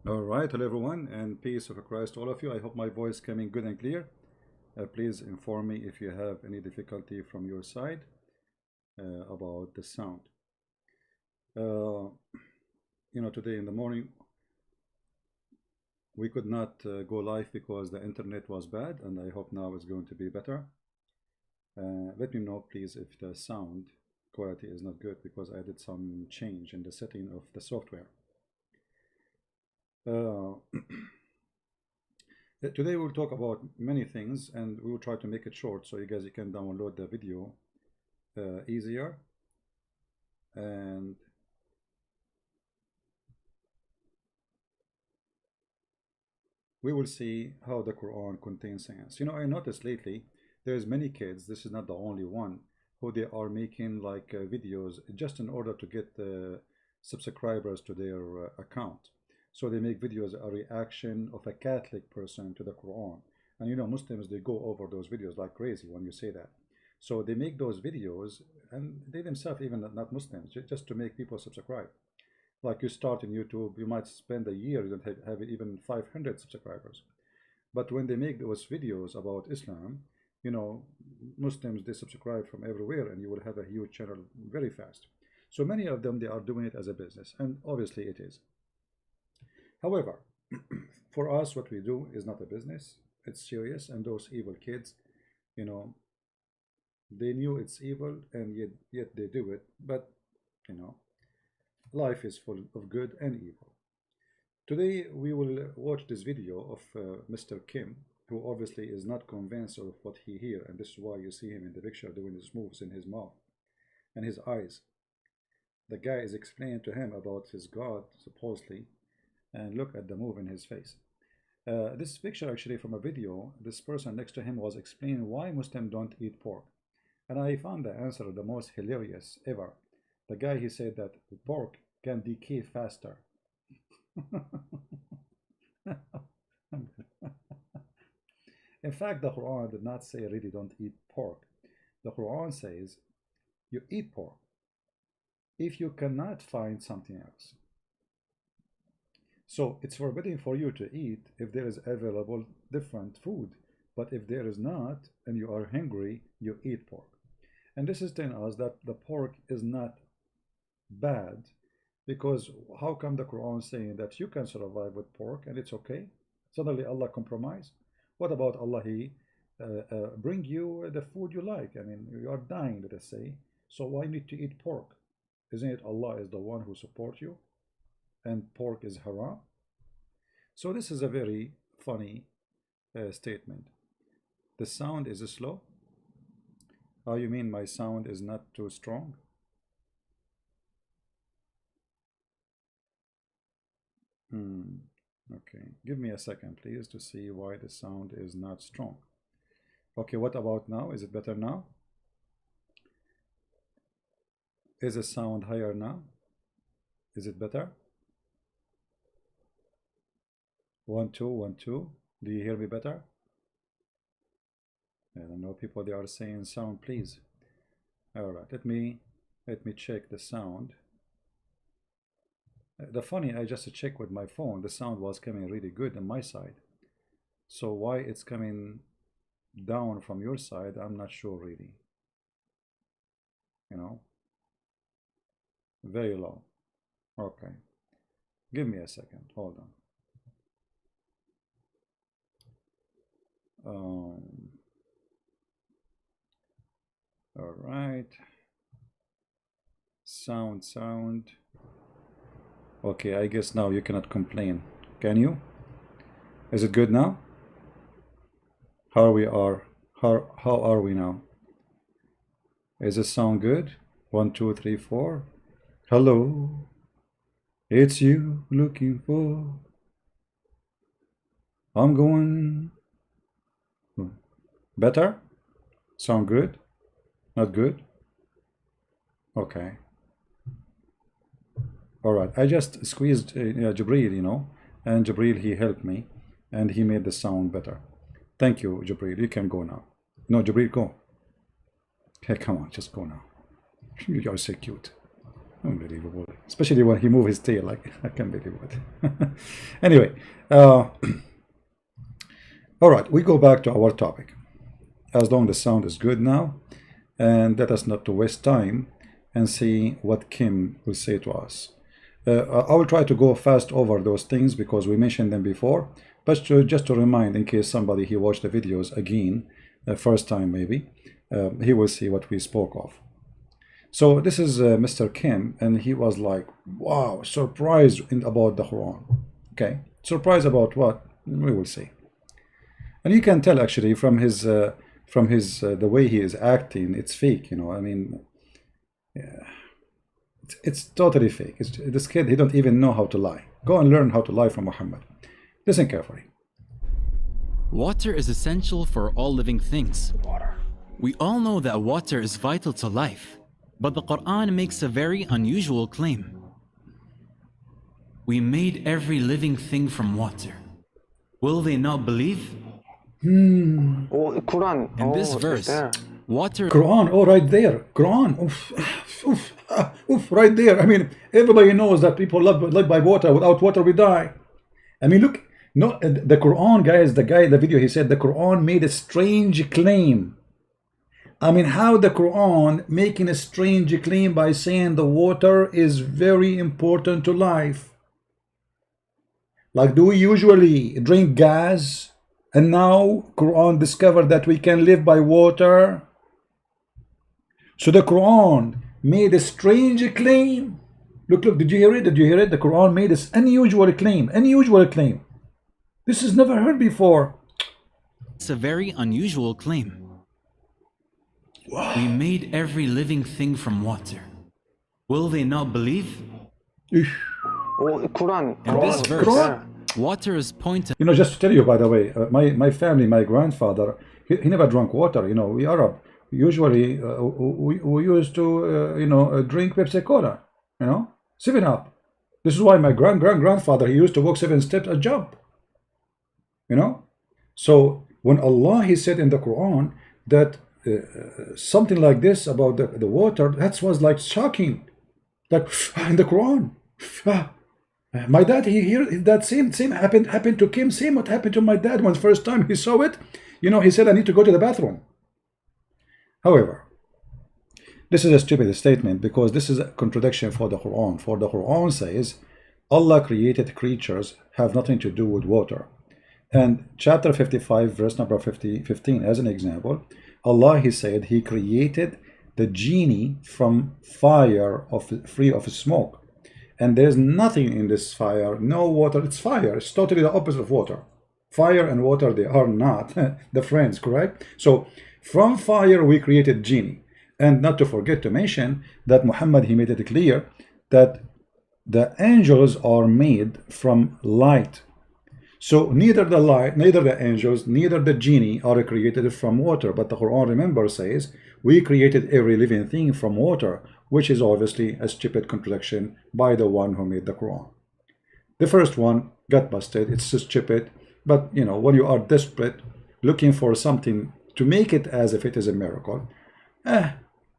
All right, hello everyone, and peace of Christ to all of you. I hope my voice coming good and clear. Please inform me if you have any difficulty from your side about the sound. Uh, Today in the morning we could not go live because the internet was bad, and I hope now it's going to be better. Let me know, please, if the sound quality is not good because I did some change in the setting of the software. Uh, Today we'll talk about many things, and we will try to make it short so you guys can download the video easier. And we will see how the Quran contains science. I noticed lately there's many kids, this is not the only one, who they are making like videos just in order to get subscribers to their account. So they make videos a reaction of a Catholic person to the Quran. And Muslims, they go over those videos like crazy when you say that. So they make those videos, and they themselves, even not Muslims, just to make people subscribe. Like you start in YouTube, you might spend a year, you don't have even 500 subscribers. But when they make those videos about Islam, Muslims, they subscribe from everywhere, and you will have a huge channel very fast. So many of them, they are doing it as a business, and obviously it is. However, for us, what we do is not a business, it's serious, and those evil kids, you know, they knew it's evil, and yet they do it. But, you know, life is full of good and evil. Today, we will watch this video of Mr. Kim, who obviously is not convinced of what he hears, and this is why you see him in the picture doing his moves in his mouth and his eyes. The guy is explaining to him about his God, supposedly, and look at the move in his face. This picture actually from a video, this person next to him was explaining why Muslims don't eat pork. And I found the answer the most hilarious ever. The guy, he said that pork can decay faster. In fact, the Quran did not say really don't eat pork. The Quran says you eat pork if you cannot find something else. So it's forbidden for you to eat if there is available different food. But if there is not, and you are hungry, you eat pork. And this is telling us that the pork is not bad, because how come the Quran saying that you can survive with pork and it's okay? Suddenly Allah compromise? What about Allah? He bring you the food you like. I mean, you are dying, let us say. So why need to eat pork? Isn't it Allah is the one who supports you? And pork is haram? So this is a very funny statement. The sound is slow. Oh, you mean my sound is not too strong? Okay, give me a second, please, to see why the sound is not strong. Okay, what about now? Is it better now? Is the sound higher now? Is it better? 1 2 1 2. Do you hear me better? I don't know, people, they are saying sound, please. All right, let me check the sound. The funny, I just checked with my phone, the sound was coming really good on my side. So why it's coming down from your side, I'm not sure really. Very low. Okay, give me a second, hold on. All right, sound. Okay, I guess now you cannot complain, can you? Is it good now? How are we now? Is it sound good? 1 2 3 4. Hello, it's you looking for. I'm going. Better? Sound good? Not good? Okay. All right. I just squeezed Jibril, and Jibril, he helped me, and he made the sound better. Thank you, Jibril. You can go now. No, Jibril, go. Hey, come on, just go now. You are so cute. Unbelievable. especially when he move his tail. Like, I can't believe it. Anyway, all right, we go back to our topic. As long as the sound is good now, and let us not to waste time and see what Kim will say to us. I will try to go fast over those things because we mentioned them before, but just to remind, in case somebody he watched the videos again, first time maybe, he will see what we spoke of. So this is Mr. Kim, and he was like, wow, surprised about the Quran. Okay, surprised about what? We will see. And you can tell actually from his the way he is acting, it's fake, you know. I mean, yeah, it's totally fake. This kid, he don't even know how to lie. Go and learn how to lie from Muhammad. Listen carefully. Water is essential for all living things. We all know that water is vital to life, but the Quran makes a very unusual claim. We made every living thing from water. Will they not believe? Quran. In this verse, water... Quran, oh, right there. Quran, oof, oof, oof, right there. I mean, everybody knows that people live by water. Without water, we die. I mean, look, no, the Quran, guys, the guy in the video, he said the Quran made a strange claim. I mean, how the Quran making a strange claim by saying the water is very important to life? Like, do we usually drink gas? And now Quran discovered that we can live by water. So the Quran made a strange claim. Look, did you hear it? Did you hear it? The Quran made this unusual claim. Unusual claim. This is never heard before. It's a very unusual claim. Wow. We made every living thing from water. Will they not believe? Quran. In this verse, water is pointed. You know, just to tell you, by the way, my family, my grandfather, he never drank water. You know, we Arab. Usually, we used to, you know, drink Pepsi Cola. You know, 7-Up. This is why my grandfather, he used to walk 7 steps a jump. You know, so when Allah, he said in the Quran that something like this about the water, that was like shocking. Like in the Quran. My dad, he heard that same happened to Kim. Same what happened to my dad when first time he saw it. You know, he said, I need to go to the bathroom. However, this is a stupid statement because this is a contradiction for the Quran. For the Quran says, Allah created creatures have nothing to do with water. And chapter 55, verse number 15, as an example, Allah, he said, he created the genie from fire free of smoke. And there's nothing in this fire, no water, it's fire. It's totally the opposite of water. Fire and water, they are not the friends, correct? So from fire, we created genie. And not to forget to mention that Muhammad, he made it clear that the angels are made from light. So neither the light, neither the angels, neither the genie are created from water. But the Quran, remember, says, we created every living thing from water, which is obviously a stupid contradiction by the one who made the Quran. The first one got busted. It's so stupid. But, you know, when you are desperate, looking for something to make it as if it is a miracle,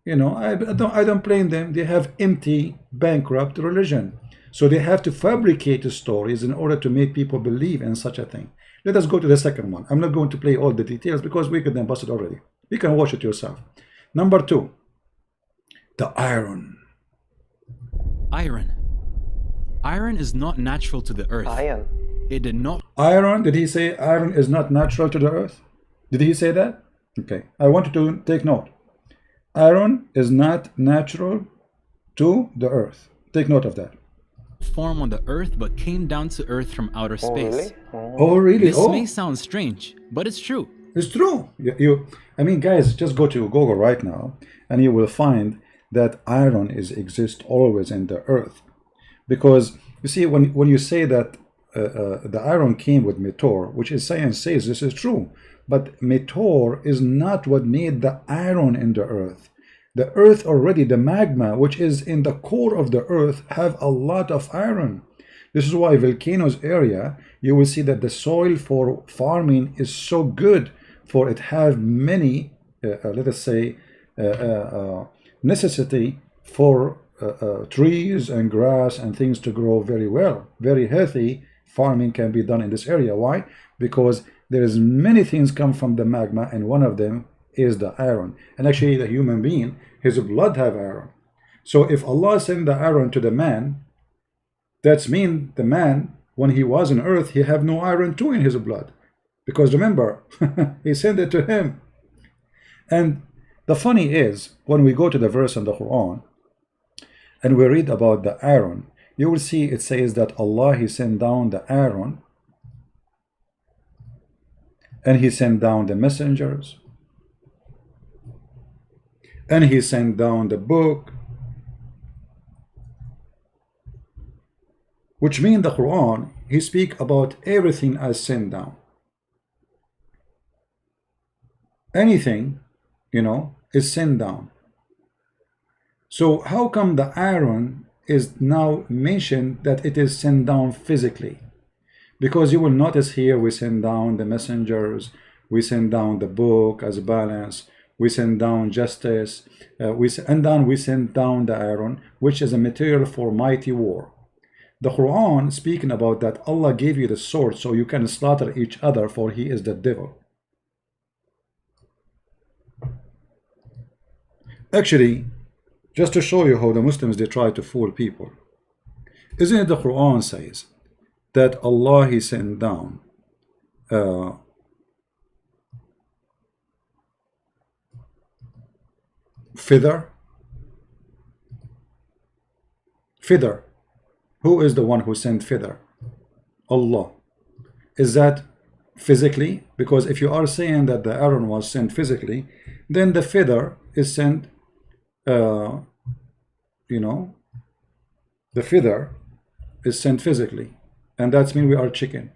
you know, I don't blame them. They have empty, bankrupt religion. So they have to fabricate stories in order to make people believe in such a thing. Let us go to the second one. I'm not going to play all the details because we could then bust it already. You can watch it yourself. Number 2, the iron. Iron. Iron is not natural to the earth. Iron. It did not. Iron, did he say iron is not natural to the earth? Did he say that? Okay, I want you to take note. Iron is not natural to the earth. Take note of that. Form on the earth but came down to earth from outer space. Oh, really? This may sound strange, but it's true. It's true. I mean, guys, just go to Google right now and you will find that iron exists always in the earth. Because you see, when you say that the iron came with meteor, which is science says this is true, but meteor is not what made the iron in the earth. The earth already, the magma, which is in the core of the earth, have a lot of iron. This is why volcanoes area, you will see that the soil for farming is so good, for it have many, let us say, necessity for trees and grass and things to grow very well. Very healthy farming can be done in this area. Why? Because there is many things come from the magma, and one of them is the iron. And actually, the human being, his blood have iron. So if Allah sent the iron to the man, that's mean the man, when he was on earth, he have no iron too in his blood. Because remember, he sent it to him. And the funny is, when we go to the verse in the Quran, and we read about the iron, you will see it says that Allah, he sent down the iron, and he sent down the messengers, and he sent down the book, which means the Quran, he speak about everything as sent down. Anything, you know, is sent down. So how come the iron is now mentioned that it is sent down physically? Because you will notice here we send down the messengers, we send down the book as balance, we send down justice, we send down the iron, which is a material for mighty war. The Quran speaking about that Allah gave you the sword so you can slaughter each other, for he is the devil. Actually, just to show you how the Muslims, they try to fool people, isn't it the Quran says that Allah, he sent down feather? Feather. Who is the one who sent feather? Allah. Is that physically? Because if you are saying that the iron was sent physically, then the feather is sent, you know, the feather is sent physically, and that's mean we are chicken.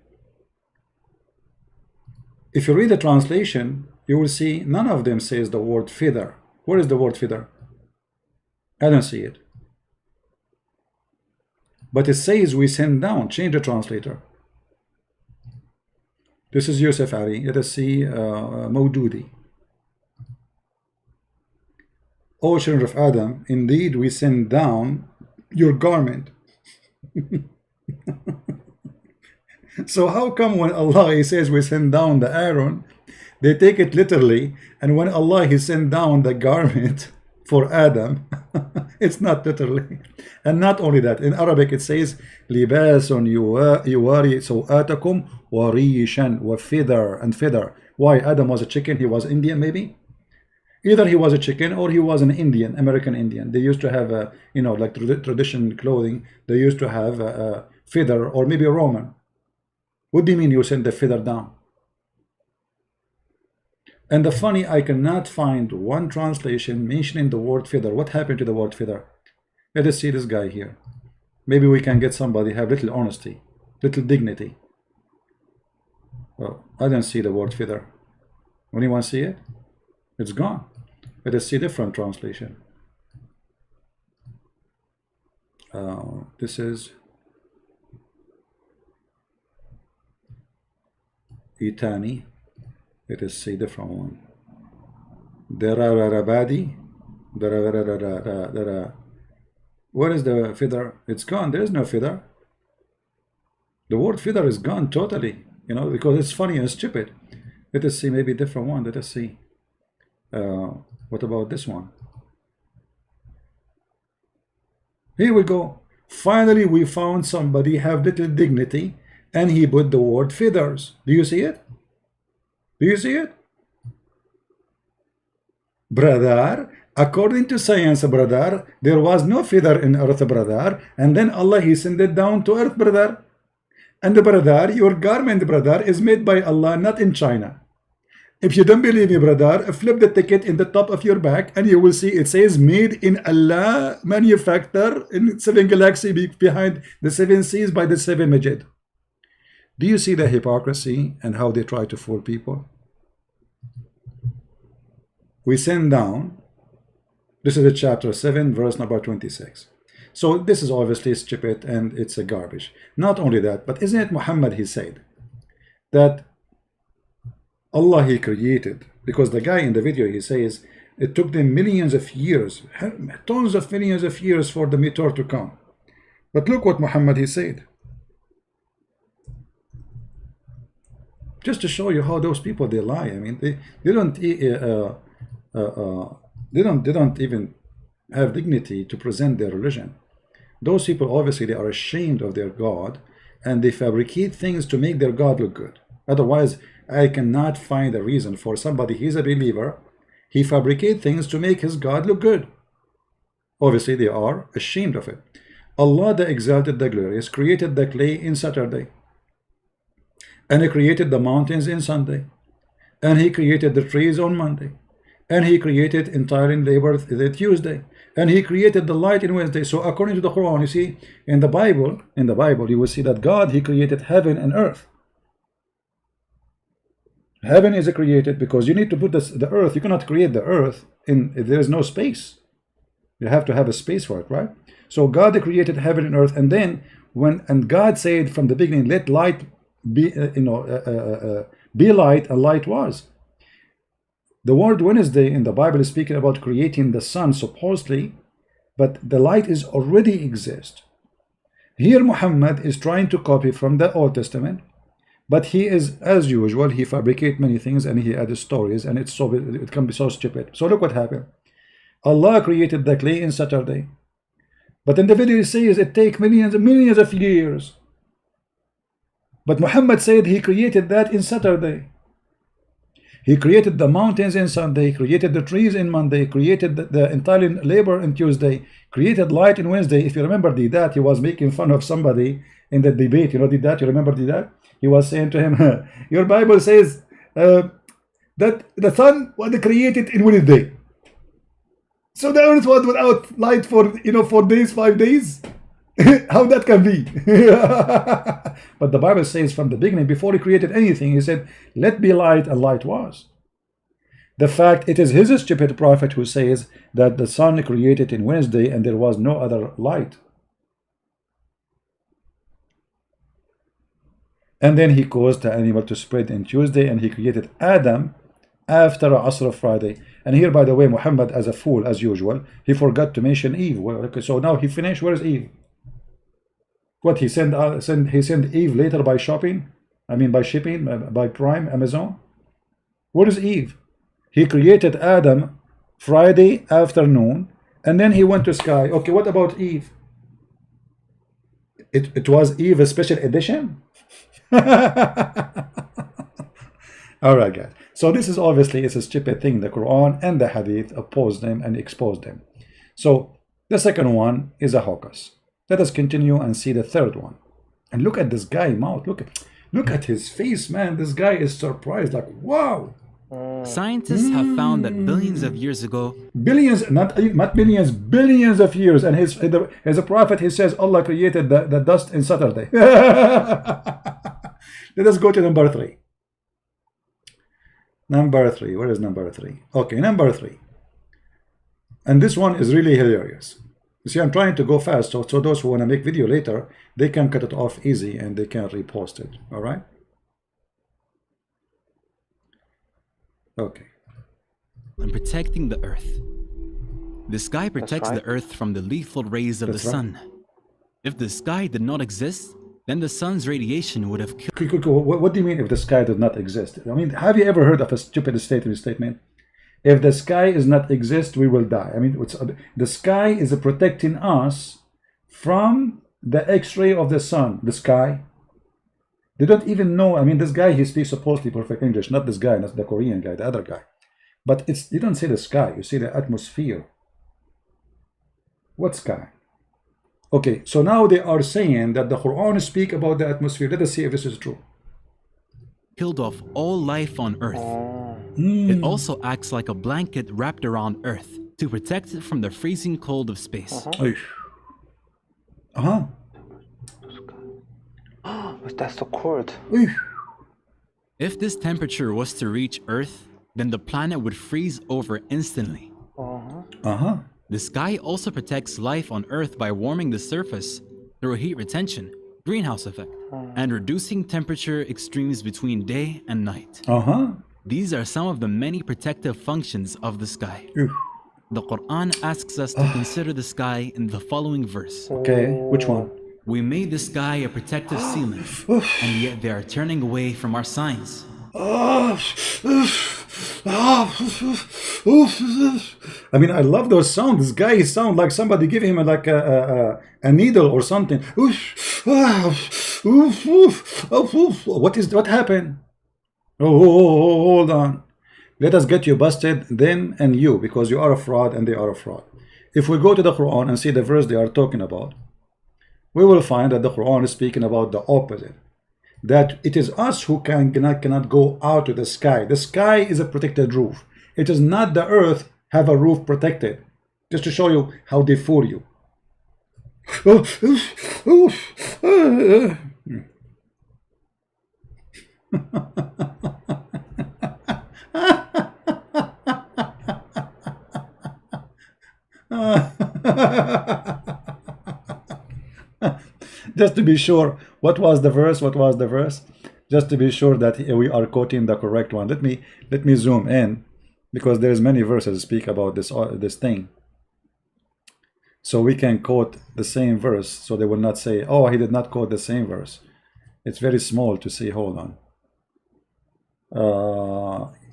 If you read the translation, you will see none of them says the word feather. Where is the word feather? I don't see it. But it says we send down. Change the translator. This is Yusuf Ali. Let us see Mawdudi. O children of Adam, indeed we send down your garment. So how come when Allah, he says we send down the iron, they take it literally, and when Allah, he sent down the garment for Adam, it's not literally. And not only that, in Arabic it says libasun yuwari sawatakum wa rishan wa feather, and feather. Why? Adam was a chicken, he was Indian maybe? Either he was a chicken or he was an Indian, American Indian. They used to have a, you know, like tradition clothing, they used to have a feather, or maybe a Roman. What do you mean you send the feather down? And the funny, I cannot find one translation mentioning the word feather. What happened to the word feather? Let us see this guy here. Maybe we can get somebody have little honesty, little dignity. Well, I don't see the word feather. Anyone see it? It's gone. Let us see different translation. This is Itani. Let us see different one. Dararabadi. Where is the feather? It's gone. There is no feather. The word feather is gone totally. You know, because it's funny and stupid. Let us see maybe different one. Let us see. What about this one? Here we go. Finally, we found somebody have little dignity, and he put the word feathers. Do you see it? Do you see it? Brother, according to science, brother, there was no feather in earth, brother, and then Allah, he sent it down to earth, brother. And brother, your garment, brother, is made by Allah, not in China. If you don't believe me, brother, flip the ticket in the top of your back and you will see it says made in Allah, manufactured in 7 galaxy behind the 7 seas by the 7 Majid. Do you see the hypocrisy and how they try to fool people? We send down, this is the chapter 7, verse number 26. So this is obviously stupid and it's a garbage. Not only that, but isn't it Muhammad, he said that Allah, he created, because the guy in the video, he says It took them millions of years, tons of millions of years for the meteor to come. But look what Muhammad he said. Just to show you how those people they lie. I mean, they don't they don't even have dignity to present their religion. Those people obviously they are ashamed of their God, and they fabricate things to make their God look good. Otherwise, I cannot find a reason for somebody, he's a believer, he fabricates things to make his God look good. Obviously, they are ashamed of it. Allah the Exalted, the Glorious, created the clay in Saturday. And he created the mountains in Sunday. And he created the trees on Monday. And he created entire labor the Tuesday. And he created the light in Wednesday. So according to the Quran, you see, in the Bible, you will see that God, he created heaven and earth. Heaven is created because you need to put the earth. You cannot create the earth if there is no space. You have to have a space for it, right? So God created heaven and earth, and then and God said from the beginning, let light be, be light, and light was. The word Wednesday in the Bible is speaking about creating the sun supposedly, but the light is already exist. Here Muhammad is trying to copy from the Old Testament, but he is, as usual, he fabricates many things and he adds stories, and it can be so stupid. So look what happened. Allah created the clay in Saturday, but in the video it says it takes millions and millions of years. But Muhammad said he created that in Saturday. He created the mountains in Sunday, created the trees in Monday, created the entire labor in Tuesday, created light in Wednesday. If you remember that, he was making fun of somebody in the debate. You know, that? You remember that? He was saying to him, your Bible says that the sun was created in Wednesday. So the earth was without light for 4 days, 5 days. How that can be? But the Bible says from the beginning, before he created anything, he said, let be light, and light was. The fact it is his stupid prophet who says that the sun created in Wednesday and there was no other light. And then he caused the animal to spread in Tuesday, and he created Adam after Asr of Friday. And here, by the way, Muhammad, as a fool as usual, he forgot to mention Eve. Well, okay, so now he finished. Where is Eve? What, he sent Eve later by shopping? I mean by shipping, by Prime, Amazon? Where is Eve? He created Adam Friday afternoon, and then he went to sky. Okay, what about Eve? It was Eve a special edition? Alright guys, so this is obviously it's a stupid thing. The Quran and the Hadith oppose them and expose them. So the second one is a hocus. Let us continue and see the third one. And look at this guy mouth. Look at his face, man. This guy is surprised, like, wow. Scientists have found that billions of years ago, billions, not millions, billions of years, and as a prophet, he says Allah created the dust in Saturday. Let us go to number 3. Number 3, where is number 3? Okay, number 3. And this one is really hilarious. You see, I'm trying to go fast, so those who want to make video later, they can cut it off easy and they can repost it. All right? Okay. and protecting the earth. The sky protects the earth from the lethal rays of the sun. If the sky did not exist, then the sun's radiation would have killed. What do you mean if the sky did not exist? I mean, have you ever heard of a stupid statement? If the sky does not exist, we will die. I mean, the sky is protecting us from the X-ray of the sun. The sky. They don't even know. I mean, this guy, he speaks supposedly perfect English. Not this guy, not the Korean guy, the other guy. But you don't say the sky. You see the atmosphere. What sky? Okay, so now they are saying that the Quran speak about the atmosphere. Let us see if this is true. Killed off all life on earth. It also acts like a blanket wrapped around earth to protect it from the freezing cold of space. That's the cord. If this temperature was to reach earth, then the planet would freeze over instantly. The sky also protects life on earth by warming the surface through heat retention, greenhouse effect, and reducing temperature extremes between day and night. These are some of the many protective functions of the sky. Oof. The Quran asks us to consider the sky in the following verse. Okay, which one? We made the sky a protective ceiling, and yet they are turning away from our signs. I mean, I love those sounds. This guy sounds like somebody give him like a needle or something. What happened? Oh, hold on. Let us get you busted, them and you, because you are a fraud and they are a fraud. If we go to the Quran and see the verse they are talking about, we will find that the Quran is speaking about the opposite. That it is us who cannot go out to the sky. The sky is a protected roof. It is not the earth have a roof protected. Just to show you how they fool you. Just to be sure, what was the verse? What was the verse? Just to be sure that we are quoting the correct one. Let me zoom in, because there's many verses speak about this thing. So we can quote the same verse, so they will not say, oh, he did not quote the same verse. It's very small to see. Hold on.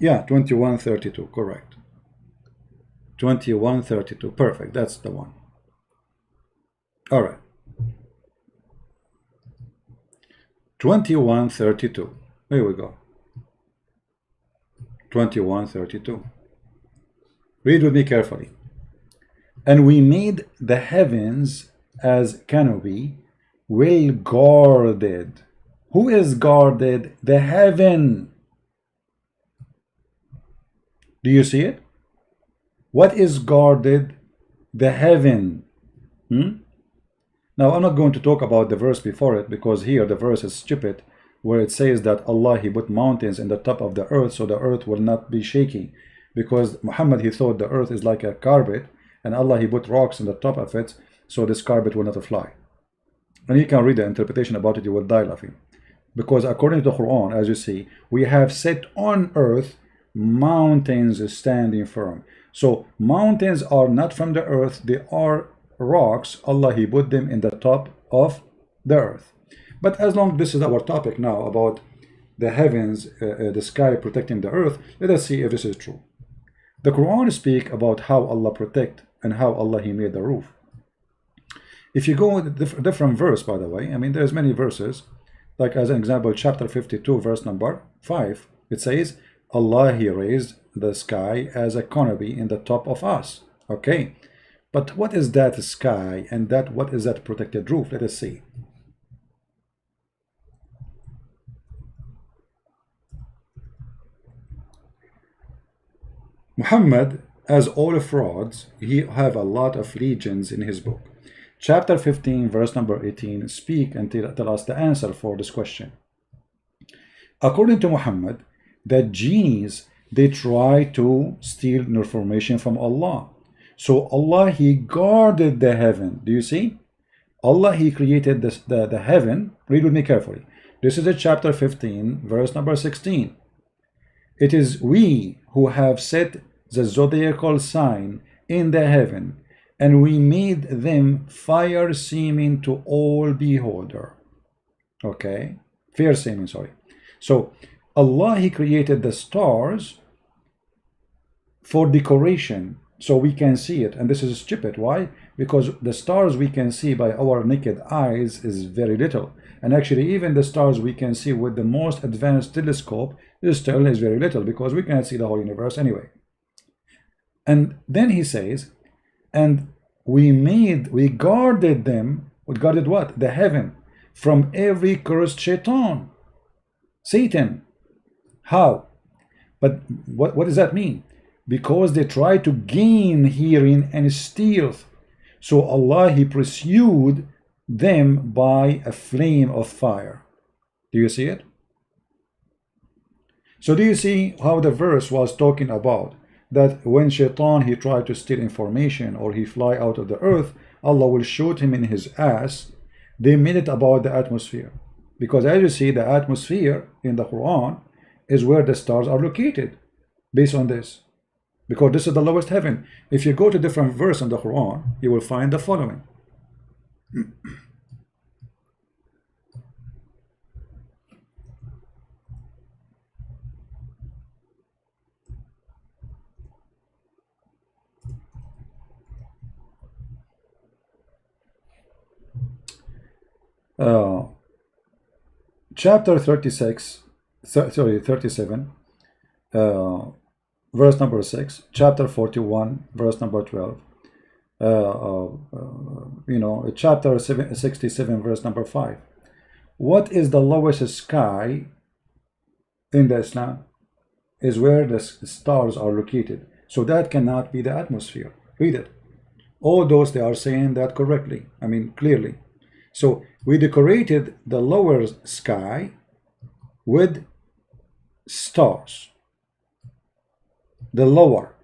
Yeah, 21:32, correct. 21:32, perfect. That's the one. All right. 21:32. Here we go. 21:32. Read with me carefully. And we made the heavens as canopy, well guarded. Who is guarded? The heaven. Do you see it? What is guarded? The heaven. Now, I'm not going to talk about the verse before it, because here the verse is stupid, where it says that Allah, he put mountains in the top of the earth so the earth will not be shaky, because Muhammad, he thought the earth is like a carpet, and Allah, he put rocks in the top of it so this carpet will not fly. And you can read the interpretation about it, you will die laughing. Because according to the Quran, as you see, we have set on earth mountains standing firm. So mountains are not from the earth, they are rocks. Allah, he put them in the top of the earth. But as long as this is our topic now about the heavens, the sky protecting the earth, let us see if this is true. The Quran speaks about how Allah protect and how Allah, he made the roof. If you go with different verse, by the way, I mean, there's many verses, like as an example, chapter 52, verse number 5, it says, Allah, he raised the sky as a canopy in the top of us. Okay, but what is that sky, and that what is that protected roof? Let us see. Muhammad, as all frauds, he have a lot of legions in his book. Chapter 15, verse number 18, speak and tell us the answer for this question. According to Muhammad, the genies, they try to steal information from Allah. So Allah, he guarded the heaven. Do you see? Allah, he created the heaven. Read with me carefully. This is a chapter 15, verse number 16. It is we who have set the zodiacal sign in the heaven, and we made them fire seeming to all beholder. Okay, fair seeming, sorry. So Allah, he created the stars for decoration, so we can see it. And this is stupid. Why? Because the stars we can see by our naked eyes is very little. And actually, even the stars we can see with the most advanced telescope is still very little, because we cannot see the whole universe anyway. And then he says, and we guarded them. We guarded what? The heaven from every cursed shaitan, Satan. How? But what does that mean? Because they try to gain hearing and steal. So Allah, he pursued them by a flame of fire. Do you see it? So do you see how the verse was talking about that when shaitan, he tried to steal information or he fly out of the earth, Allah will shoot him in his ass. They made it about the atmosphere, because as you see, the atmosphere in the Quran is where the stars are located based on this, because this is the lowest heaven. If you go to different verse in the Quran, you will find the following. Chapter 36, 37, verse number 6, chapter 41, verse number 12, chapter 67, verse number 5. What is the lowest sky in the Islam? Is where the stars are located. So that cannot be the atmosphere. Read it. All those, they are saying that correctly. I mean, clearly. So we decorated the lower sky with stars. The lower.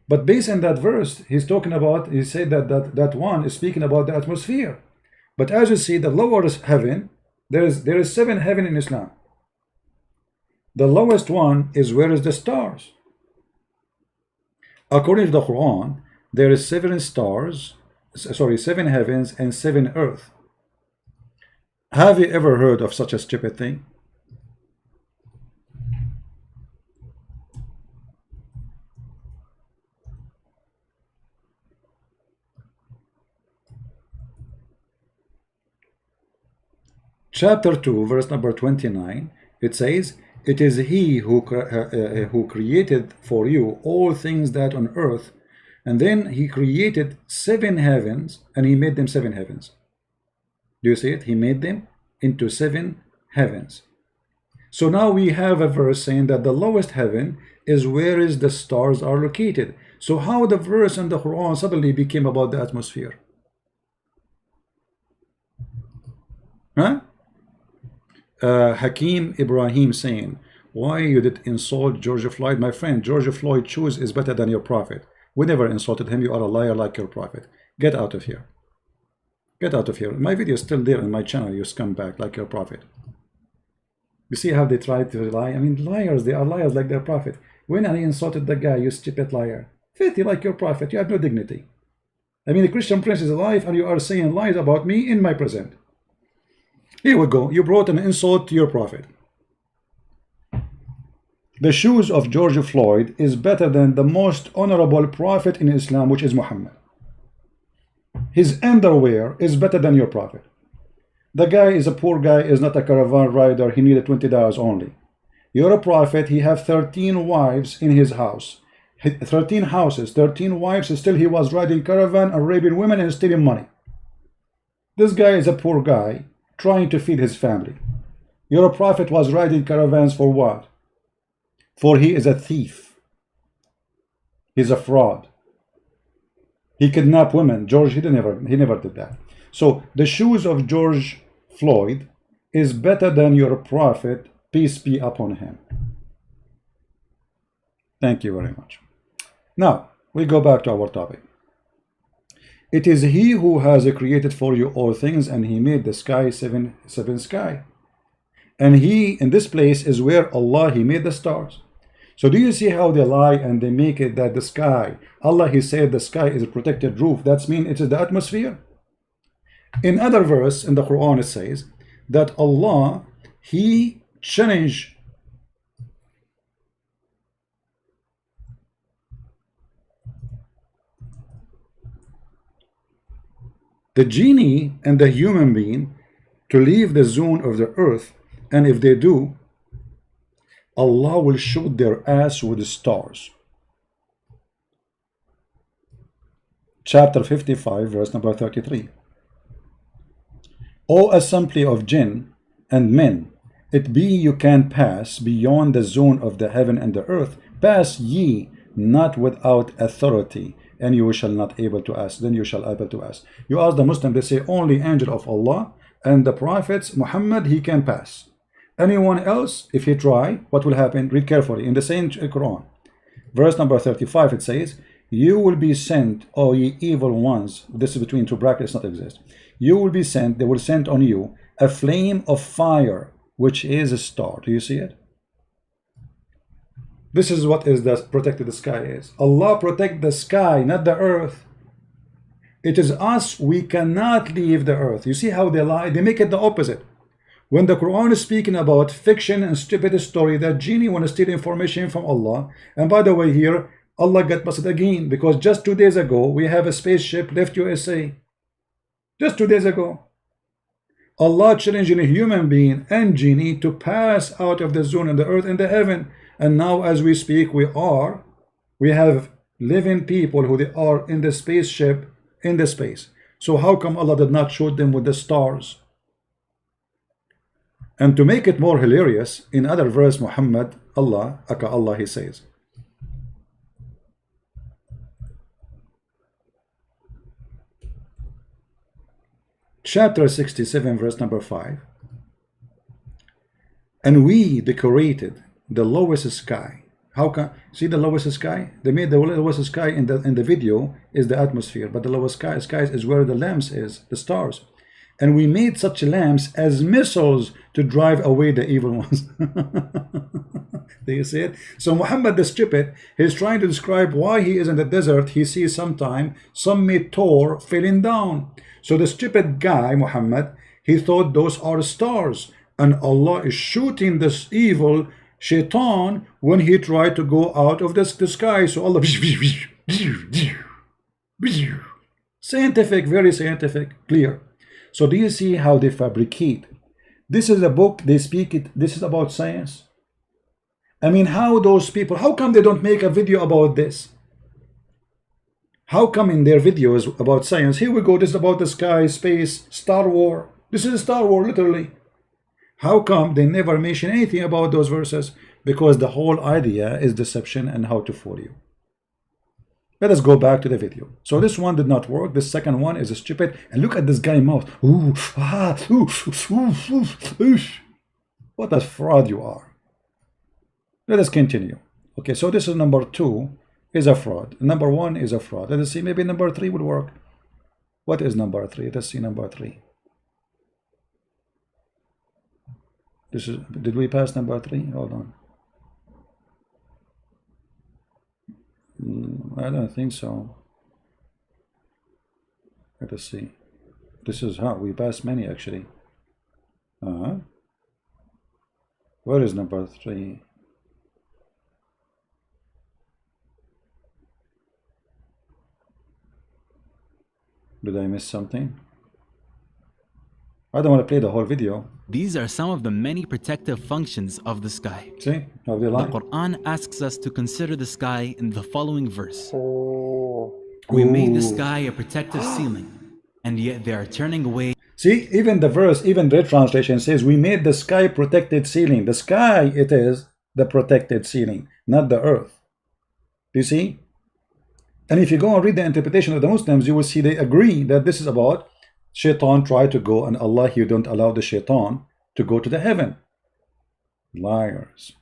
But based on that verse, he's talking about, he said that one is speaking about the atmosphere. But as you see, the lower heaven, there is 7 heaven in Islam. The lowest one is where is the stars. According to the Quran, there is 7 stars, 7 heavens and 7 earth. Have you ever heard of such a stupid thing? Chapter 2, verse number 29, it says, it is he who created for you all things that on earth, and then he created 7 heavens, and he made them 7 heavens. Do you see it? He made them into 7 heavens. So now we have a verse saying that the lowest heaven is where is the stars are located. So how the verse in the Quran suddenly became about the atmosphere? Huh? Hakim Ibrahim saying, why you did insult George Floyd? My friend, George Floyd shoes is better than your prophet. We never insulted him. You are a liar like your prophet. Get out of here. Get out of here. My video is still there on my channel, you scumbag, like your prophet. You see how they try to lie? I mean, liars, they are liars like their prophet. When I insulted the guy, you stupid liar. Filthy like your prophet, you have no dignity. I mean, the Christian prince is alive and you are saying lies about me in my present. Here we go. You brought an insult to your prophet. The shoes of George Floyd is better than the most honorable prophet in Islam, which is Muhammad. His underwear is better than your prophet. The guy is a poor guy, is not a caravan rider. He needed $20 only. You're a prophet. He have 13 wives in his house. 13 houses, 13 wives. Still he was riding caravan and raping women and stealing money. This guy is a poor guy trying to feed his family. Your prophet was riding caravans for what? For he is a thief. He's a fraud. He kidnapped women. George, he never did that. So the shoes of George Floyd is better than your prophet, peace be upon him. Thank you very much. Now we go back to our topic. It is he who has created for you all things, and he made the sky seven sky. And he, in this place, is where Allah, he made the stars. So do you see how they lie and they make it that the sky, Allah, he said the sky is a protected roof. That means it is the atmosphere. In other verse in the Quran, it says that Allah, he changed the genie and the human being to leave the zone of the earth, and if they do, Allah will shoot their ass with the stars. Chapter 55, verse number 33. O assembly of jinn and men, it be you can pass beyond the zone of the heaven and the earth, pass ye not without authority, and you shall not able to ask. Then you shall able to ask. You ask the Muslim, they say only angel of Allah and the prophets Muhammad, he can pass. Anyone else, if he try, what will happen? Read carefully in the same Quran, verse number 35. It says, you will be sent, O ye evil ones. This is between two brackets, not exist. You will be sent, they will send on you a flame of fire, which is a star. Do you see it? This is what is the protected the sky is. Allah protect the sky, not the earth. It is us, we cannot leave the earth. You see how they lie? They make it the opposite. When the Quran is speaking about fiction and stupid story that genie want to steal information from Allah, and by the way here, Allah got busted again because just 2 days ago we have a spaceship left USA. Just 2 days ago. Allah challenging a human being and genie to pass out of the zone in the earth and the heaven. And now as we speak, we have living people who they are in the spaceship in the space. So how come Allah did not shoot them with the stars? And to make it more hilarious, in other verse, Muhammad, Allah, he says, chapter 67, verse number 5, and we decorated the lowest sky. How can see the lowest sky? They made the lowest sky in the video is the atmosphere, but the lowest skies is where the lamps is, the stars. And we made such lamps as missiles to drive away the evil ones. Do you see it? So Muhammad the stupid, he's trying to describe why he is in the desert. He sees sometime some meteor falling down. So the stupid guy, Muhammad, he thought those are stars. And Allah is shooting this evil shaitan when he tried to go out of the sky. So Allah, scientific, very scientific, clear. So do you see how they fabricate? This is a book, they speak it, this is about science. I mean, how those people, how come they don't make a video about this? How come in their videos about science, here we go, this is about the sky, space, Star Wars. This is Star Wars, literally. How come they never mention anything about those verses? Because the whole idea is deception and how to fool you. Let us go back to the video. So this one did not work. The second one is stupid. And look at this guy mouth. Ooh, ah, ooh, ooh, ooh, ooh. What a fraud you are. Let us continue. Okay, so this is number 2 is a fraud. Number 1 is a fraud. Let us see, maybe number 3 would work. What is number 3? Let's see number 3. This is, did we pass number 3? Hold on. I don't think so. Let us see. This is how we passed many actually. Where is number 3? Did I miss something? I don't want to play the whole video. These are some of the many protective functions of the sky. See how they The lie? Quran asks us to consider the sky in the following verse. Oh. We made the sky a protective ceiling, and yet they are turning away. See, even the verse, even the translation says, we made the sky protected ceiling. The sky, it is the protected ceiling, not the earth. Do you see? And if you go and read the interpretation of the Muslims, you will see they agree that this is about shaitan try to go, and Allah, you don't allow the shaitan to go to the heaven. Liars.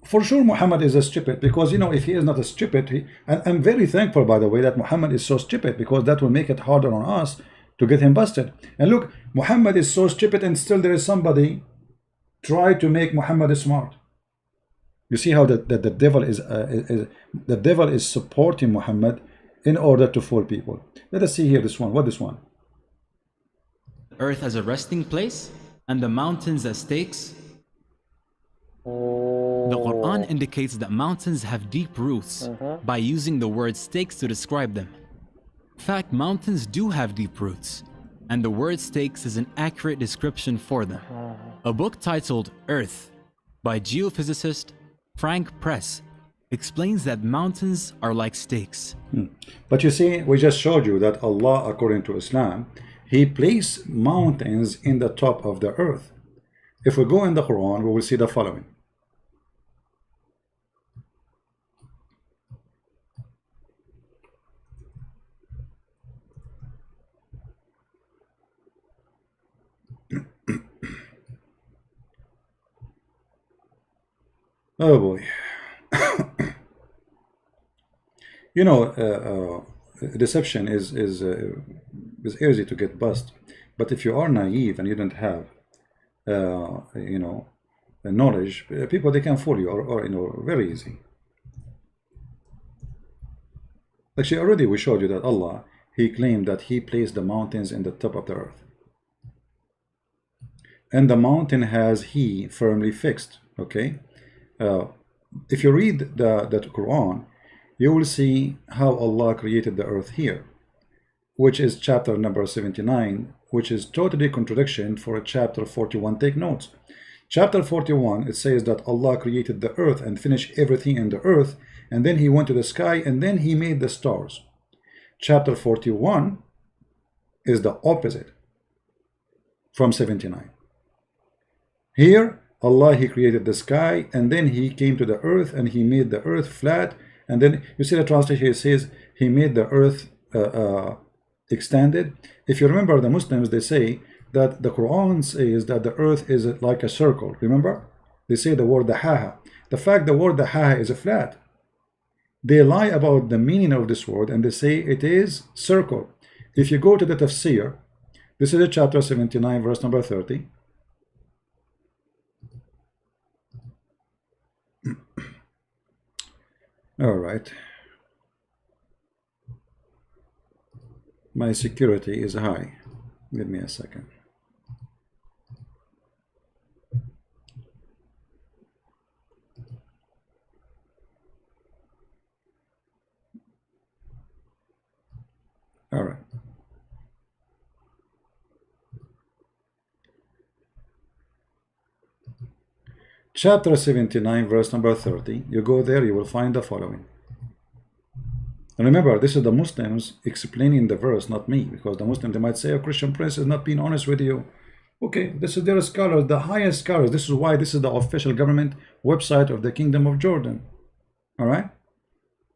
For sure Muhammad is a stupid, because you know, if he is not a stupid, and I'm very thankful by the way that Muhammad is so stupid, because that will make it harder on us to get him busted. And look, Muhammad is so stupid and still there is somebody try to make Muhammad smart. You see how the devil is supporting Muhammad in order to fool people. Let us see here this one. What this one? Earth as a resting place and the mountains as stakes. The Quran indicates that mountains have deep roots by using the word stakes to describe them. In fact, mountains do have deep roots, and the word stakes is an accurate description for them. A book titled Earth by geophysicist Frank Press explains that mountains are like stakes. But you see, we just showed you that Allah, according to Islam, He placed mountains in the top of the earth. If we go in the Quran, we will see the following. Oh boy. You know, deception is easy to get bust, but if you are naive and you don't have you know, knowledge, people, they can fool you, or very easy. Actually, already we showed you that Allah, he claimed that he placed the mountains in the top of the earth, and the mountain has he firmly fixed. Okay, if you read the Quran, you will see how Allah created the earth here, which is chapter number 79, which is totally contradiction for chapter 41. Take notes. Chapter 41, it says that Allah created the earth and finished everything in the earth, and then he went to the sky, and then he made the stars. Chapter 41 is the opposite from 79. Here, Allah, he created the sky, and then he came to the earth, and he made the earth flat, and then you see the translation, it says he made the earth extended. If you remember, the Muslims, they say that the Quran says that the earth is like a circle. Remember? They say the word dahaha. The fact the word dahaha is a flat. They lie about the meaning of this word, and they say it is circle. If you go to the tafsir, this is chapter 79, verse number 30. All right. My security is high. Give me a second. All right. Chapter 79, verse number 30. You go there, you will find the following. And remember, this is the Muslims explaining the verse, not me, because the Muslims, they might say, a Christian prince is not being honest with you. Okay, this is their scholars, the highest scholars. This is why this is the official government website of the Kingdom of Jordan. All right?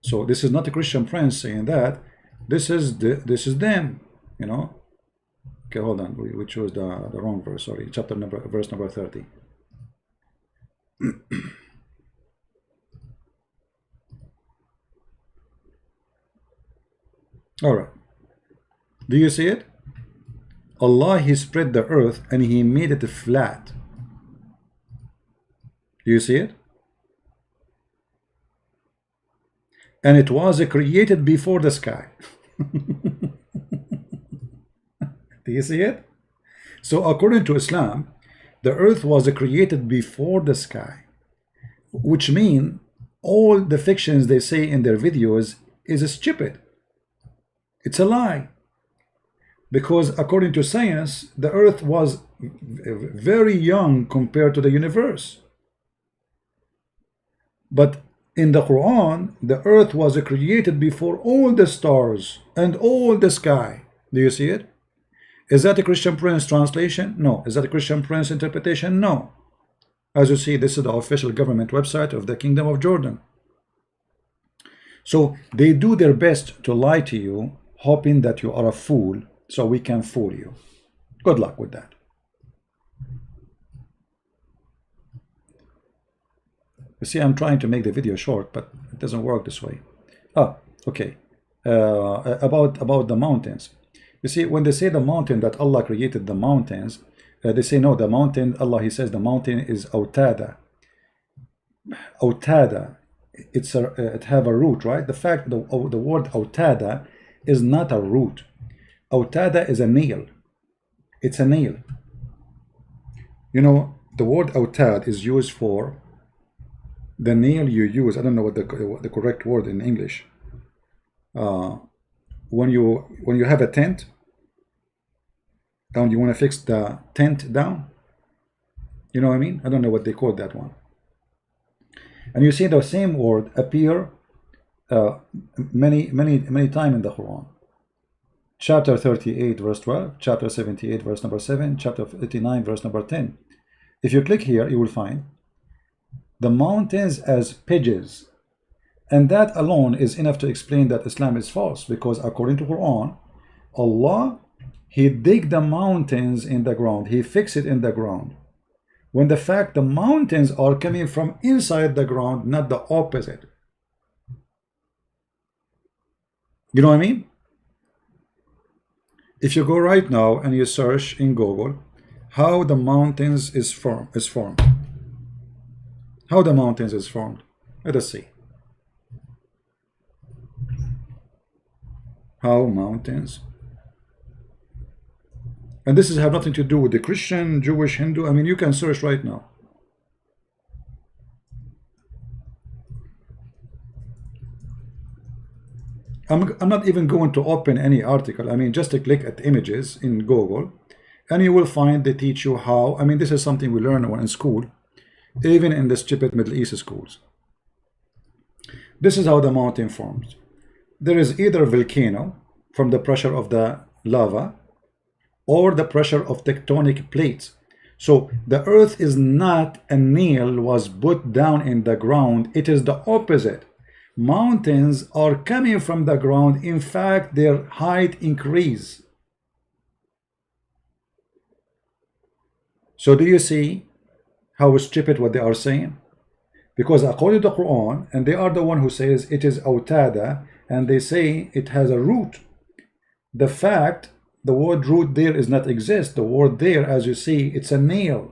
So this is not a Christian prince saying that. This is them, you know. Okay, hold on. We chose the wrong verse. Sorry, verse number 30. All right. Do you see it? Allah, he spread the earth and he made it flat. Do you see it? And it was created before the sky. Do you see it? So according to Islam, the earth was created before the sky, which means all the fictions they say in their videos is stupid. It's a lie. Because according to science, the earth was very young compared to the universe. But in the Quran, the earth was created before all the stars and all the sky. Do you see it? Is that a Christian Prince translation? No. Is that a Christian Prince interpretation? No. As you see, this is the official government website of the Kingdom of Jordan. So they do their best to lie to you, hoping that you are a fool, so we can fool you. Good luck with that. You see, I'm trying to make the video short, but it doesn't work this way. Ah, okay. About the mountains. You see, when they say the mountain, that Allah created the mountains, they say no, the mountain, Allah, he says the mountain is autada. Autada, it have a root, right? The fact the word autada is not a root. Autada is a nail. It's a nail. You know, the word autad is used for the nail you use. I don't know what the correct word in English. When you have a tent down, you want to fix the tent down. You know what I mean? I don't know what they call that one. And you see the same word appear many times in the Quran. Chapter 38 verse 12, chapter 78 verse number 7, chapter 89 verse number 10. If you click here, you will find the mountains as pigeons, and that alone is enough to explain that Islam is false, because according to Quran, Allah, he dig the mountains in the ground, he fix it in the ground, when the fact the mountains are coming from inside the ground, not the opposite. You know what I mean? If you go right now and you search in Google how the mountains is formed, How the mountains is formed? Let us see. How mountains. And this is have nothing to do with the Christian, Jewish, Hindu. I mean, you can search right now. I'm not even going to open any article. I mean, just to click at images in Google, and you will find they teach you how. I mean, this is something we learn when in school, even in the stupid Middle East schools. This is how the mountain forms. There is either a volcano from the pressure of the lava or the pressure of tectonic plates. So the earth is not a nail was put down in the ground. It is the opposite. Mountains are coming from the ground. In fact, their height increase. So do you see how stupid what they are saying? Because according to the Quran, and they are the one who says it is autada, and they say it has a root. The fact, the word root there is not exist. The word there, as you see, it's a nail.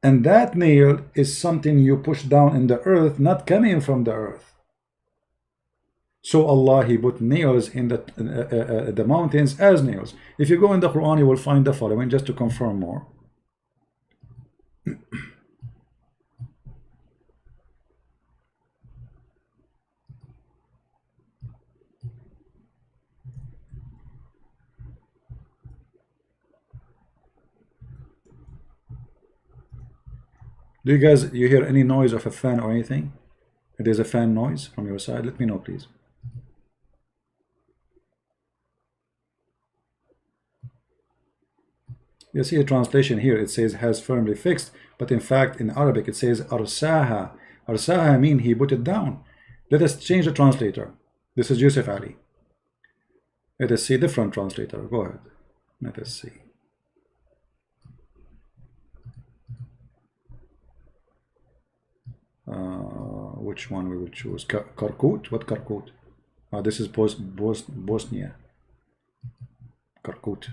And that nail is something you push down in the earth, not coming from the earth. So Allah, He put nails in the mountains as nails. If you go in the Quran, you will find the following, just to confirm more. Do you guys, you hear any noise of a fan or anything? If there's a fan noise from your side, let me know, please. You see a translation here, it says has firmly fixed, but in fact in Arabic it says arsaha. Arsaha mean he put it down. Let us change the translator. This is Yusuf Ali. Let us see different translator. Go ahead. Let us see. Which one we will choose? Karkut? What Karkut? This is Bosnia. Karkut.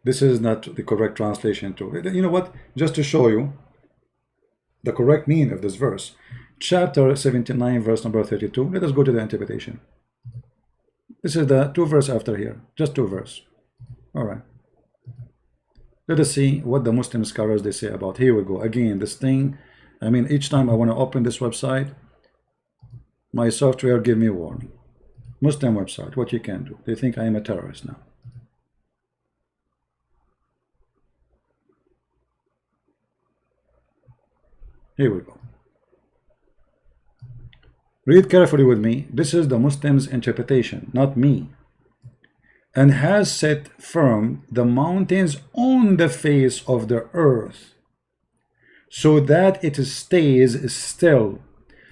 This is not the correct translation to. You know what? Just to show you the correct meaning of this verse. Chapter 79, verse number 32. Let us go to the interpretation. This is the 2 verse after here. Just 2 verse. All right. Let us see what the Muslim scholars they say about. Here we go. Again, this thing. I mean, each time I want to open this website, my software give me a warning. Muslim website, what you can do. They think I am a terrorist now. Here we go. Read carefully with me. This is the Muslims' interpretation, not me. And has set firm the mountains on the face of the earth, so that it stays still.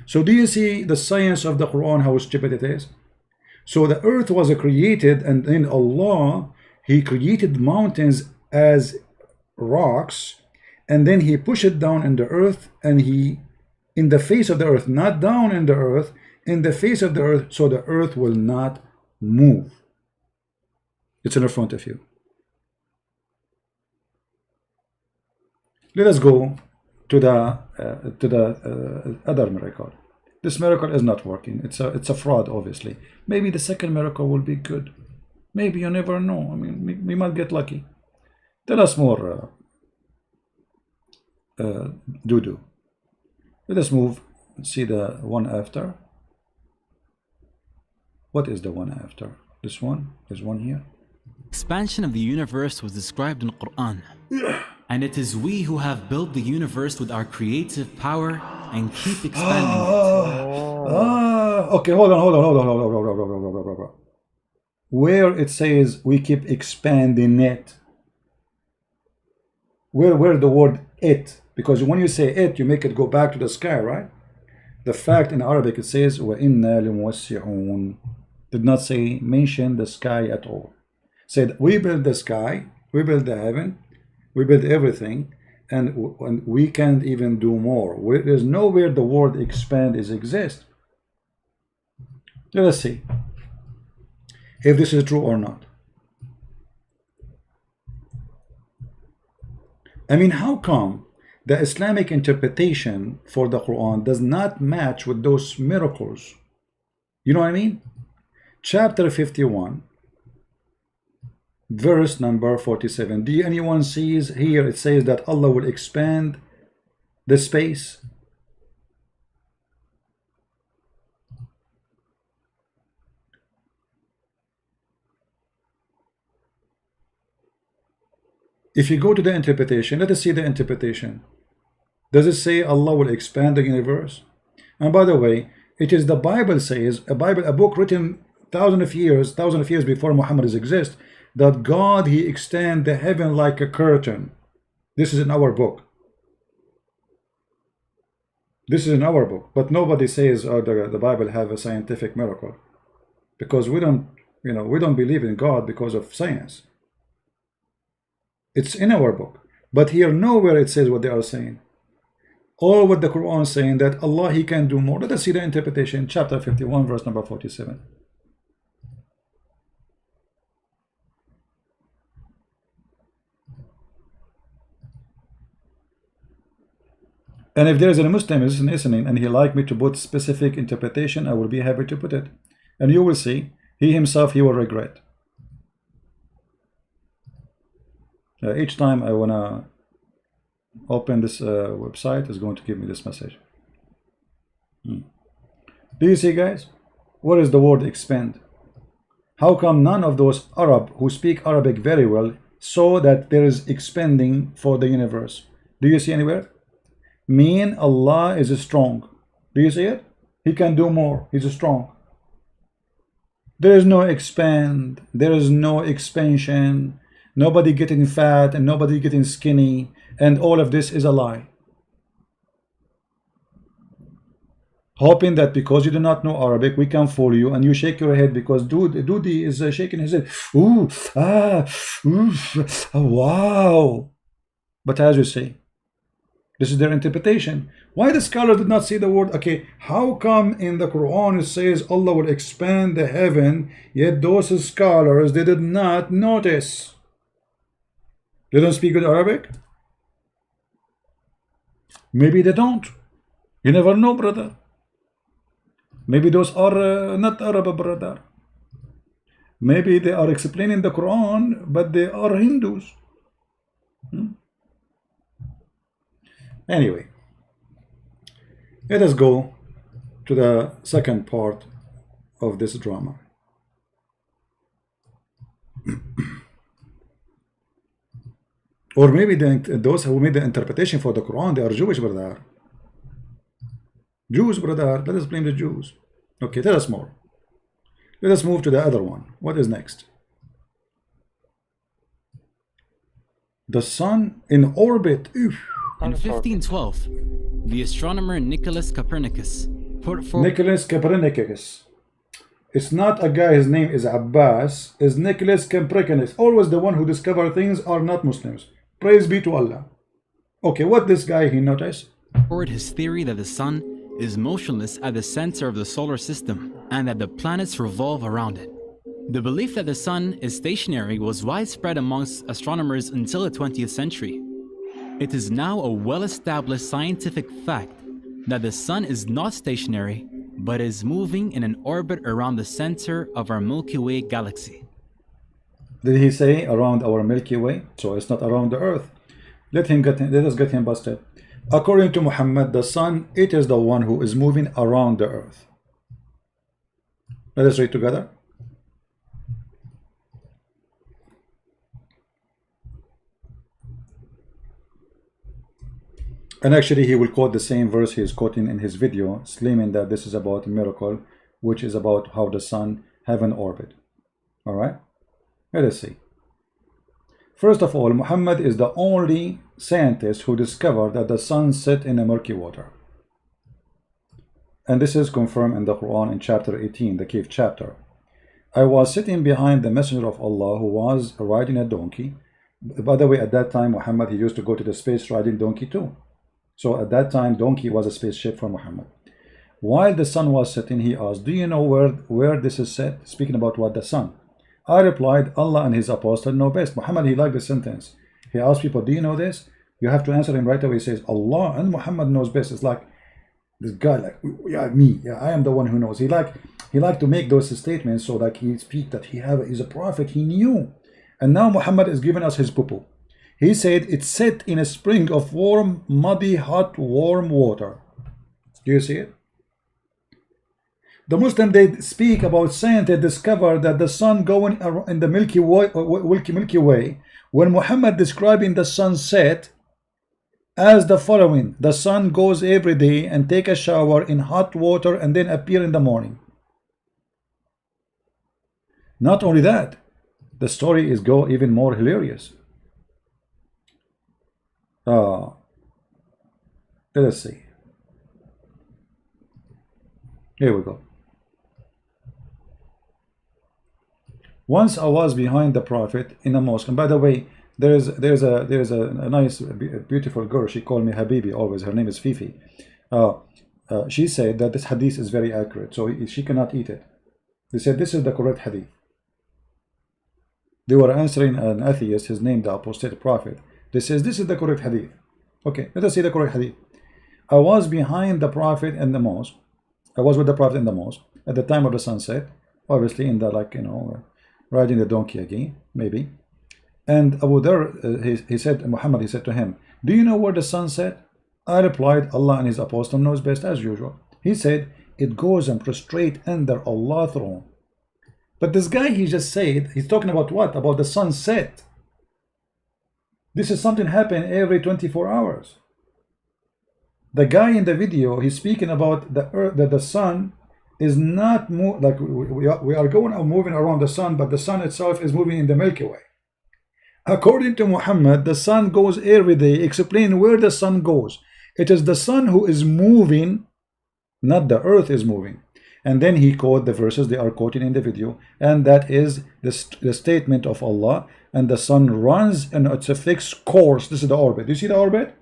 So do you see the science of the Quran, how stupid it is? So the earth was created, and in Allah, He created mountains as rocks, and then He pushed it down in the earth, and He, in the face of the earth, not down in the earth, in the face of the earth, so the earth will not move. It's in front of you. Let us go to the other miracle. This miracle is not working. It's a fraud, obviously. Maybe the second miracle will be good. Maybe, you never know. I mean, we might get lucky. Tell us more, Dudu. Let us move. See the one after. What is the one after? This one? There's one here. Expansion of the universe was described in the Quran. And it is we who have built the universe with our creative power and keep expanding it. Okay, hold on. Where it says we keep expanding it, where the word it, because when you say it, you make it go back to the sky, right? The fact in Arabic it says وَإِنَّا لِمُوَسِّعُونَ. Did not say mention the sky at all. Said we build the sky, we build the heaven, we build everything, and we can't even do more. There's nowhere the word expand is exist. Let us see if this is true or not. I mean, how come the Islamic interpretation for the Quran does not match with those miracles? You know what I mean? Chapter 51, verse number 47. Do anyone sees here it says that Allah will expand the space? If you go to the interpretation, let us see the interpretation. Does it say Allah will expand the universe? And by the way, it is the Bible says, a book written thousands of years before Muhammad exists, that God, he extend the heaven like a curtain. This is in our book. This is in our book, but nobody says the Bible have a scientific miracle, because we don't, we don't believe in God because of science. It's in our book, but here nowhere it says what they are saying. All what the Quran is saying, that Allah, he can do more. Let us see the interpretation, chapter 51, verse number 47. And if there is a Muslim listening and he like me to put specific interpretation, I will be happy to put it. And you will see, he himself, he will regret. Each time I want to open this website, is going to give me this message. Do you see, guys? What is the word expand? How come none of those Arab who speak Arabic very well saw that there is expanding for the universe? Do you see anywhere? Mean Allah is strong. Do you see it? He can do more. He's strong. There is no expand. There is no expansion. Nobody getting fat and nobody getting skinny, and all of this is a lie. Hoping that because you do not know Arabic, we can fool you, and you shake your head because Dudi is shaking his head. Ooh, ooh, wow. But as you say, this is their interpretation. Why the scholar did not see the word? Okay, how come in the Quran it says Allah will expand the heaven, yet those scholars, they did not notice? They don't speak good Arabic? Maybe they don't. You never know, brother. Maybe those are not Arab, brother. Maybe they are explaining the Quran, but they are Hindus. Anyway, let us go to the second part of this drama. Or maybe those who made the interpretation for the Quran, they are Jewish, brother. Jews, brother. Let us blame the Jews. Okay, tell us more. Let us move to the other one. What is next? The sun in orbit. Oof. In 1512, the astronomer Nicholas Copernicus put forward... Nicholas Copernicus. It's not a guy, his name is Abbas. It's Nicholas Copernicus. Always the one who discover things are not Muslims. Praise be to Allah. Okay, what this guy, he noticed? Forward his theory that the sun is motionless at the center of the solar system and that the planets revolve around it. The belief that the sun is stationary was widespread amongst astronomers until the 20th century. It is now a well-established scientific fact that the sun is not stationary, but is moving in an orbit around the center of our Milky Way galaxy. Did he say around our Milky Way? So it's not around the Earth. Let us get him busted. According to Muhammad, the sun, it is the one who is moving around the Earth. Let us read together. And actually he will quote the same verse he is quoting in his video, claiming that this is about a miracle, which is about how the sun have an orbit. All right, let us see. First of all, Muhammad is the only scientist who discovered that the sun set in a murky water. And this is confirmed in the Quran in chapter 18, the cave chapter. I was sitting behind the messenger of Allah who was riding a donkey. By the way, at that time, Muhammad, he used to go to the space riding donkey too. So at that time, donkey was a spaceship for Muhammad. While the sun was setting, he asked, do you know where this is set? Speaking about what? The sun. I replied, Allah and his apostle know best. Muhammad, he liked the sentence. He asked people, do you know this? You have to answer him right away. He says Allah and Muhammad knows best. It's like this guy, like, yeah, me, yeah, I am the one who knows. He like to make those statements so like he speak that he's a prophet, he knew. And now Muhammad is giving us his poo-poo. He said it's set in a spring of warm, muddy, hot, warm water. Do you see it? The Muslim, they speak about science. They discover that the sun going in the Milky Way, when Muhammad describing the sunset as the following: the sun goes every day and take a shower in hot water and then appear in the morning. Not only that, the story is go even more hilarious. Let's see. Here we go. Once I was behind the Prophet in a mosque, and by the way, there's a nice, beautiful girl. She called me Habibi always. Her name is Fifi. She said that this hadith is very accurate, so she cannot eat it. They said this is the correct hadith. They were answering an atheist, his name the apostate prophet. They says this is the correct hadith. Okay, let us see the correct hadith. I was behind the Prophet in the mosque. I was with the Prophet in the mosque at the time of the sunset, obviously in the, like, you know, riding the donkey again, maybe. And Abu Dharr, he said, Muhammad, he said to him, do you know where the sun set? I replied, Allah and his apostle knows best, as usual. He said, it goes and prostrate under Allah's throne. But this guy, he just said, he's talking about what? About the sunset. This is something happen every 24 hours. The guy in the video, he's speaking about the earth, that the sun is not like we are going and moving around the sun, but the sun itself is moving in the Milky Way. According to Muhammad, the sun goes every day. Explain where the sun goes. It is the sun who is moving, not the earth is moving. And then he quote the verses they are quoting in the video, and that is the statement of Allah. And the sun runs, and it's a fixed course. This is the orbit. Do you see the orbit?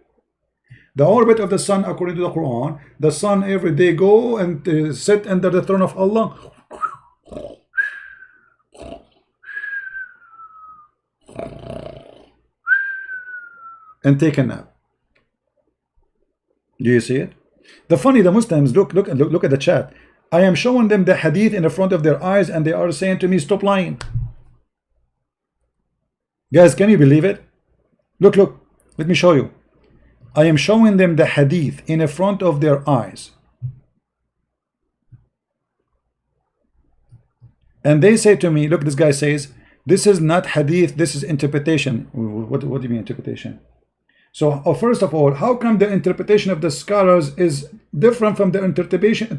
The orbit of the sun, according to the Quran, the sun every day go and sit under the throne of Allah and take a nap. Do you see it? The Muslims, look at the chat. I am showing them the hadith in the front of their eyes, and they are saying to me, stop lying. Guys, can you believe it? Look, let me show you. I am showing them the hadith in the front of their eyes, and they say to me, look, this guy says, this is not hadith, this is interpretation. What do you mean interpretation? So first of all, how come the interpretation of the scholars is different from the interpretation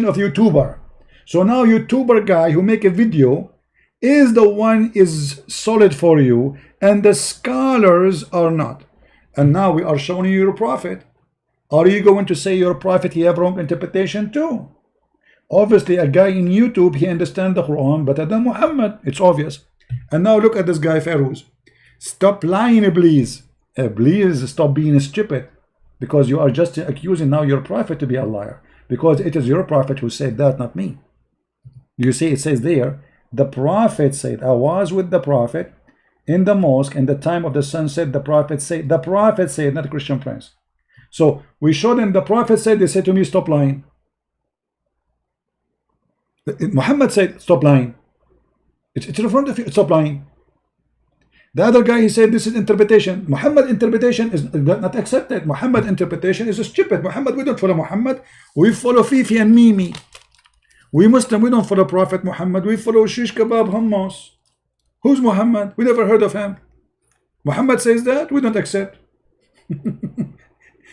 of YouTuber? So now YouTuber guy who make a video is the one is solid for you, and the scholars are not. And now we are showing you your prophet. Are you going to say your prophet he have wrong interpretation too? Obviously a guy in YouTube, he understands the Quran better than Muhammad. It's obvious. And now look at this guy Feroz. Stop lying, please. Please stop being stupid, because you are just accusing now your prophet to be a liar, because it is your prophet who said that, not me. You see, it says there, the prophet said, I was with the prophet in the mosque in the time of the sunset. The prophet said, not a Christian Prince. So we showed them the prophet said. They said to me, stop lying. Muhammad said, stop lying. It's in front of you, stop lying. The other guy, he said this is interpretation. Muhammad interpretation is not accepted. Muhammad interpretation is stupid. Muhammad, we don't follow Muhammad. We follow Fifi and Mimi. We Muslim, we don't follow Prophet Muhammad. We follow shish kebab hummus. Who's Muhammad? We never heard of him. Muhammad says that, we don't accept.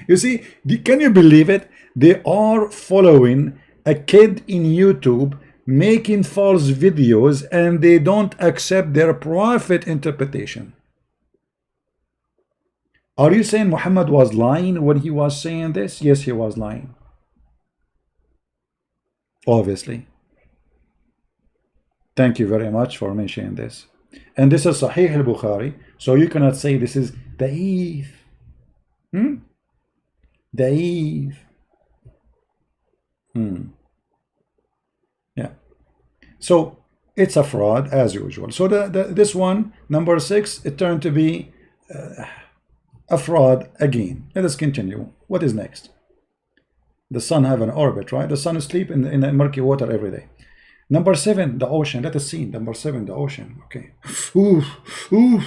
You see, can you believe it? They are following a kid in YouTube making false videos, and they don't accept their prophet interpretation. Are you saying Muhammad was lying when he was saying this? Yes, he was lying. Obviously. Thank you very much for mentioning this. And this is Sahih al-Bukhari, so you cannot say this is da'if. Da'if. Yeah. So it's a fraud as usual. So this one, number 6, it turned to be A fraud again. Let us continue. What is next? The sun have an orbit, right? The sun is asleep in the murky water every day. Number 7, the ocean. Let us see. Number 7, the ocean. Okay. Ooh, ooh.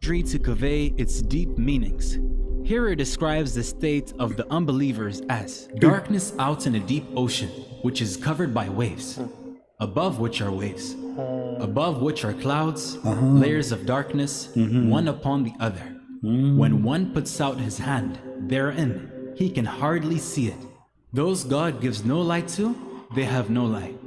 To convey its deep meanings. Here it describes the state of the unbelievers as darkness out in a deep ocean, which is covered by waves, above which are waves, above which are clouds, layers of darkness, one upon the other. When one puts out his hand therein, he can hardly see it. Those God gives no light to, they have no light.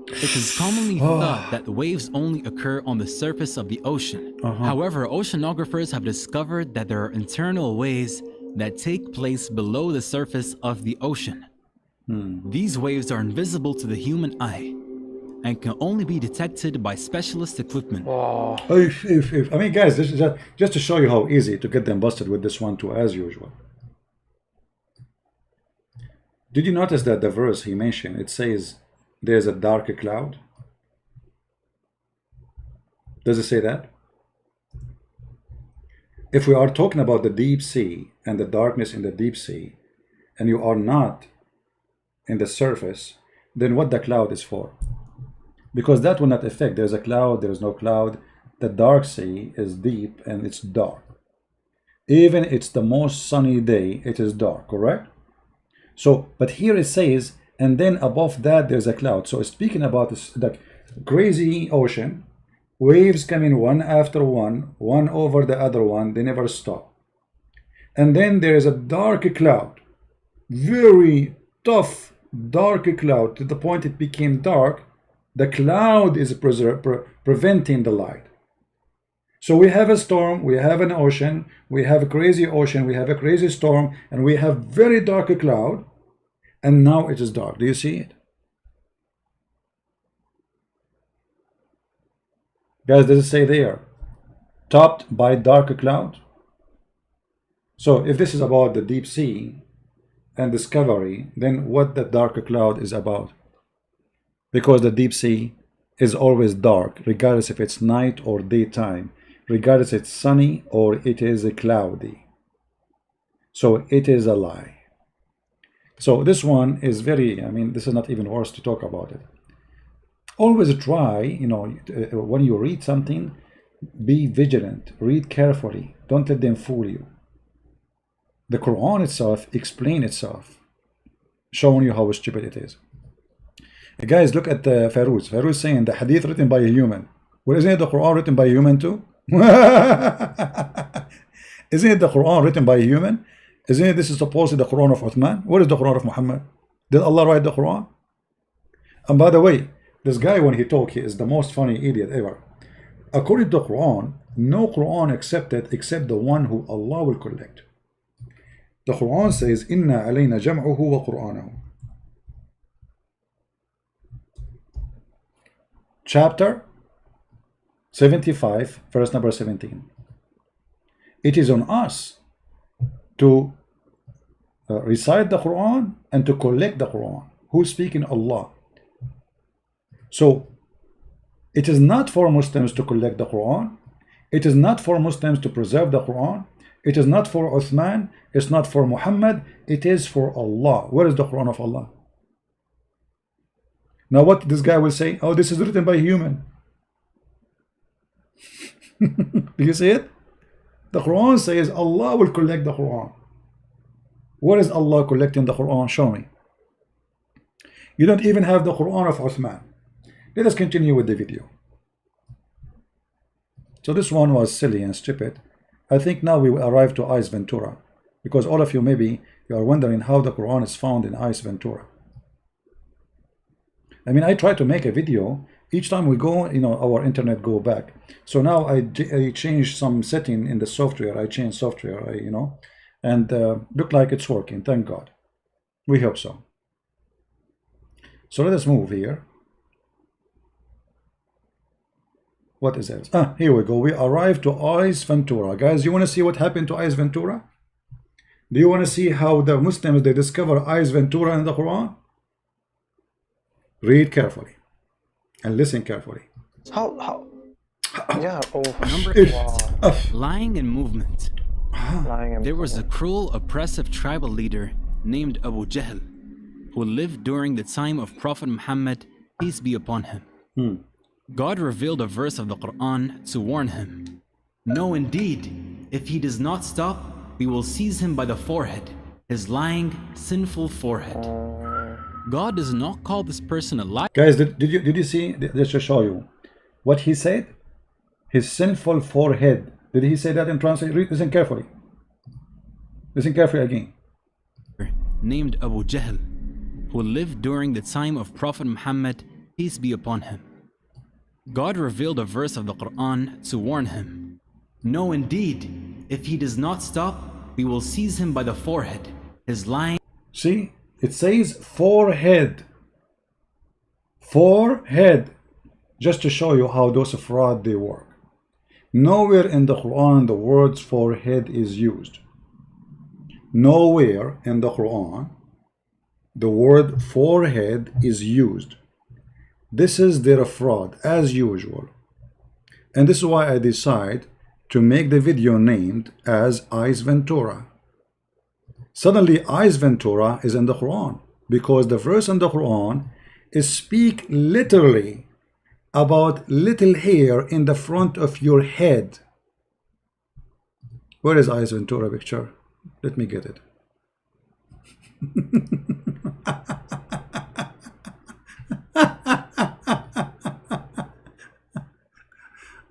It is commonly thought that the waves only occur on the surface of the ocean. However, oceanographers have discovered that there are internal waves that take place below the surface of the ocean. These waves are invisible to the human eye and can only be detected by specialist equipment. I mean, guys, this is just to show you how easy to get them busted with this one too, as usual. Did you notice that the verse he mentioned, it says there's a dark cloud? Does it say that? If we are talking about the deep sea and the darkness in the deep sea, and you are not in the surface, then what the cloud is for? Because that will not affect. There's a cloud, there's no cloud. The dark sea is deep and it's dark. Even it's the most sunny day, it is dark, correct? So, but here it says, and then above that there's a cloud. So it's speaking about this, the crazy ocean, waves coming one after one, one over the other one, they never stop. And then there is a dark cloud, very tough dark cloud, to the point it became dark. The cloud is preventing the light. So we have a storm, we have an ocean, we have a crazy ocean, we have a crazy storm, and we have very dark cloud, and now it is dark. Do you see it? Guys, does it say there? Topped by dark cloud? So if this is about the deep sea and discovery, then what the dark cloud is about? Because the deep sea is always dark, regardless if it's night or daytime, regardless if it's sunny or it is cloudy. So it is a lie. So this one is very, I mean, this is not even worth to talk about it. Always try, you know, when you read something, be vigilant, read carefully, don't let them fool you. The Quran itself explains itself, showing you how stupid it is. Guys, look at Farouz. Farouz saying the hadith written by a human. Well, isn't it the Quran written by a human too? Isn't it the Quran written by a human? Isn't it this is supposedly the Quran of Uthman? What is the Quran of Muhammad? Did Allah write the Quran? And by the way, this guy, when he talks, he is the most funny idiot ever. According to the Quran, no Quran accepted except the one who Allah will collect. The Quran says, Inna alayna jam'uhu wa Qur'anahu. Chapter 75, verse number 17. It is on us to recite the Quran and to collect the Quran. Who's speaking? Allah. So it is not for Muslims to collect the Quran. It is not for Muslims to preserve the Quran. It is not for Uthman. It's not for Muhammad. It is for Allah. Where is the Quran of Allah? Now what this guy will say, oh, this is written by a human. Do you see it? The Quran says Allah will collect the Quran. Where is Allah collecting the Quran? Show me. You don't even have the Quran of Uthman. Let us continue with the video. So this one was silly and stupid. I think now we will arrive to Ice Ventura, because all of you maybe you are wondering how the Quran is found in Ice Ventura. I mean, I try to make a video each time we go, you know, our internet go back. So now I change some setting in the software. I change software, you know, and look like it's working. Thank God. We hope so. So let us move here. What is it? Ah, here we go. We arrived to Ice Ventura. Guys, you want to see what happened to Ice Ventura? Do you want to see how the Muslims, they discover Ice Ventura in the Quran? Read carefully and listen carefully. How? Yeah. Oh. Number wow. 8. Lying in movement. lying in There was a public. cruel, oppressive tribal leader named Abu Jahl who lived during the time of Prophet Muhammad, peace be upon him. God revealed a verse of the Quran to warn him. No, indeed, if he does not stop, we will seize him by the forehead, his lying, sinful forehead. God does not call this person a liar. Guys, did you see? Let's just show you what he said. His sinful forehead. Did he say that in translation? Listen carefully. Listen carefully again. Named Abu Jahl, who lived during the time of Prophet Muhammad, peace be upon him. God revealed a verse of the Quran to warn him. No, indeed, if he does not stop, we will seize him by the forehead, his lying. See, it says forehead. Forehead. Just to show you how those fraud they work. Nowhere in the Quran the words forehead is used. Nowhere in the Quran the word forehead is used. This is their fraud as usual. And this is why I decide to make the video named as Eyes Ventura. Suddenly Eyes Ventura is in the Quran because the verse in the Quran is speak literally about little hair in the front of your head. Where is Eyes Ventura picture? Let me get it.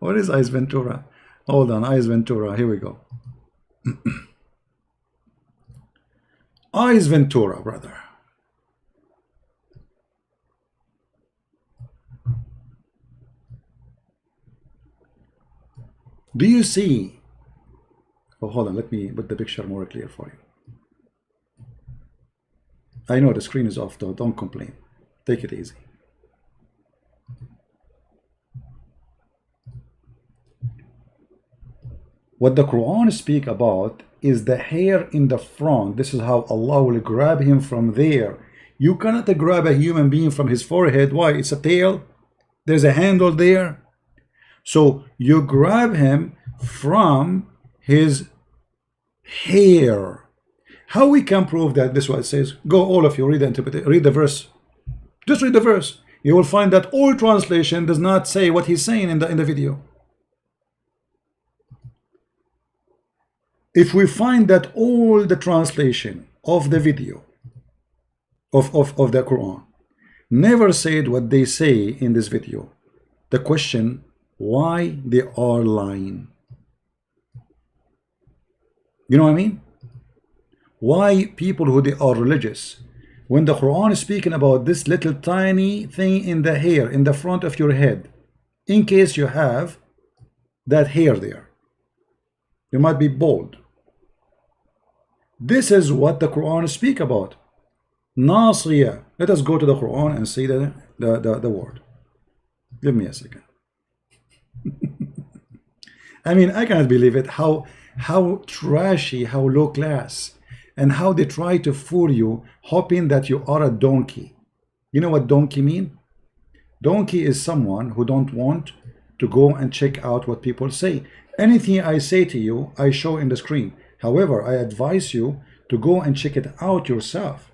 What is Eyes Ventura? Hold on, Eyes Ventura, here we go. Eyes Ventura, brother. Do you see? Oh, hold on, let me put the picture more clear for you. I know the screen is off though, don't complain. Take it easy. What the Quran speak about is the hair in the front. This is how Allah will grab him from there. You cannot grab a human being from his forehead. Why? It's a tail. There's a handle there. So you grab him from his hair. How we can prove that? This is what it says. Go, all of you, read the verse. Just read the verse. You will find that all translation does not say what he's saying in the video. If we find that all the translation of the video of the Quran never said what they say in this video, the question, why they are lying? You know what I mean? Why people who they are religious, when the Quran is speaking about this little tiny thing in the hair in the front of your head, in case you have that hair there, you might be bald. This is what the Quran speak about. Nasiya. Let us go to the Quran and see the word. Give me a second. I mean, I cannot believe it. How trashy, how low class, and how they try to fool you, hoping that you are a donkey. You know what donkey mean? Donkey is someone who don't want to go and check out what people say. Anything I say to you, I show in the screen. However, I advise you to go and check it out yourself.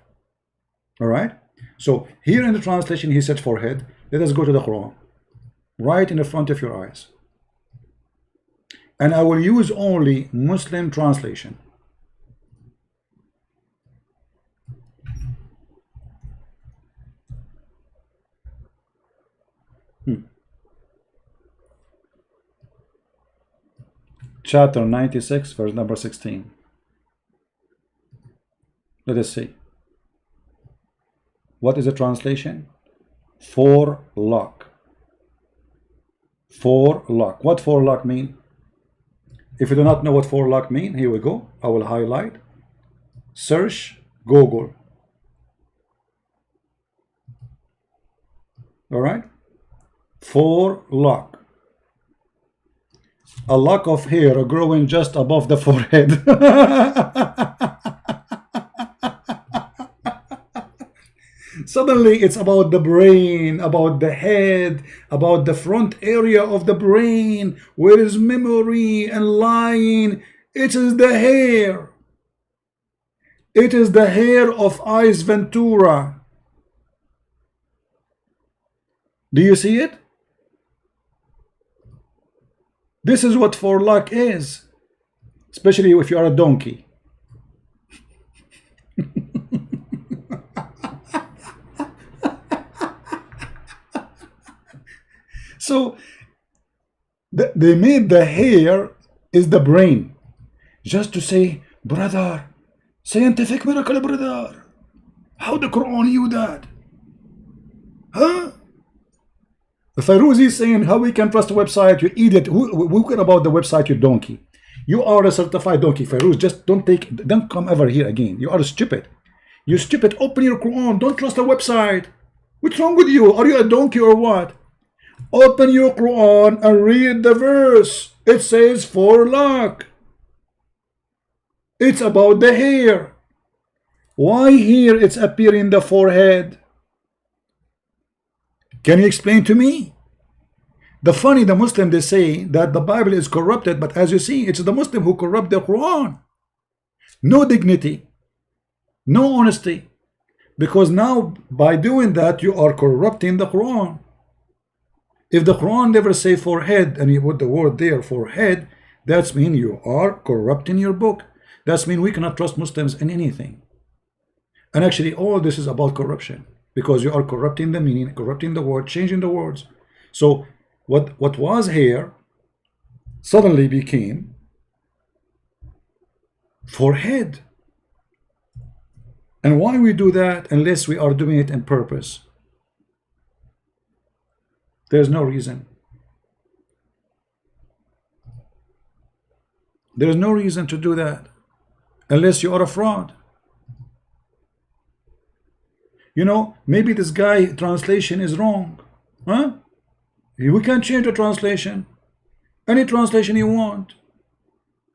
All right? So here in the translation, he said forehead. Let us go to the Quran. Right in the front of your eyes. And I will use only Muslim translation. Chapter 96, verse number 16. Let us see. What is the translation? Forelock. Forelock. What forelock mean? If you do not know what forelock mean, here we go. I will highlight. Search Google. All right? Forelock. A lock of hair growing just above the forehead. Suddenly it's about the brain, about the head, about the front area of the brain, where is memory and lying. It is the hair. It is the hair of Ice Ventura. Do you see it? This is what forelock is, especially if you are a donkey. So they made the hair is the brain, just to say, brother, scientific miracle, brother. How the Quran knew that? Huh? Fairuzi is saying, how we can trust a website, you idiot. Who care about the website, you donkey? You are a certified donkey, Fairuz. Just don't come ever here again. You are stupid. You stupid. Open your Quran. Don't trust a website. What's wrong with you? Are you a donkey or what? Open your Quran and read the verse. It says forelock. It's about the hair. Why here it's appearing the forehead? Can you explain to me? The Muslim, they say that the Bible is corrupted, but as you see, it's the Muslim who corrupt the Quran. No dignity, no honesty, because now by doing that you are corrupting the Quran. If the Quran never say forehead and you put the word there, forehead, that's mean you are corrupting your book. That's mean we cannot trust Muslims in anything. And actually all this is about corruption, because you are corrupting the meaning, corrupting the word, changing the words. So what was here suddenly became forehead. And why we do that unless we are doing it in purpose? There's no reason. There's no reason to do that unless you are a fraud. You know, maybe this guy translation is wrong. Huh? We can change the translation. Any translation you want.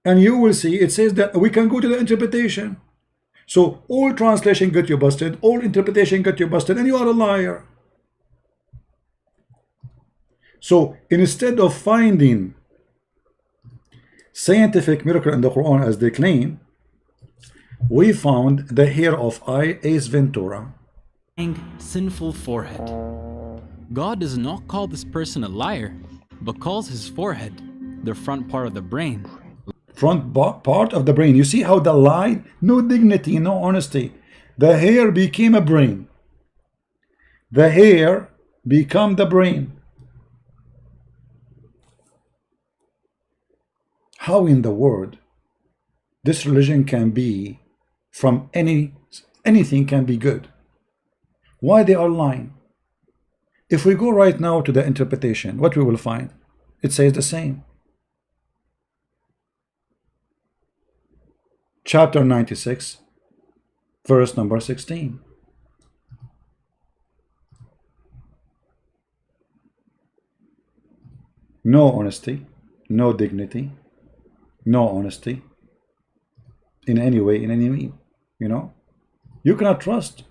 And you will see it says that we can go to the interpretation. So all translation got you busted, all interpretation got you busted, and you are a liar. So instead of finding scientific miracle in the Quran as they claim, we found the hair of Ace Ventura. Sinful forehead. God does not call this person a liar, but calls his forehead, the front part of the brain. Front part of the brain. You see how the lie, no dignity, no honesty. The hair became a brain. The hair become the brain. How in the world this religion can be from anything can be good? Why they are lying? If we go right now to the interpretation, what we will find? It says the same. Chapter 96, verse number 16. No honesty, no dignity, no honesty in any way, in any mean. You know, you cannot trust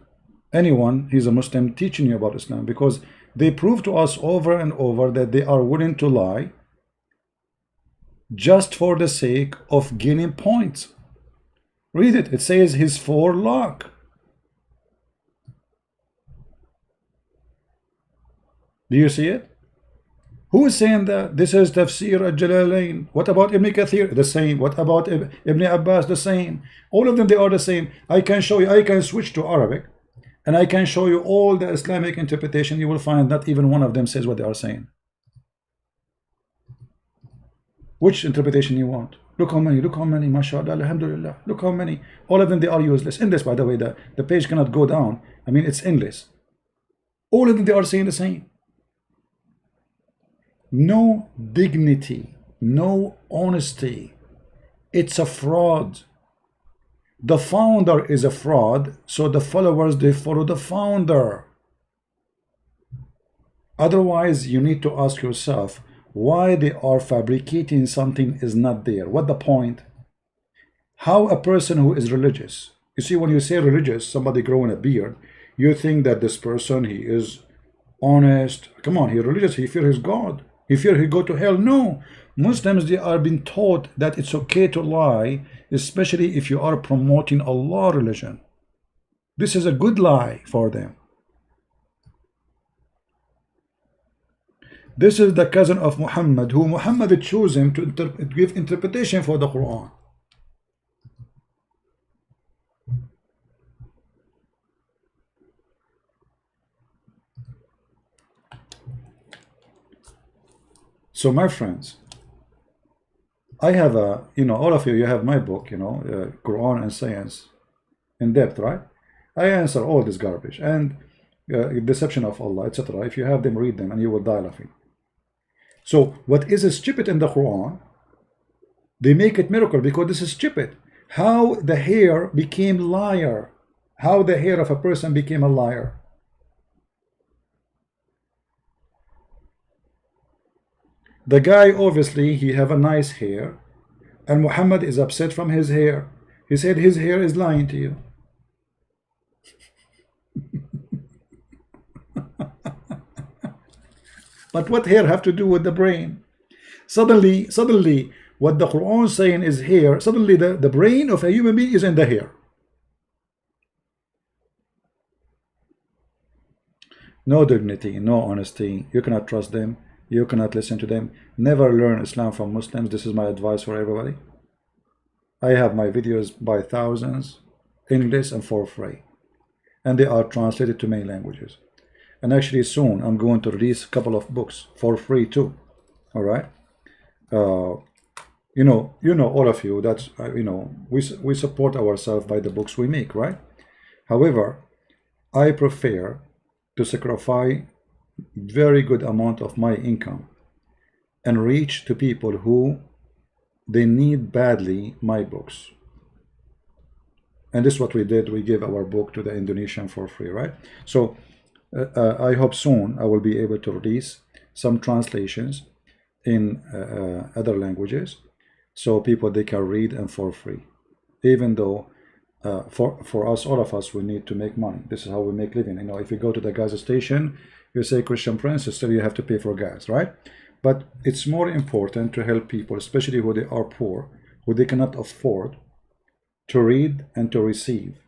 anyone, he's a Muslim, teaching you about Islam, because they prove to us over and over that they are willing to lie just for the sake of gaining points. Read it. It says his forelock. Do you see it? Who is saying that? This is Tafsir al-Jalalain. What about Ibn Kathir? The same. What about Ibn Abbas? The same. All of them, they are the same. I can show you, I can switch to Arabic and I can show you all the Islamic interpretation. You will find not even one of them says what they are saying. Which interpretation you want? Look how many, mashallah, alhamdulillah. Look how many. All of them, they are useless. Endless, by the way, the page cannot go down. I mean, it's endless. All of them, they are saying the same. No dignity, no honesty. It's a fraud. The founder is a fraud, so the followers, they follow the founder. Otherwise, you need to ask yourself why they are fabricating something is not there. What the point? How a person who is religious, you see, when you say religious, somebody growing a beard, you think that this person, he is honest. Come on, he's religious, he fears his God. If you're, you go to hell. No. Muslims, they are being taught that it's okay to lie, especially if you are promoting Allah religion. This is a good lie for them. This is the cousin of Muhammad, who Muhammad chose him to give interpretation for the Quran. So my friends, I have a, all of you, you have my book, Quran and Science in depth, right? I answer all this garbage and deception of Allah, etc. If you have them, read them and you will die laughing. So what is stupid in the Quran, they make it miracle because this is stupid. How the hair became liar. How the hair of a person became a liar. The guy, obviously, he have a nice hair, and Muhammad is upset from his hair. He said his hair is lying to you. But what hair have to do with the brain? Suddenly, what the Quran is saying is hair. Suddenly, the brain of a human being is in the hair. No dignity, no honesty. You cannot trust them. You cannot listen to them. Never learn Islam from Muslims. This is my advice for everybody. I have my videos by thousands, English and for free. And they are translated to many languages. And actually soon I'm going to release a couple of books for free too. All right. You know all of you that we support ourselves by the books we make, right? However, I prefer to sacrifice very good amount of my income and reach to people who they need badly my books. And this is what we did. We gave our book to the Indonesian for free, right? So I hope soon I will be able to release some translations in other languages so people they can read and for free, even though for us, all of us, we need to make money. This is how we make living. If you go to the gas station, you say Christian Prince, still you have to pay for gas, right? But it's more important to help people, especially who they are poor, who they cannot afford to read and to receive,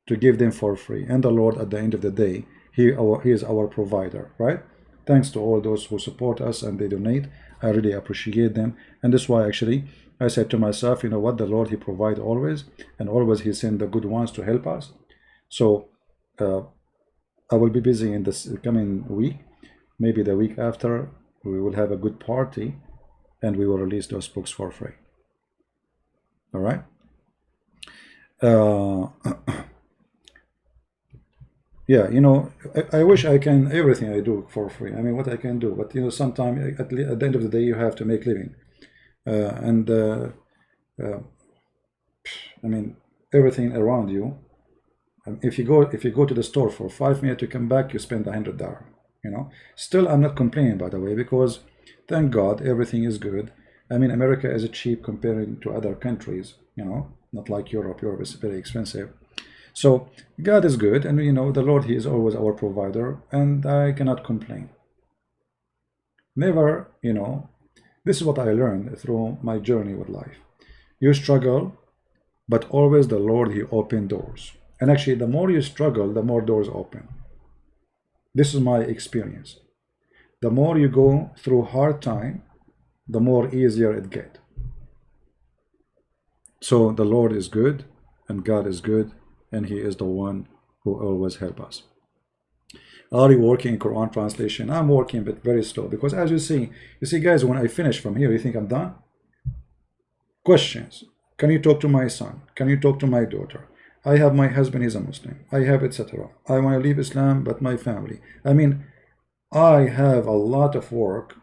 to give them for free. And the Lord, at the end of the day, he is our provider, right? Thanks to all those who support us and they donate. I really appreciate them. And that's why actually I said to myself, you know what, the Lord, he provides always, and always he sends the good ones to help us. So I will be busy in this coming week. Maybe the week after, we will have a good party and we will release those books for free. All right. Yeah, I wish I can everything I do for free. I mean, what I can do, but sometimes at the end of the day, you have to make living, I mean, everything around you. If you go to the store for 5 minutes, you come back, you spend $100. Still, I'm not complaining, by the way, because thank God everything is good. I mean, America is cheap comparing to other countries. Not like Europe. Europe is very expensive. So God is good, and the Lord, he is always our provider, and I cannot complain. Never, this is what I learned through my journey with life. You struggle, but always the Lord, he opened doors. And actually, the more you struggle, the more doors open. This is my experience. The more you go through hard time, the more easier it gets. So the Lord is good, and God is good, and he is the one who always helps us. Are you working in Quran translation? I'm working, but very slow, because as you see guys, when I finish from here, you think I'm done? Questions. Can you talk to my son? Can you talk to my daughter? I have my husband, he's a Muslim. I have etc. I want to leave Islam, but my family. I mean, I have a lot of work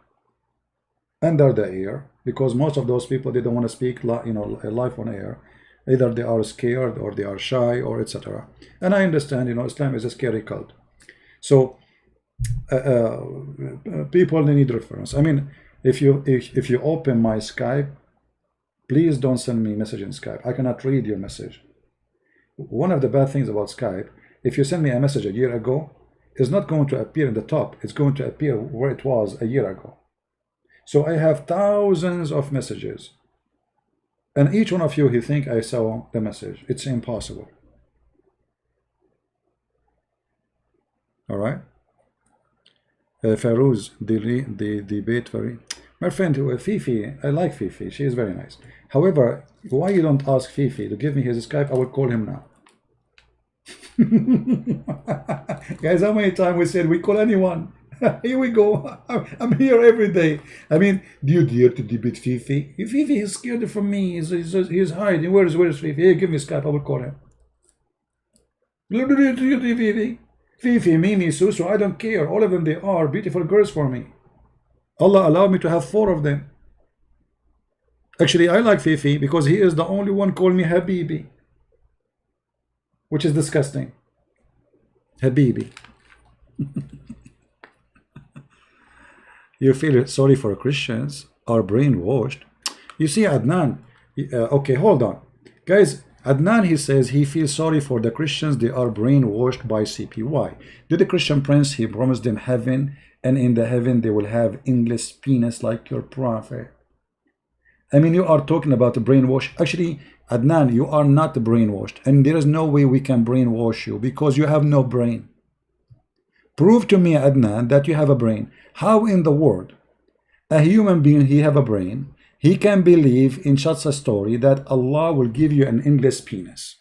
under the air, because most of those people, they don't want to speak live on air. Either they are scared or they are shy or etc. And I understand, Islam is a scary cult. So people, they need reference. I mean, if you open my Skype, please don't send me message in Skype. I cannot read your message. One of the bad things about Skype, if you send me a message a year ago, it's not going to appear in the top. It's going to appear where it was a year ago. So I have thousands of messages. And each one of you, he think I saw the message. It's impossible. All right. Farouz, the debate very. My friend Fifi, I like Fifi. She is very nice. However, why you don't ask Fifi to give me his Skype? I will call him now. Guys, how many times we said we call anyone? Here we go. I'm here every day. I mean, do you dare to debate Fifi? Fifi is scared from me. He's hiding. Where's Fifi? Here, give me Skype. I will call him. Fifi. Fifi, Mimi, Susu, I don't care. All of them, they are beautiful girls for me. Allah allowed me to have 4 of them. Actually, I like Fifi because he is the only one called me Habibi, which is disgusting. Habibi. You feel sorry for Christians are brainwashed. You see, Adnan, okay, hold on. Guys, Adnan, he says he feels sorry for the Christians. They are brainwashed by CPY. Did the Christian prince, he promised them heaven, and in the heaven they will have English penis like your prophet. I mean, you are talking about a brainwash. Actually, Adnan, you are not brainwashed, and there is no way we can brainwash you because you have no brain. Prove to me, Adnan, that you have a brain. How in the world a human being, he have a brain, he can believe in such a story that Allah will give you an English penis?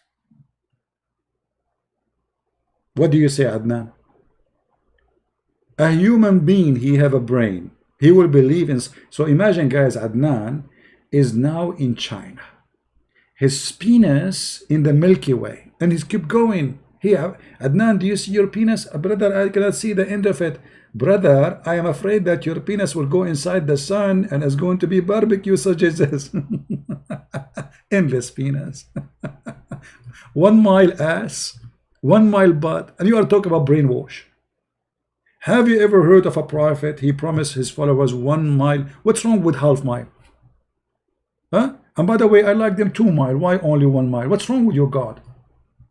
What do you say, Adnan? A human being, he have a brain, he will believe in. So imagine, guys, Adnan is now in China, his penis in the Milky Way, and he's keep going. Here, Adnan, do you see your penis? Brother, I cannot see the end of it. Brother, I am afraid that your penis will go inside the sun and is going to be barbecue sausages. Endless penis. 1 mile ass, 1 mile butt, and you are talking about brainwash. Have you ever heard of a prophet? He promised his followers 1 mile. What's wrong with half mile? Huh? And by the way, I like them 2 mile. Why only 1 mile? What's wrong with your God?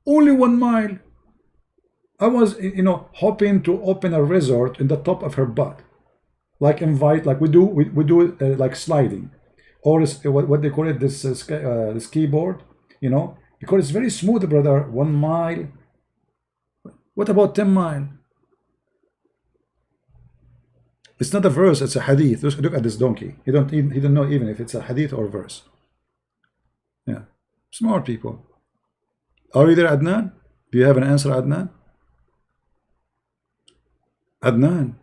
Only 1 mile. I was, hoping to open a resort in the top of her butt, like invite, like we do like sliding, or what they call it, this ski board, because it's very smooth, brother. 1 mile. What about 10 mile? It's not a verse, it's a hadith. Look at this donkey. He don't know even if it's a hadith or verse. Yeah, smart people. Are you there, Adnan? Do you have an answer, Adnan? Adnan,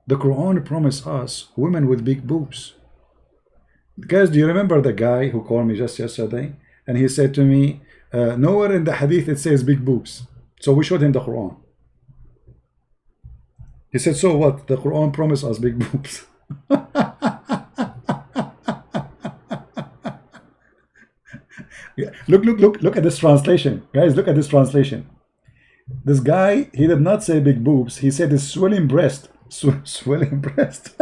the Quran promised us women with big boobs. Guys, do you remember the guy who called me just yesterday? And he said to me, nowhere in the hadith it says big boobs. So we showed him the Quran. He said, so what? The Quran promised us big boobs. Yeah. Look at this translation. Guys, look at this translation. This guy, he did not say big boobs. He said his swelling breast. Swelling breast.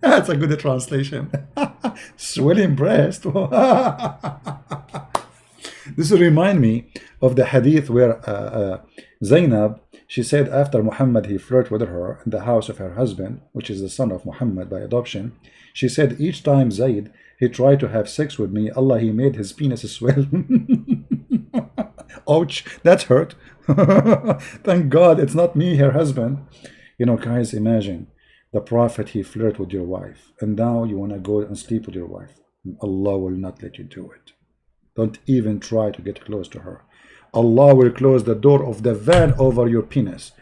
That's a good translation. Swelling breast. This will remind me of the hadith where Zainab, she said after Muhammad, he flirted with her in the house of her husband, which is the son of Muhammad by adoption. She said, each time Zayd, he tried to have sex with me, Allah, he made his penis swell. Ouch, that hurt. Thank God it's not me, her husband. Guys, imagine the prophet, he flirted with your wife, and now you want to go and sleep with your wife. Allah will not let you do it. Don't even try to get close to her. Allah will close the door of the van over your penis.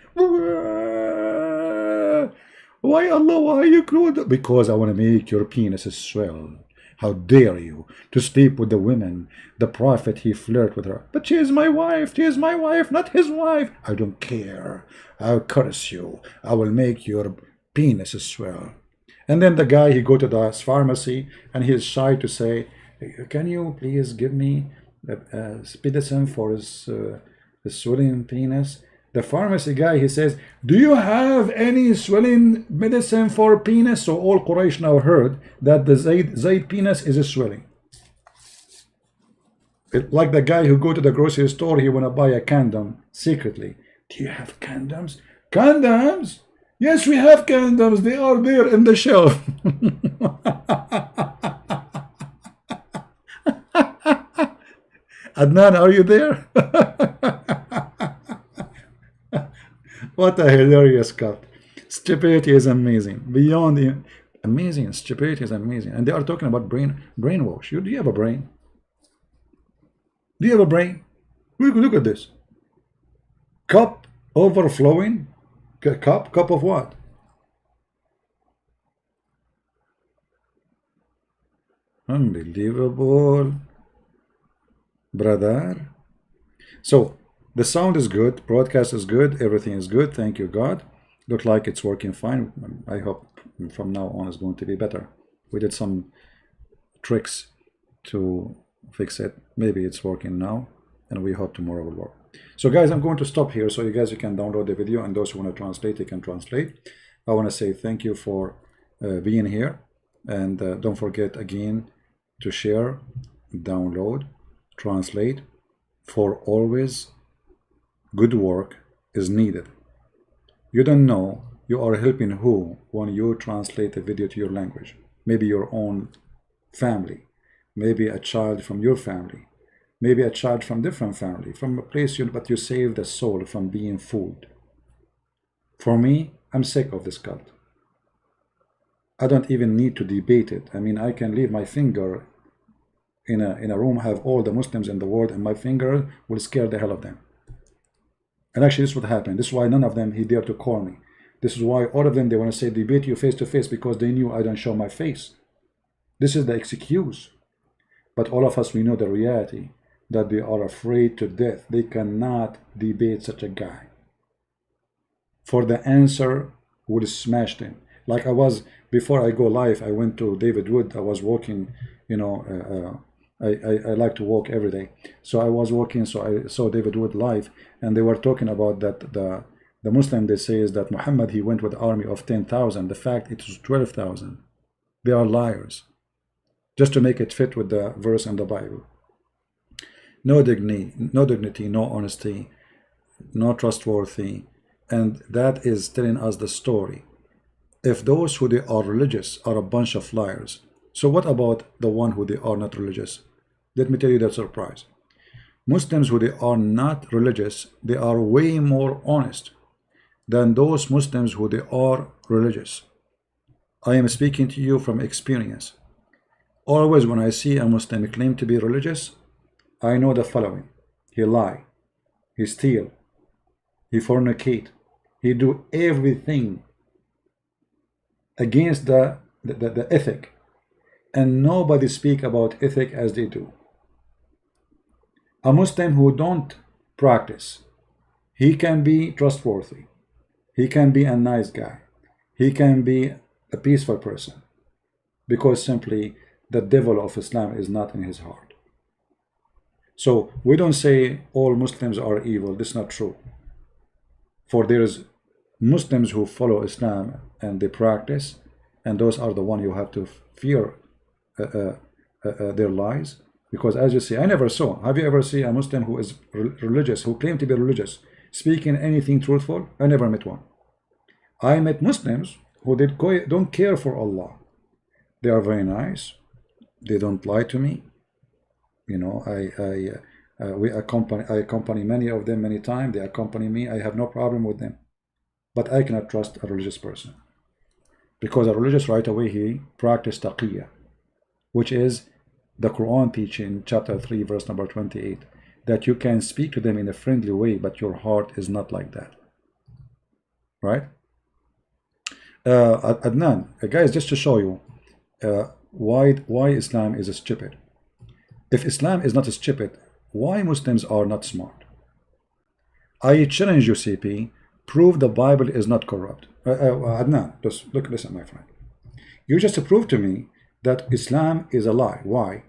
Why, Allah, why you close? Because I want to make your penis swell. How dare you to sleep with the women? The prophet, he flirted with her. But she is my wife, not his wife. I don't care. I'll curse you. I will make your penis swell. And then the guy, he go to the pharmacy and he is shy to say, can you please give me medicine for his swelling penis? The pharmacy guy, he says, do you have any swelling medicine for penis? So all Quraysh now heard that the Zayd penis is swelling. Like the guy who go to the grocery store, he want to buy a condom secretly. Do you have condoms? Condoms? Yes, we have condoms. They are there in the shelf. Adnan, are you there? What a hilarious cut. Stupidity is amazing. Beyond the amazing. Stupidity is amazing. And they are talking about brainwash. Do you have a brain? Do you have a brain? Look at this. Cup overflowing. Cup of what? Unbelievable, brother. So the sound is good, broadcast is good, everything is good. Thank you, God. Look like it's working fine. I hope from now on it's going to be better. We did some tricks to fix it. Maybe it's working now, and we hope tomorrow will work. So guys, I'm going to stop here so you guys can download the video, and those who want to translate, they can translate. I want to say thank you for being here, and don't forget again to share, download, translate, for always good work is needed. You don't know you are helping who when you translate a video to your language. Maybe your own family, maybe a child from your family, maybe a child from different family, from a place but you save the soul from being fooled. For me, I'm sick of this cult. I don't even need to debate it. I mean, I can leave my finger in a room, have all the Muslims in the world, and my finger will scare the hell of them. And actually, this is what happened. This is why none of them he dared to call me. This is why all of them, they want to say debate you face to face, because they knew I don't show my face. This is the excuse. But all of us, we know the reality, that they are afraid to death. They cannot debate such a guy. For the answer will smash them. Like I was, before I go live, I went to David Wood. I was walking, you know, I like to walk every day. So I was walking, so I saw David Wood live, and they were talking about that the Muslim, they say, is that Muhammad, he went with an army of 10,000. The fact it was 12,000. They are liars. Just to make it fit with the verse in the Bible. No dignity, no honesty, no trustworthy. And that is telling us the story. If those who they are religious are a bunch of liars, so what about the one who they are not religious? Let me tell you the surprise. Muslims who they are not religious, they are way more honest than those Muslims who they are religious. I am speaking to you from experience. Always when I see a Muslim claim to be religious, I know the following. He lie, he steal, he fornicate, he do everything against the ethic. And nobody speak about ethic as they do. A Muslim who don't practice, he can be trustworthy. He can be a nice guy. He can be a peaceful person. Because simply the devil of Islam is not in his heart. So we don't say all Muslims are evil. This is not true. For there is Muslims who follow Islam and they practice, and those are the one you have to fear their lies. Because as you see, I never saw. Have you ever seen a Muslim who is religious, who claim to be religious, speaking anything truthful? I never met one. I met Muslims who don't care for Allah. They are very nice. They don't lie to me. You know, I accompany many of them many times. They accompany me. I have no problem with them. But I cannot trust a religious person. Because a religious right away, he practiced taqiyya, which is the Quran teaching, chapter 3, verse number 28, that you can speak to them in a friendly way, but your heart is not like that. Right? Adnan, guys, just to show you why Islam is stupid. If Islam is not stupid, why Muslims are not smart? I challenge you, CP, prove the Bible is not corrupt. Adnan, just listen, my friend. You just prove to me that Islam is a lie. Why?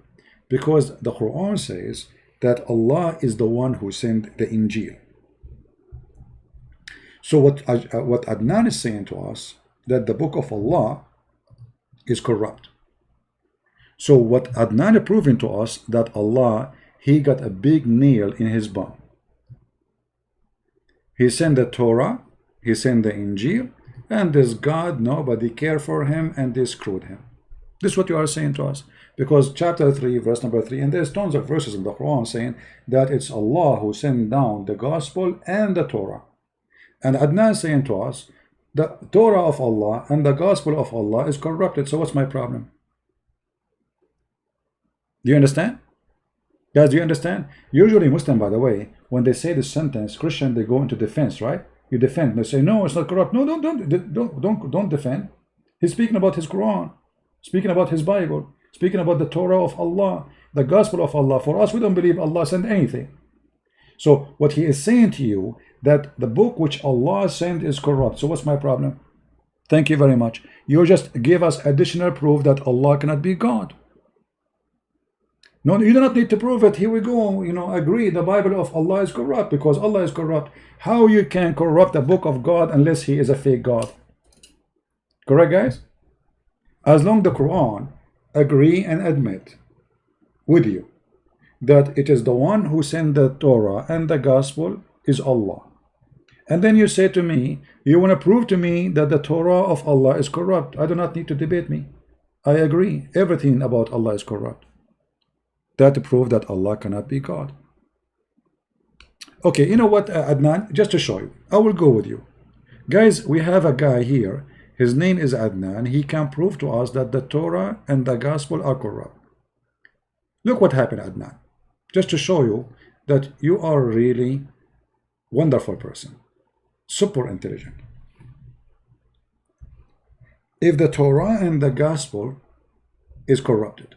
Because the Quran says that Allah is the one who sent the Injil. So what Adnan is saying to us, that the book of Allah is corrupt. So what Adnan is proving to us, that Allah he got a big nail in his bum. He sent the Torah, he sent the Injil, and this God, nobody cared for him, and they screwed him. This is what you are saying to us. Because chapter 3, verse number 3, and there's tons of verses in the Quran saying that it's Allah who sent down the gospel and the Torah. And Adnan saying to us, the Torah of Allah and the gospel of Allah is corrupted. So what's my problem? Do you understand? Guys, do you understand? Usually Muslim, by the way, when they say this sentence, Christian, they go into defense, right? You defend. They say, no, it's not corrupt. No, don't defend. He's speaking about his Quran, speaking about his Bible, speaking about the Torah of Allah, the gospel of Allah. For us, we don't believe Allah sent anything. So what he is saying to you, that the book which Allah sent is corrupt. So what's my problem? Thank you very much. You just give us additional proof that Allah cannot be God. No, you do not need to prove it. Here we go. You know, agree the Bible of Allah is corrupt because Allah is corrupt. How you can corrupt the book of God unless he is a fake God? Correct, guys? As long the Quran agree and admit with you that it is the one who sent the Torah and the gospel is Allah. And then you say to me, you want to prove to me that the Torah of Allah is corrupt. I do not need to debate me. I agree. Everything about Allah is corrupt. That proves that Allah cannot be God. Okay, you know what, Adnan? Just to show you, I will go with you. Guys, we have a guy here. His name is Adnan. He can prove to us that the Torah and the gospel are corrupt. Look what happened, Adnan. Just to show you that you are really wonderful person. Super intelligent. If the Torah and the gospel is corrupted,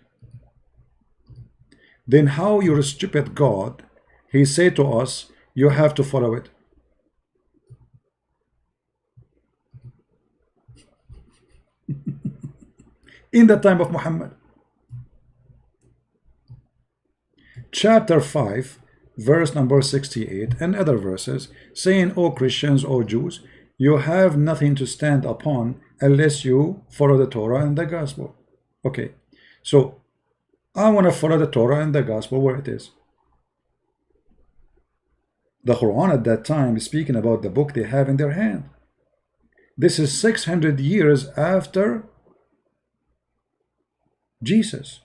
then how your stupid God, he said to us, you have to follow it. In the time of Muhammad. Chapter 5, verse number 68, and other verses, saying, O Christians, O Jews, you have nothing to stand upon unless you follow the Torah and the gospel. Okay, so I want to follow the Torah and the gospel where it is. The Quran at that time is speaking about the book they have in their hand. This is 600 years after Jesus.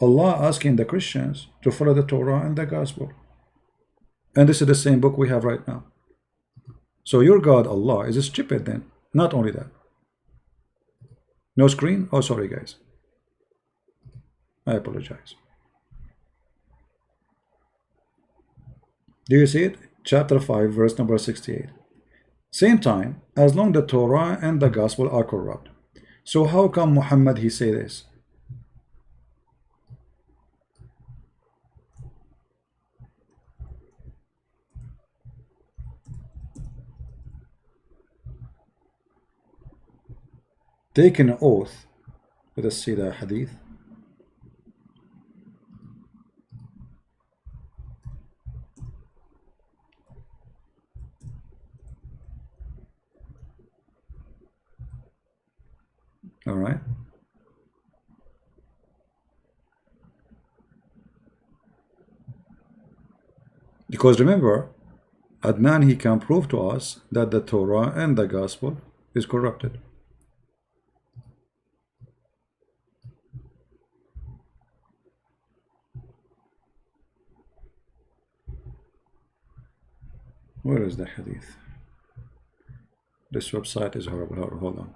Allah asking the Christians to follow the Torah and the gospel. And this is the same book we have right now. So your God, Allah, is stupid then. Not only that. No screen? Oh, sorry, guys. I apologize. Do you see it? Chapter 5, verse number 68. Same time, as long the Torah and the gospel are corrupt. So how come Muhammad he say this? Take an oath. Let us see the hadith. All right. Because remember, Adnan, he can prove to us that the Torah and the gospel is corrupted. Where is the hadith? This website is horrible. Hold on.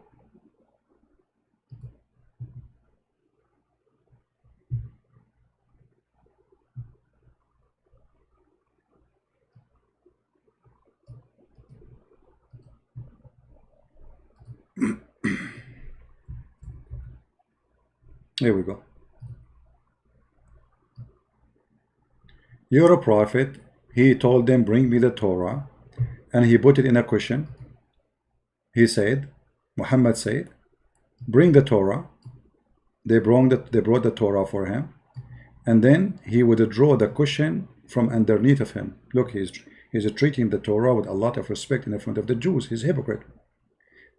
Here we go. You're a prophet. He told them, bring me the Torah, and he put it in a cushion. He said, Muhammad said, bring the Torah. They brought the Torah for him, and then he would draw the cushion from underneath of him. Look, he's treating the Torah with a lot of respect in the front of the Jews. He's a hypocrite.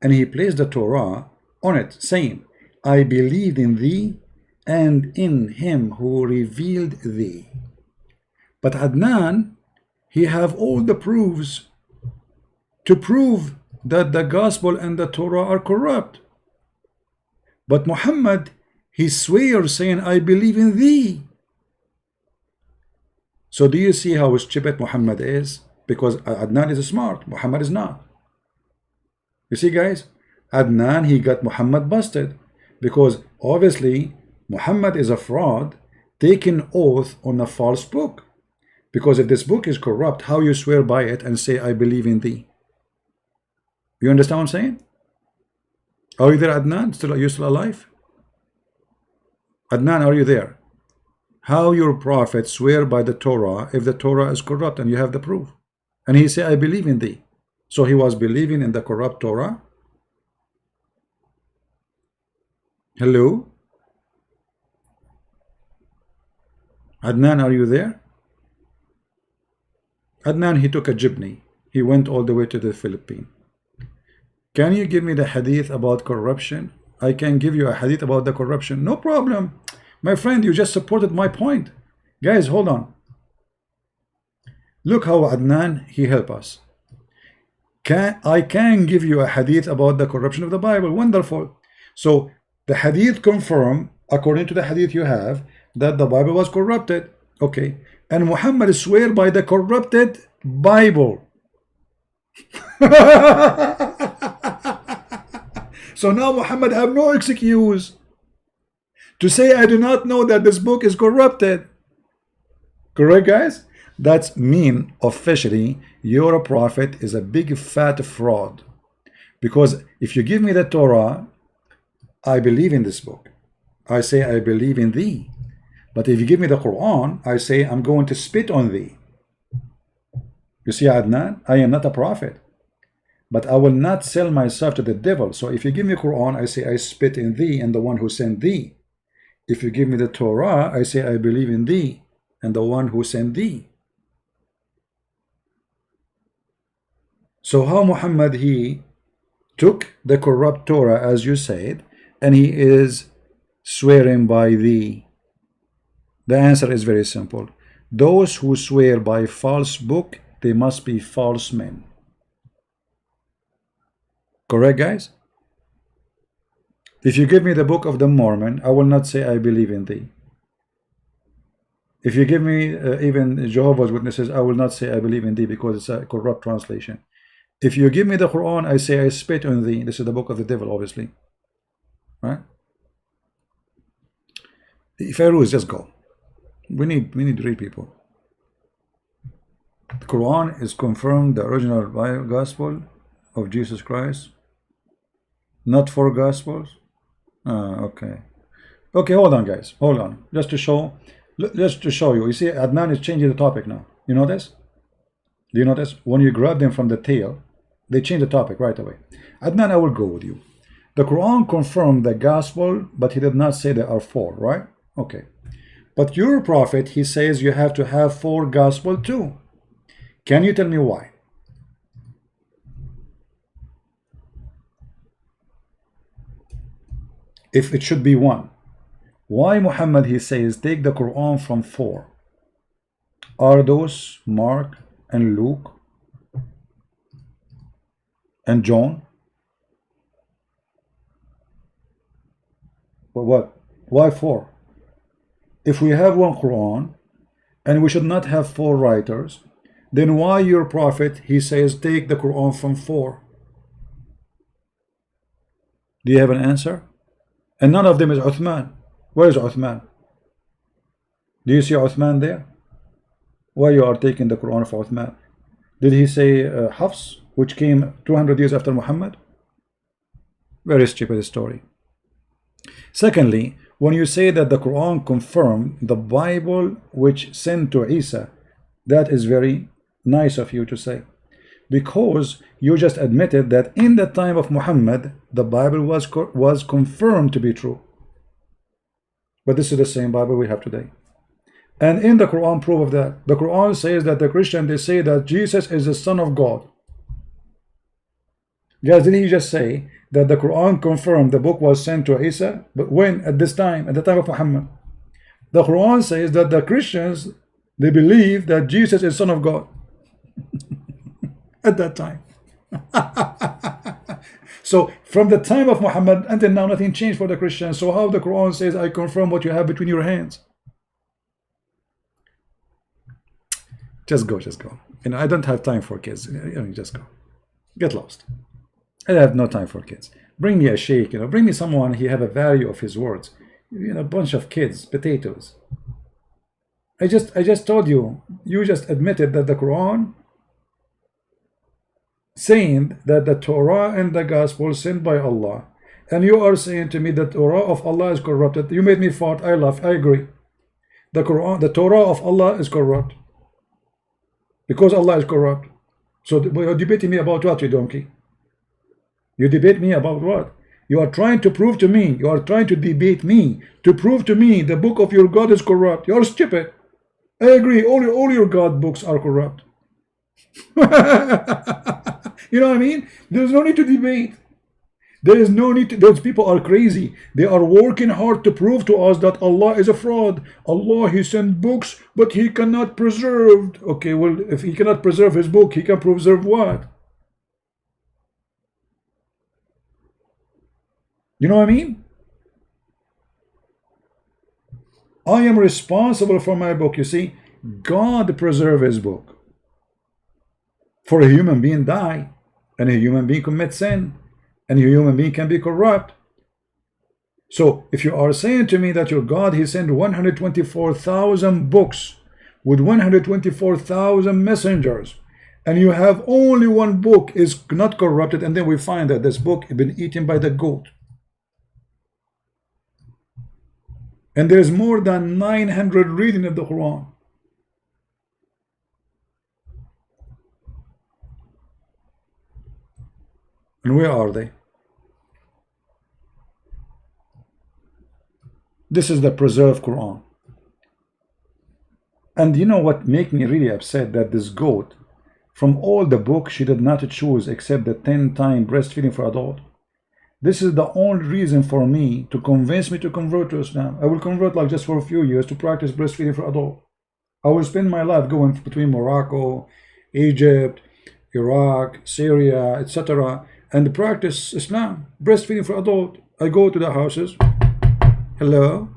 And he placed the Torah on it, saying, I believed in thee and in him who revealed thee. But Adnan, he have all the proofs to prove that the gospel and the Torah are corrupt. But Muhammad, he swears saying, I believe in thee. So do you see how stupid Muhammad is? Because Adnan is smart, Muhammad is not. You see, guys, Adnan, he got Muhammad busted because obviously Muhammad is a fraud taking oath on a false book. Because if this book is corrupt, how you swear by it and say, I believe in thee? You understand what I'm saying? Are you there, Adnan? Are you still alive? Adnan, are you there? How your prophet swear by the Torah if the Torah is corrupt and you have the proof? And he say, I believe in thee. So he was believing in the corrupt Torah? Hello? Adnan, are you there? Adnan, he took a jeepney. He went all the way to the Philippines. Can you give me the hadith about corruption? I can give you a hadith about the corruption. No problem. My friend, you just supported my point. Guys, hold on. Look how Adnan, he helped us. I can give you a hadith about the corruption of the Bible. Wonderful. So the hadith confirm, according to the hadith you have, that the Bible was corrupted. Okay. And Muhammad swear by the corrupted Bible. So now Muhammad have no excuse to say, I do not know that this book is corrupted. Correct, guys? That's mean officially your prophet is a big fat fraud. Because if you give me the Torah, I believe in this book. I say I believe in thee. But if you give me the Quran, I say I'm going to spit on thee. You see, Adnan, I am not a prophet. But I will not sell myself to the devil. So if you give me Quran, I say I spit in thee and the one who sent thee. If you give me the Torah, I say I believe in thee and the one who sent thee. So how Muhammad, he took the corrupt Torah, as you said, and he is swearing by thee? The answer is very simple. Those who swear by false book, they must be false men. Correct, guys? If you give me the Book of the Mormon, I will not say I believe in thee. If you give me even Jehovah's Witnesses, I will not say I believe in thee because it's a corrupt translation. If you give me the Quran, I say I spit on thee. This is the book of the devil, obviously. Right? Fairuz, just go. We need to read people. The Quran is confirmed the original gospel of Jesus Christ. Not four gospels. Okay. Okay, hold on, guys. Hold on. Just to show you. You see, Adnan is changing the topic now. You notice? Do you notice? When you grab them from the tail, they change the topic right away. Adnan, I will go with you. The Quran confirmed the gospel, but he did not say there are four, right? Okay. But your prophet, he says you have to have four gospel too. Can you tell me why? If it should be one, why Muhammad, he says, take the Quran from four? Are those Mark and Luke and John? But what? Why four? If we have one Quran and we should not have four writers, then why your prophet, he says, take the Quran from four? Do you have an answer? And none of them is Uthman. Where is Uthman? Do you see Uthman there? Why you are taking the Quran for Uthman? Did he say Hafs, which came 200 years after Muhammad? Very stupid story. Secondly, when you say that the Quran confirmed the Bible which sent to Isa, that is very nice of you to say, because you just admitted that in the time of Muhammad the Bible was confirmed to be true. But this is the same Bible we have today. And in the Quran, proof of that, the Quran says that the Christian, they say that Jesus is the Son of God. Guys, did he just say that the Quran confirmed the book was sent to Isa? But when? At this time, at the time of Muhammad. The Quran says that the Christians, They believe that Jesus is Son of God at that time. So from the time of Muhammad until now, nothing changed for the Christians. So how the Quran says, I confirm what you have between your hands? Just go, just go. You know, I don't have time for kids. You know, just go. Get lost. I have no time for kids. Bring me a sheikh, you know, bring me someone he have a value of his words. You know, a bunch of kids, potatoes. I just told you, you just admitted that the Quran saying that the Torah and the Gospel sent by Allah, and you are saying to me that the Torah of Allah is corrupted. You made me fart. I laugh. I agree. The Quran, the Torah of Allah is corrupt because Allah is corrupt. So you're debating me about what, you donkey? You debate me about what? You are trying to prove to me, you are trying to debate me, to prove to me the book of your God is corrupt. You're stupid. I agree, all your God books are corrupt. You know what I mean? There's no need to debate. There is no need to, those people are crazy. They are working hard to prove to us that Allah is a fraud. Allah, He sent books, but He cannot preserve. Okay, well, if He cannot preserve His book, He can preserve what? You know what I mean? I am responsible for my book. You see, God preserve His book. For a human being die, and a human being commit sin, and a human being can be corrupt. So if you are saying to me that your God, He sent 124,000 books with 124,000 messengers, and you have only one book is not corrupted, and then we find that this book has been eaten by the goat, and there is more than 900 reading of the Quran. And where are they? This is the preserved Quran. And you know what make me really upset? That this goat, from all the books, she did not choose except the 10-time breastfeeding for adult. This is the only reason for me to convince me to convert to Islam. I will convert like just for a few years to practice breastfeeding for adult. I will spend my life going between Morocco, Egypt, Iraq, Syria, etc., and practice Islam, breastfeeding for adult. I go to the houses. Hello,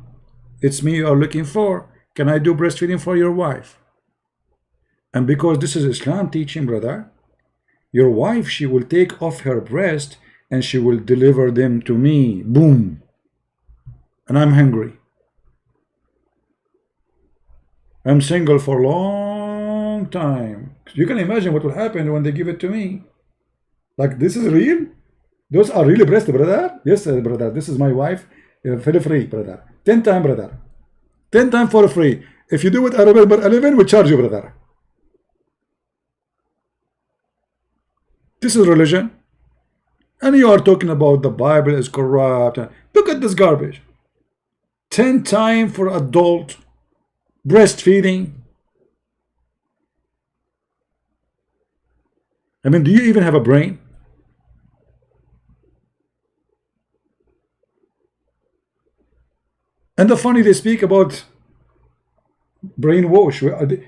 it's me you are looking for. Can I do breastfeeding for your wife? And because this is Islam teaching, brother, your wife, she will take off her breast and she will deliver them to me. Boom. And I'm hungry. I'm single for a long time. You can imagine what will happen when they give it to me. Like, this is real? Those are really breast, brother? Yes, brother. This is my wife. For free, brother. 10 times, brother. 10 times for free. If you do it at 11, we charge you, brother. This is religion. And you are talking about the Bible is corrupt. Look at this garbage. 10 times for adult breastfeeding. I mean, do you even have a brain? And the funny, they speak about brainwash.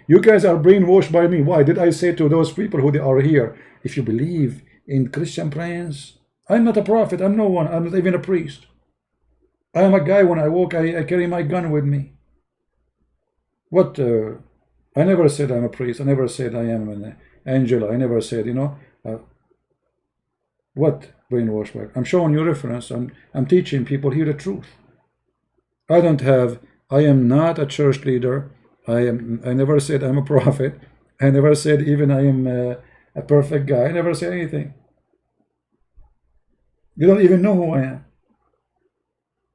You guys are brainwashed by me. Why did I say to those people who they are here, if you believe in Christian prayers, I'm not a prophet, I'm no one, I'm not even a priest. I am a guy, when I walk, I carry my gun with me. What? I never said I'm a priest. I never said I am an angel. I never said, you know, what brainwash work? I'm showing you reference. I'm teaching people here the truth. I am not a church leader. I never said I'm a prophet. I never said even I am a perfect guy. I never said anything. You don't even know who I am.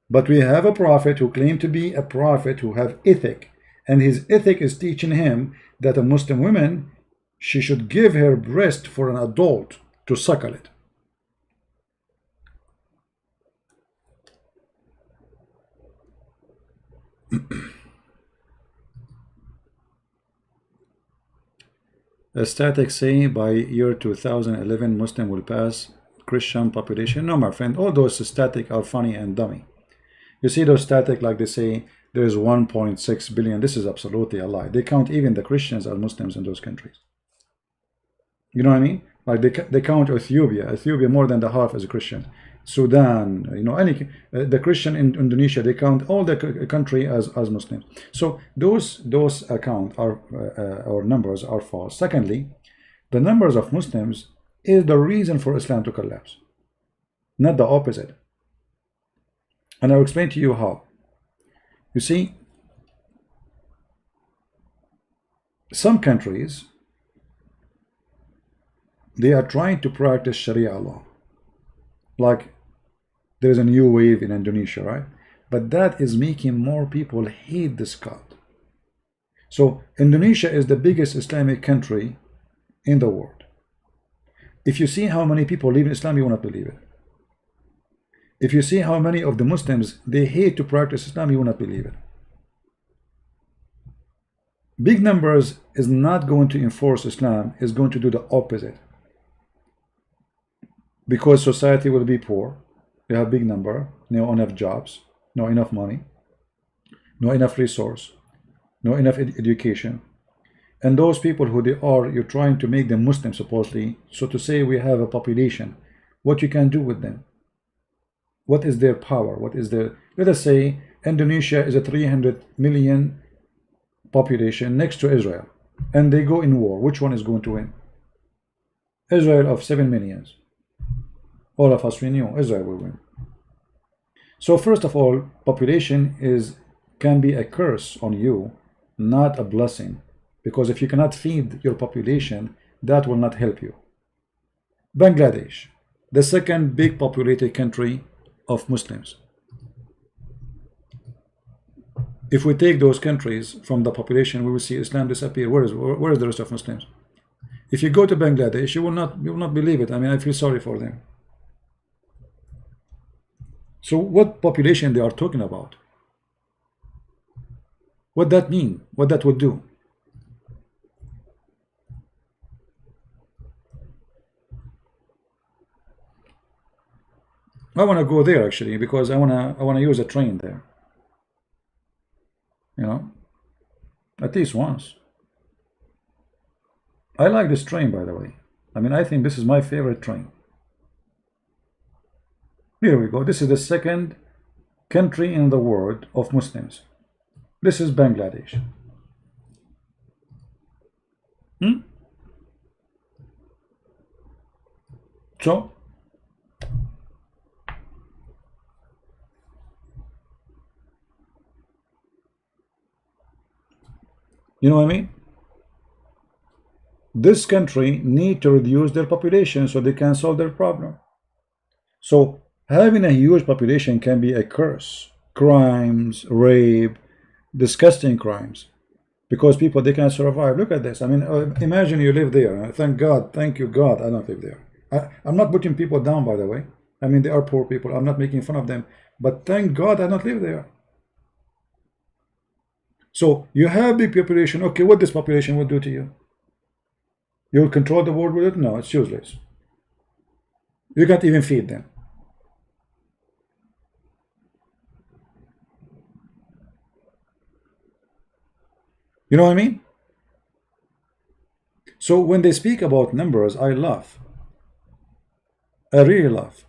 But we have a prophet who claimed to be a prophet, who have ethic, and his ethic is teaching him that a Muslim woman, she should give her breast for an adult to suckle it. A static saying by year 2011 Muslim will pass Christian population. No, my friend, all those static are funny and dummy. You see those static, like they say, there is 1.6 billion. This is absolutely a lie. They count even the Christians as Muslims in those countries. You know what I mean? Like they count Ethiopia more than the half as a Christian. Sudan, you know, any the Christian in Indonesia, they count all the country as Muslims. So those account are or numbers are false. Secondly, the numbers of Muslims is the reason for Islam to collapse, not the opposite. And I'll explain to you how. You see, some countries, they are trying to practice Sharia law. Like there's a new wave in Indonesia, right? But that is making more people hate this God. So Indonesia is the biggest Islamic country in the world. If you see how many people live in Islam, you will not believe it. If you see how many of the Muslims, they hate to practice Islam, you will not believe it. Big numbers is not going to enforce Islam, is going to do the opposite. Because society will be poor, they have big number, no enough jobs, no enough money, no enough resource, no enough education. And those people who they are, you're trying to make them Muslim supposedly. So to say we have a population, what you can do with them? What is their power? What is their, let us say Indonesia is a 300 million population next to Israel, and they go in war. Which one is going to win? Israel of 7 millions. All of us, we knew Israel will win. So first of all, population can be a curse on you, not a blessing. Because if you cannot feed your population, that will not help you. Bangladesh, the second big populated country of Muslims. If we take those countries from the population, we will see Islam disappear. Where is the rest of Muslims? If you go to Bangladesh, you will not believe it. I mean, I feel sorry for them. So what population they are talking about? What that mean? What that would do? I want to go there actually because I want to use a train there. You know, at least once. I like this train, by the way. I mean, I think this is my favorite train. Here we go. This is the second country in the world of Muslims. This is Bangladesh. So you know what I mean? This country need to reduce their population so they can solve their problem. So having a huge population can be a curse. Crimes, rape, disgusting crimes. Because people, they can't survive. Look at this. I mean, imagine you live there. Thank God, thank you God, I don't live there. I'm not putting people down, by the way. I mean, they are poor people. I'm not making fun of them. But thank God I don't live there. So you have big population. Okay, what this population will do to you? You will control the world with it? No, it's useless. You can't even feed them. You know what I mean? So when they speak about numbers, I laugh. I really laugh.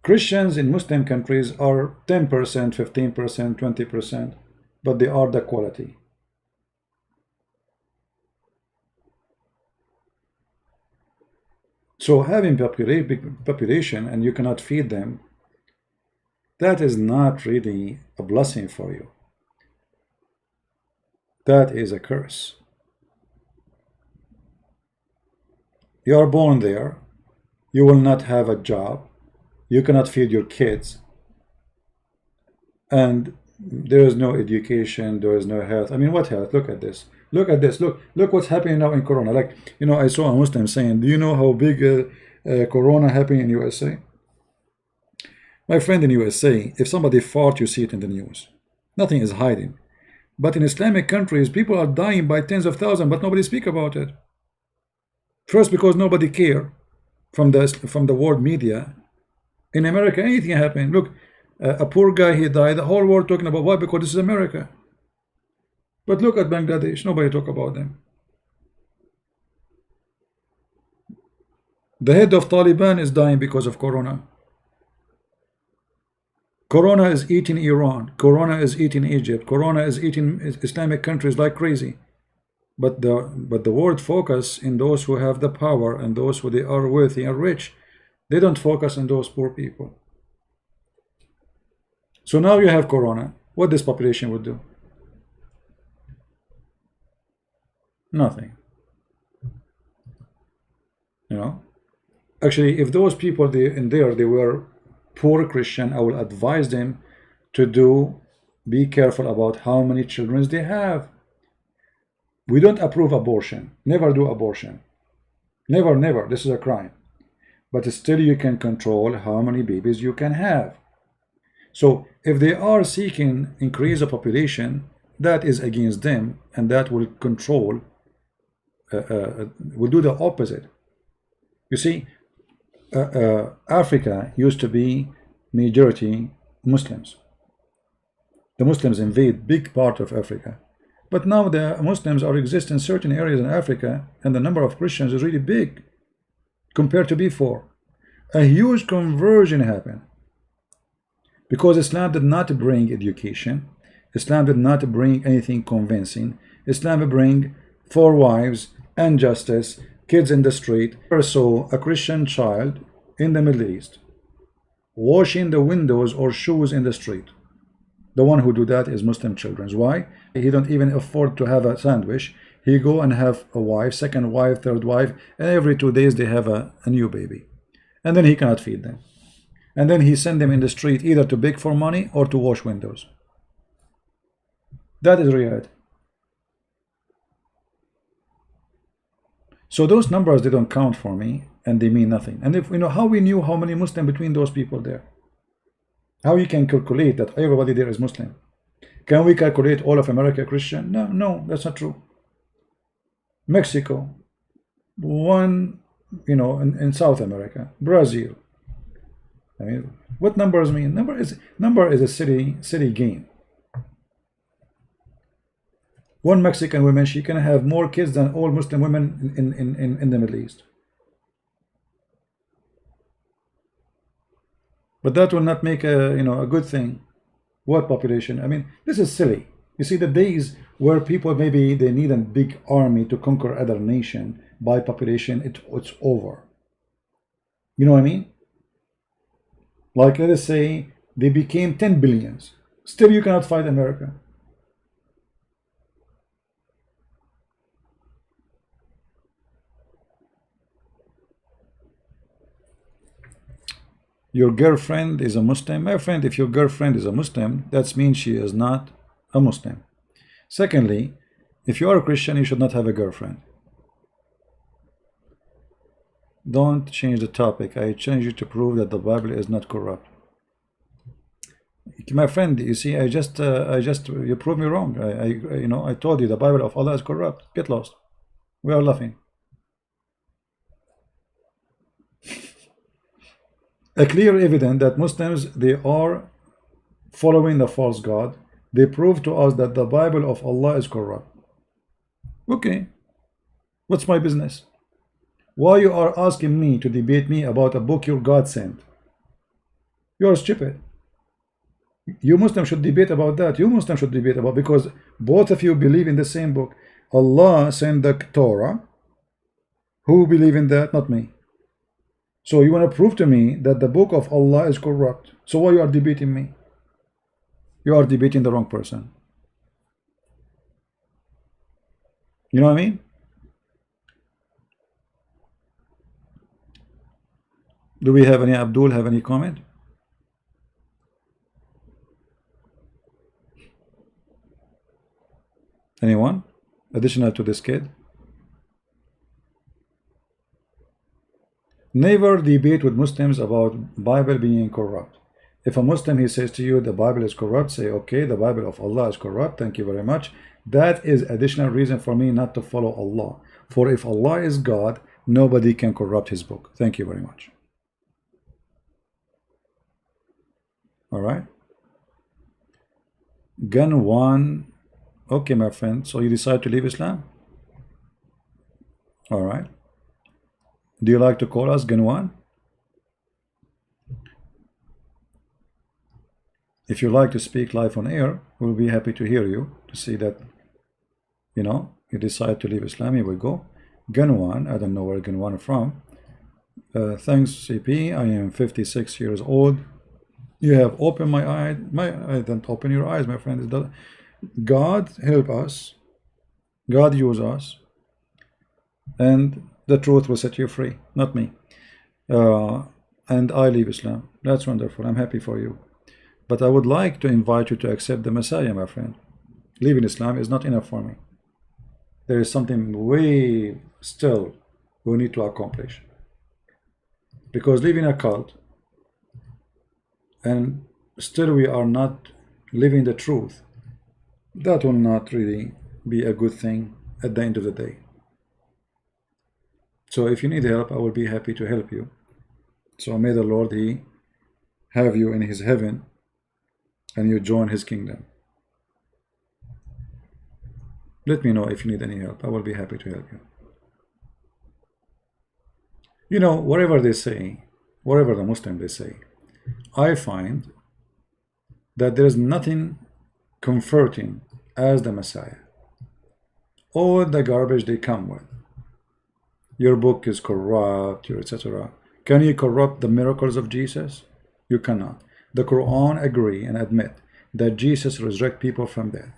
Christians in Muslim countries are 10%, 15%, 20%, but they are the quality. So having big population and you cannot feed them, that is not really a blessing for you. That is a curse. You are born there, you will not have a job, you cannot feed your kids, and there is no education, there is no health. I mean, what health? Look at this. Look at this. Look what's happening now in Corona. Like, you know, I saw a Muslim saying, do you know how big Corona happening in USA? My friend in USA, if somebody fought, you see it in the news. Nothing is hiding. But in Islamic countries, people are dying by tens of thousands, but nobody speak about it. First, because nobody care from the world media. In America, anything happen. Look, A poor guy, he died. The whole world talking about why? Because this is America. But look at Bangladesh. Nobody talk about them. The head of Taliban is dying because of Corona. Corona is eating Iran. Corona is eating Egypt. Corona is eating Islamic countries like crazy. But the world focus in those who have the power and those who they are wealthy and rich. They don't focus on those poor people. So now you have Corona. What this population would do? Nothing. You know? Actually, if those people they were poor Christian, I will advise them to be careful about how many children they have. We don't approve abortion. Never do abortion. Never, never. This is a crime. But still you can control how many babies you can have. So if they are seeking increase the population, that is against them, and that will control, will do the opposite. You see, Africa used to be majority Muslims. The Muslims invade big part of Africa. But now the Muslims are exist in certain areas in Africa, and the number of Christians is really big compared to before. A huge conversion happened because Islam did not bring education. Islam did not bring anything convincing. Islam bring 4 wives and justice, kids in the street. I saw a Christian child in the Middle East washing the windows or shoes in the street. The one who do that is Muslim children. Why? He don't even afford to have a sandwich. He go and have a wife, second wife, third wife, and every 2 days they have a new baby. And then he cannot feed them. And then he send them in the street either to beg for money or to wash windows. That is reality. So those numbers, they don't count for me, and they mean nothing. And if you know how we knew how many Muslims between those people there, how you can calculate that everybody there is Muslim? Can we calculate all of America Christian? No, no, that's not true. Mexico, one, you know, in South America, Brazil. I mean, what numbers mean? Number is a city game. One Mexican woman, she can have more kids than all Muslim women in the Middle East. But that will not make a good thing. What population? I mean, this is silly. You see, the days where people maybe they need a big army to conquer other nation by population, it's over. You know what I mean? Like, let us say they became 10 billions. Still, you cannot fight America. Your girlfriend is a Muslim. My friend, if your girlfriend is a Muslim, that means she is not a Muslim. Secondly, if you are a Christian, you should not have a girlfriend. Don't change the topic. I challenge you to prove that the Bible is not corrupt. My friend, you see, you proved me wrong. I told you the Bible of Allah is corrupt. Get lost. We are laughing. A clear evidence that Muslims, they are following the false God. They prove to us that the Bible of Allah is corrupt. Okay, what's my business? Why you are asking me to debate me about a book your God sent? You are stupid. You Muslims should debate about that. You Muslims should debate about, because both of you believe in the same book. Allah sent the Torah. Who believe in that? Not me. So you want to prove to me that the book of Allah is corrupt. So why you are debating me? You are debating the wrong person. You know what I mean? Do we have any, Abdul have any comment? Anyone additional to this kid? Never debate with Muslims about Bible being corrupt. If a Muslim, he says to you the Bible is corrupt, say, okay, the Bible of Allah is corrupt, thank you very much. That is additional reason for me not to follow Allah. For if Allah is God, nobody can corrupt his book. Thank you very much. All right. Gun one. Okay, my friend. So you decide to leave Islam? All right. Do you like to call us Gun one? If you like to speak live on air, we'll be happy to hear you, to see that, you know, you decide to leave Islam. Here we go. Gun one. I don't know where Gun one from. Thanks, CP. I am 56 years old. You have opened my eyes. I don't open your eyes, my friend. God help us. God use us. And the truth will set you free, not me. And I leave Islam. That's wonderful. I'm happy for you. But I would like to invite you to accept the Messiah, my friend. Leaving Islam is not enough for me. There is something way still we need to accomplish. Because leaving a cult and still we are not living the truth, that will not really be a good thing at the end of the day. So if you need help, I will be happy to help you. So may the Lord, He have you in His heaven and you join His kingdom. Let me know if you need any help. I will be happy to help you. You know, whatever they say, whatever the Muslim they say, I find that there is nothing comforting as the Messiah. All the garbage they come with. Your book is corrupt, etc. Can you corrupt the miracles of Jesus? You cannot. The Quran agree and admit that Jesus resurrect people from death.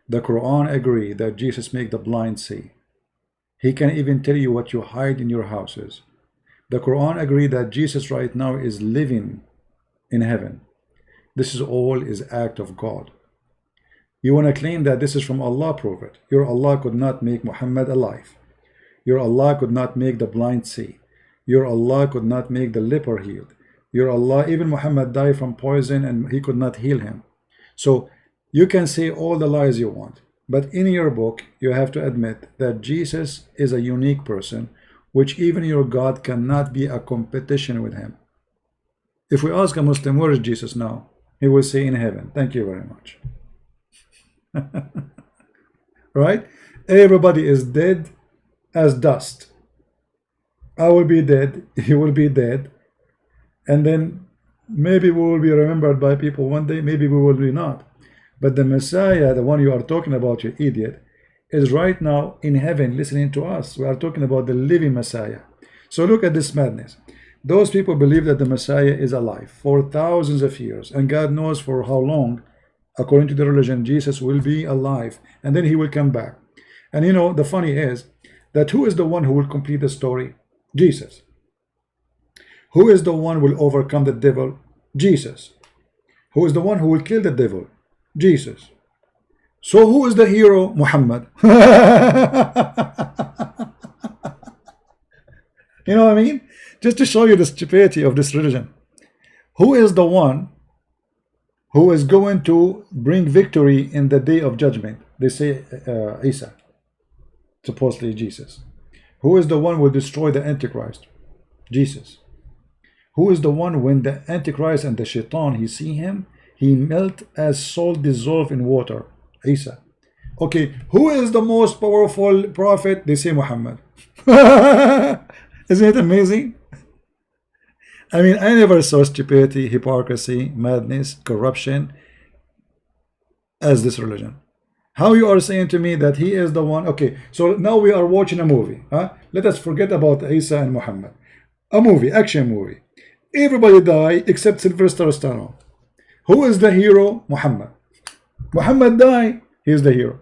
The Quran agree that Jesus make the blind see. He can even tell you what you hide in your houses. The Quran agree that Jesus right now is living in heaven. This is all is act of God. You want to claim that this is from Allah, prove it. Your Allah could not make Muhammad alive. Your Allah could not make the blind see. Your Allah could not make the leper healed. Your Allah, even Muhammad died from poison and He could not heal him. So you can say all the lies you want, but in your book you have to admit that Jesus is a unique person, which even your God cannot be a competition with Him. If we ask a Muslim, where is Jesus now? He will say in heaven. Thank you very much. Right? Everybody is dead as dust. I will be dead. He will be dead. And then maybe we will be remembered by people one day. Maybe we will be not. But the Messiah, the one you are talking about, you idiot, is right now in heaven listening to us. We are talking about the living Messiah. So look at this madness. Those people believe that the Messiah is alive for thousands of years, and God knows for how long, according to the religion, Jesus will be alive, and then He will come back. And you know, the funny is that who is the one who will complete the story? Jesus. Who is the one who will overcome the devil? Jesus. Who is the one who will kill the devil? Jesus. So who is the hero? Muhammad. You know what I mean? Just to show you the stupidity of this religion. Who is the one who is going to bring victory in the day of judgment? They say Isa, supposedly Jesus. Who is the one who will destroy the Antichrist? Jesus. Who is the one when the Antichrist and the Shaitan, he see him, he melt as salt dissolved in water? Isa. Okay, who is the most powerful prophet? They say Muhammad. Isn't it amazing? I mean, I never saw stupidity, hypocrisy, madness, corruption as this religion. How you are saying to me that he is the one? Okay, so now we are watching a movie. Let us forget about Isa and Muhammad. A movie, action movie. Everybody die except Sylvester Stallone. Who is the hero? Muhammad. Muhammad die, he is the hero.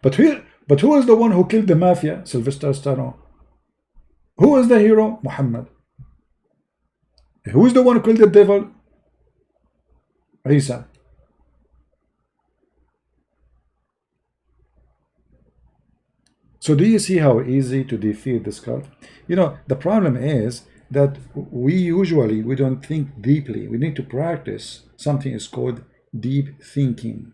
But who is the one who killed the mafia? Sylvester Stallone. Who is the hero? Muhammad. Who is the one who killed the devil? Isa. So do you see how easy to defeat this cult? You know, the problem is that we don't think deeply. We need to practice something is called deep thinking.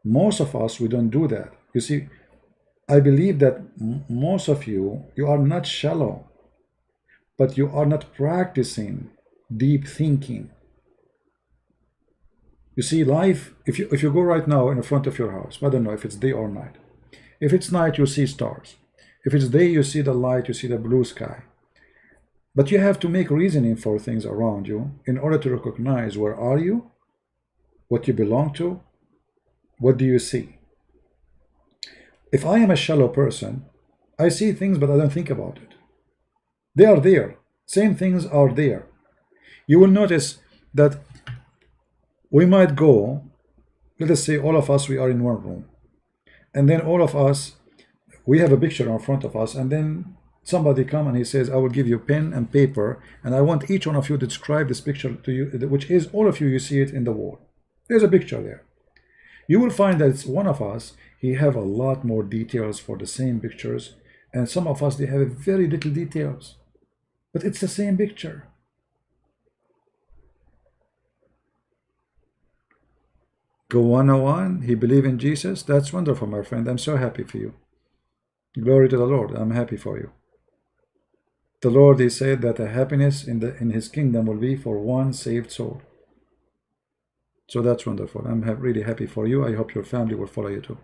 Most of us, we don't do that. You see, I believe that most of you are not shallow. but you are not practicing deep thinking. You see, life, if you go right now in front of your house, I don't know if it's day or night. If it's night, you see stars. If it's day, you see the light, you see the blue sky. But you have to make reasoning for things around you in order to recognize where are you, what you belong to, what do you see. If I am a shallow person, I see things but I don't think about it. They are there. Same things are there. You will notice that we might go, let us say all of us, we are in one room. And then all of us, we have a picture in front of us, and then somebody come and he says, I will give you pen and paper, and I want each one of you to describe this picture to you, which is all of you, you see it in the wall. There's a picture there. You will find that it's one of us, he have a lot more details for the same pictures, and some of us, they have very little details. But it's the same picture. Go 101, he believe in Jesus. That's wonderful, my friend. I'm so happy for you. Glory to the Lord. I'm happy for you. The Lord, he said that the happiness in his kingdom will be for one saved soul. So that's wonderful. I'm really happy for you. I hope your family will follow you too.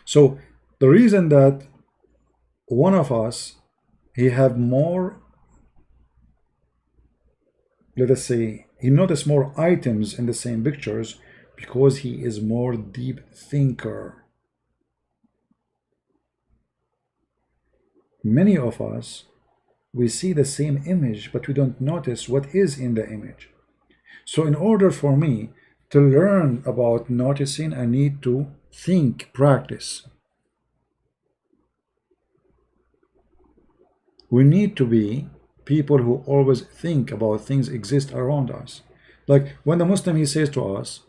So the reason that one of us, he have more, let us say, he noticed more items in the same pictures because he is more deep thinker. Many of us, we see the same image, but we don't notice what is in the image. So in order for me to learn about noticing, I need to think, practice. We need to be people who always think about things exist around us. Like when the Muslim, he says to us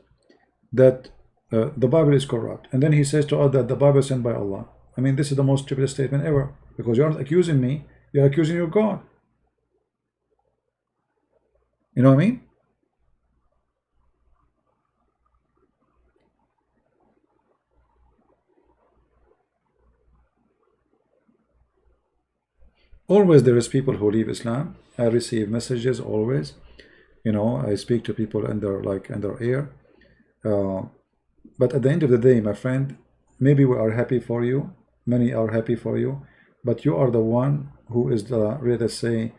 that the Bible is corrupt, and then he says to us that the Bible is sent by Allah. I mean, this is the most stupid statement ever, because you aren't accusing me, you're accusing your God. You know what I mean? Always there is people who leave Islam. I receive messages always. You know, I speak to people under air. But at the end of the day, my friend, maybe we are happy for you. Many are happy for you. But you are the one who is the, let's say,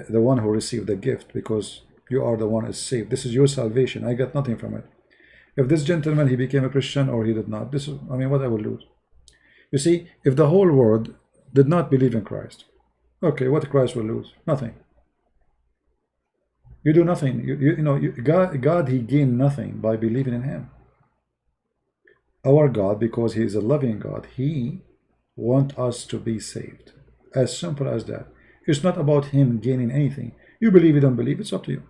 the one who received the gift, because you are the one who is saved. This is your salvation. I got nothing from it. If this gentleman, he became a Christian or he did not, this is, I mean, what I will lose. You see, if the whole world did not believe in Christ, okay, what Christ will lose? Nothing. You do nothing. God, he gained nothing by believing in him. Our God, because he is a loving God, he wants us to be saved. As simple as that. It's not about him gaining anything. You believe, you don't believe, it's up to you.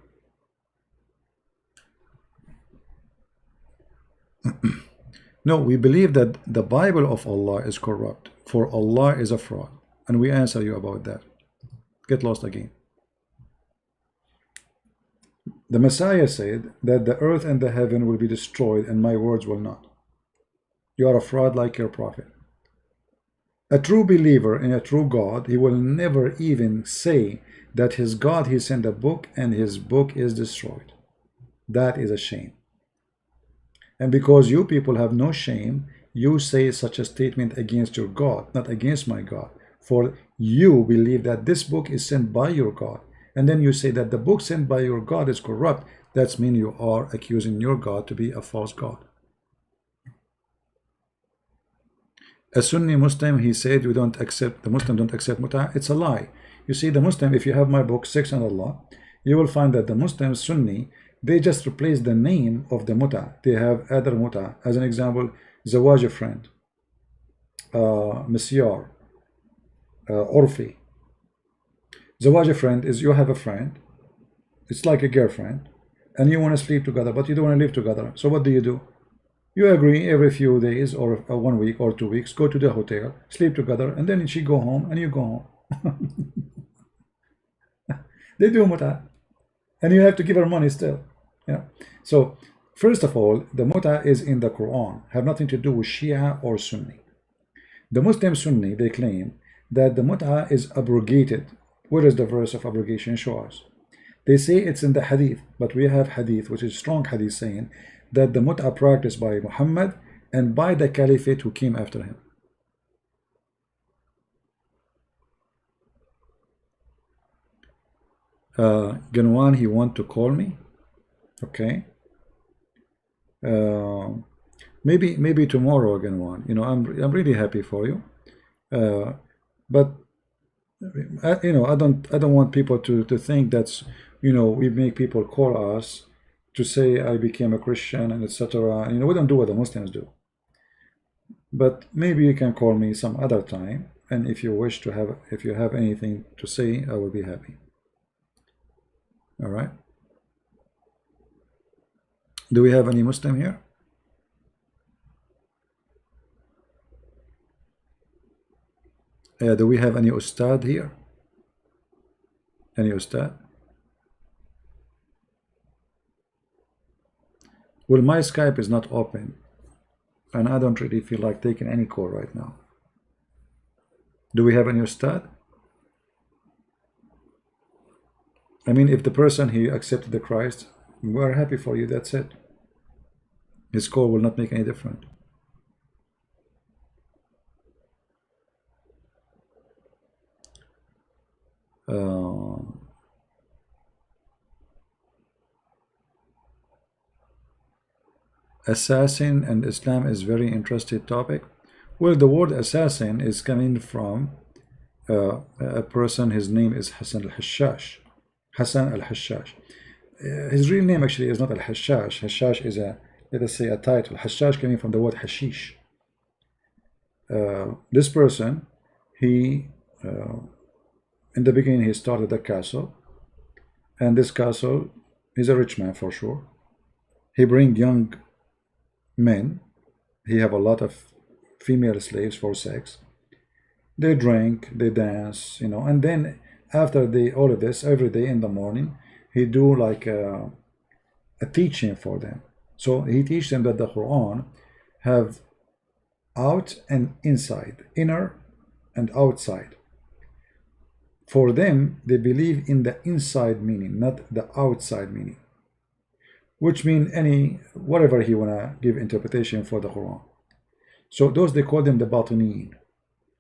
No, we believe that the Bible of Allah is corrupt, for Allah is a fraud. And we answer you about that. Get lost again. The Messiah said that the earth and the heaven will be destroyed and my words will not. You are a fraud like your prophet. A true believer in a true God, he will never even say that his God, he sent a book and his book is destroyed. That is a shame. And because you people have no shame, you say such a statement against your God, not against my God. For you believe that this book is sent by your God. And then you say that the book sent by your God is corrupt. That means you are accusing your God to be a false God. A Sunni Muslim, he said, the Muslim don't accept muta. It's a lie. You see, the Muslim, if you have my book, Sex and Allah, you will find that the Muslim Sunni, they just replace the name of the muta. They have other muta. As an example, zawaj, a friend, misyar, urfi. Zawaj, a friend is you have a friend, it's like a girlfriend, and you want to sleep together, but you don't want to live together. So what do? You agree every few days or 1 week or 2 weeks, go to the hotel, sleep together, and then she go home and you go home. They do muta. And you have to give her money still. Yeah. So first of all, the muta is in the Quran, have nothing to do with Shia or Sunni. The Muslim Sunni, they claim that the muta is abrogated Where is the verse of abrogation? Show us. They say it's in the hadith, but we have hadith, which is strong hadith, saying that the mut'ah practiced by Muhammad and by the caliphate who came after him. Ganwan, he want to call me. Okay. Maybe tomorrow, Ganwan. You know, I'm really happy for you. But you know, I don't want people to think that's, you know, we make people call us to say I became a Christian and etc. You know, we don't do what the Muslims do. But maybe you can call me some other time, and if you wish to have, if you have anything to say, I will be happy. All right. Do we have any Muslim here? Do we have any Ustad here? Any Ustad? Well, my Skype is not open, and I don't really feel like taking any call right now. Do we have any Ustad? I mean, if the person he accepted the Christ, we're happy for you, that's it. His call will not make any difference. Assassin and Islam is very interesting topic. Well, the word assassin is coming from a person, his name is Hassan al-Hashash. Hassan al-Hashash. His real name actually is not al-Hashash. Hashash is a, let us say, a title. Hashash coming from the word hashish. This person, he in the beginning he started a castle, and this castle, he's a rich man for sure. He bring young men. He have a lot of female slaves for sex. They drink, they dance, you know, and then after all of this, every day in the morning, he do like a teaching for them. So he teach them that the Quran have out and inside, inner and outside. For them, they believe in the inside meaning, not the outside meaning, which mean whatever he wanna give interpretation for the Quran. So those, they call them the batiniyin,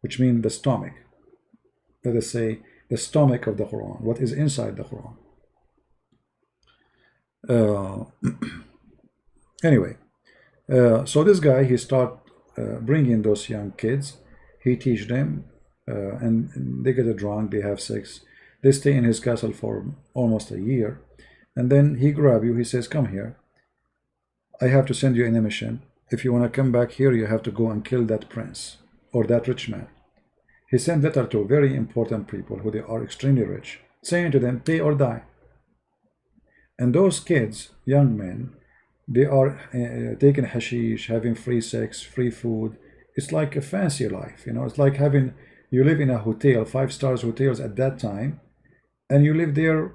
which mean the stomach. Let us say the stomach of the Quran, what is inside the Quran. Anyway, so this guy, he start bringing those young kids. He teach them, and they get drunk, they have sex. They stay in his castle for almost a year, and then he grab you. He says, "Come here. I have to send you in a mission. If you want to come back here, you have to go and kill that prince or that rich man." He sent letter to very important people who they are extremely rich, saying to them, "Pay or die." And those kids, young men, they are taking hashish, having free sex, free food. It's like a fancy life, you know. It's like having, you live in a hotel, 5-star hotels at that time, and you live there,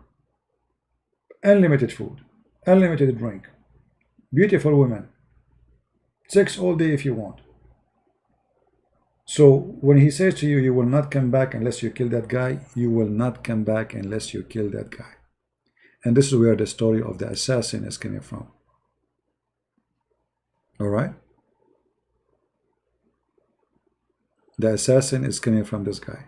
unlimited food, unlimited drink, beautiful women, sex all day if you want. So when he says to you, you will not come back unless you kill that guy, you will not come back unless you kill that guy. And this is where the story of the assassin is coming from. All right? The assassin is coming from this guy.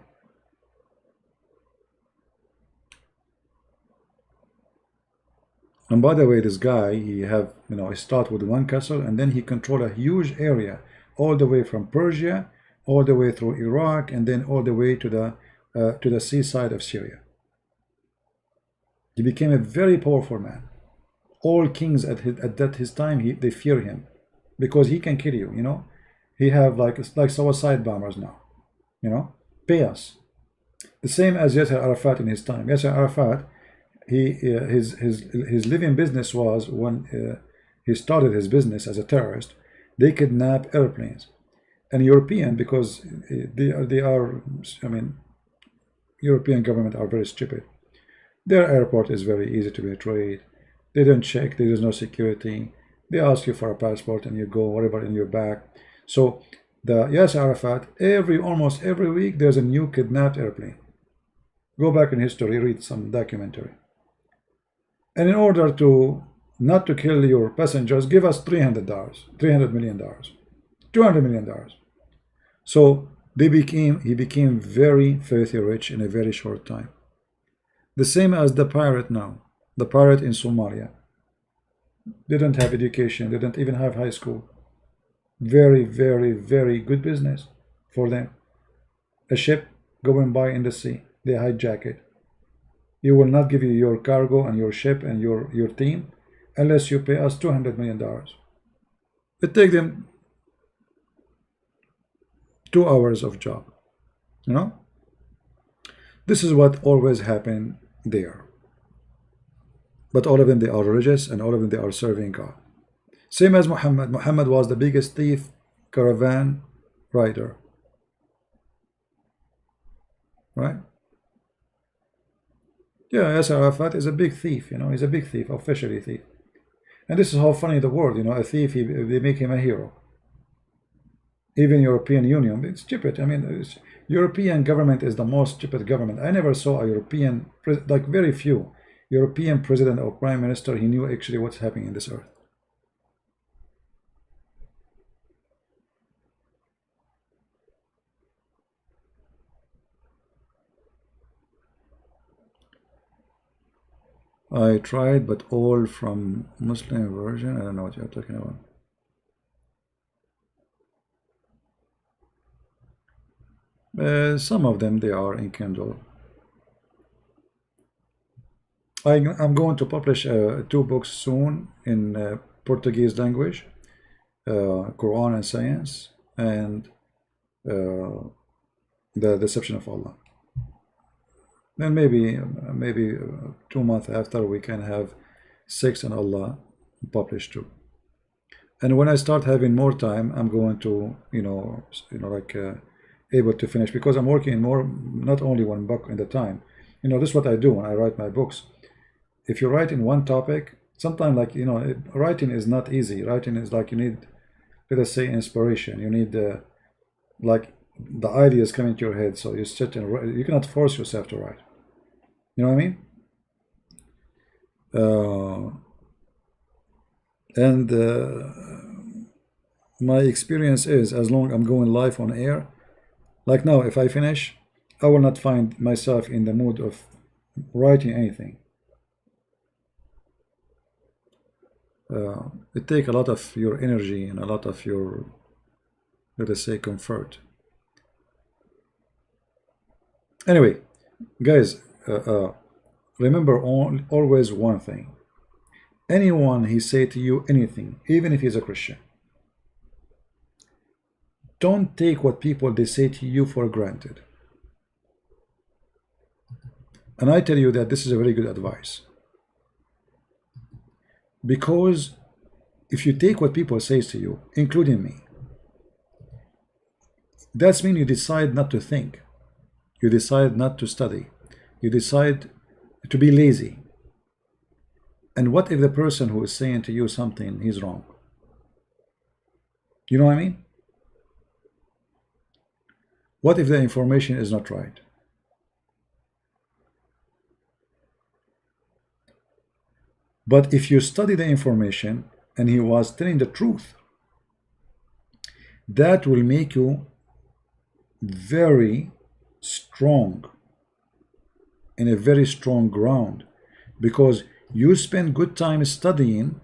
And by the way, this guy, he have, you know, he start with one castle, and then he control a huge area all the way from Persia, all the way through Iraq, and then all the way to the seaside of Syria. He became a very powerful man. All kings at his time, they fear him, because he can kill you, you know. He have like suicide bombers now, you know. Pay us. The same as Yasser Arafat in his time. Yasser Arafat, his living business was, when he started his business as a terrorist, they kidnap airplanes. And European, because they are, I mean, European government are very stupid. Their airport is very easy to betray. They don't check. There is no security. They ask you for a passport, and you go whatever in your bag. So the Yasser Arafat, almost every week there's a new kidnapped airplane. Go back in history, read some documentary. And in order to not to kill your passengers, give us $300, $300 million, $200 million. So he became very filthy rich in a very short time. The same as the pirate now. The pirate in Somalia. Didn't have education, didn't even have high school. Very, very, very good business for them. A ship going by in the sea, they hijack it. You will not give you your cargo and your ship and your team unless you pay us $200 million. It takes them 2 hours of job. You know? This is what always happened there. But all of them, they are religious, and all of them, they are serving God. Same as Muhammad. Muhammad was the biggest thief, caravan rider. Right? Yeah, Yasser Arafat is a big thief, you know, he's a big thief, officially thief. And this is how funny the world, you know, a thief, they make him a hero. Even European Union, it's stupid. I mean, European government is the most stupid government. I never saw a European, like very few, European president or prime minister, he knew actually what's happening in this earth. I tried, but all from Muslim version. I don't know what you're talking about. Some of them, they are in Kindle. I'm going to publish 2 books soon in Portuguese language, Quran and Science, and The Deception of Allah. Then maybe 2 months after, we can have 6 on Allah published too. And when I start having more time, I'm going to like able to finish, because I'm working more, not only 1 book at a time. You know, this is what I do when I write my books. If you write in one topic, sometimes, like, you know, writing is not easy. Writing is like, you need, let us say, inspiration. You need like the ideas coming to your head, so you sit and write. You cannot force yourself to write. You know what I mean? My experience is, as long as I'm going live on air, like now, if I finish, I will not find myself in the mood of writing anything. It takes a lot of your energy and a lot of your, let us say, comfort. Anyway, guys, remember always one thing. Anyone he say to you anything, even if he's a Christian, don't take what people they say to you for granted. And I tell you that this is a very good advice. Because if you take what people say to you, including me, that's mean you decide not to think. You decide not to study. You decide to be lazy. And what if the person who is saying to you something, he's wrong? You know what I mean? What if the information is not right? But if you study the information and he was telling the truth, that will make you very strong, in a very strong ground, because you spend good time studying,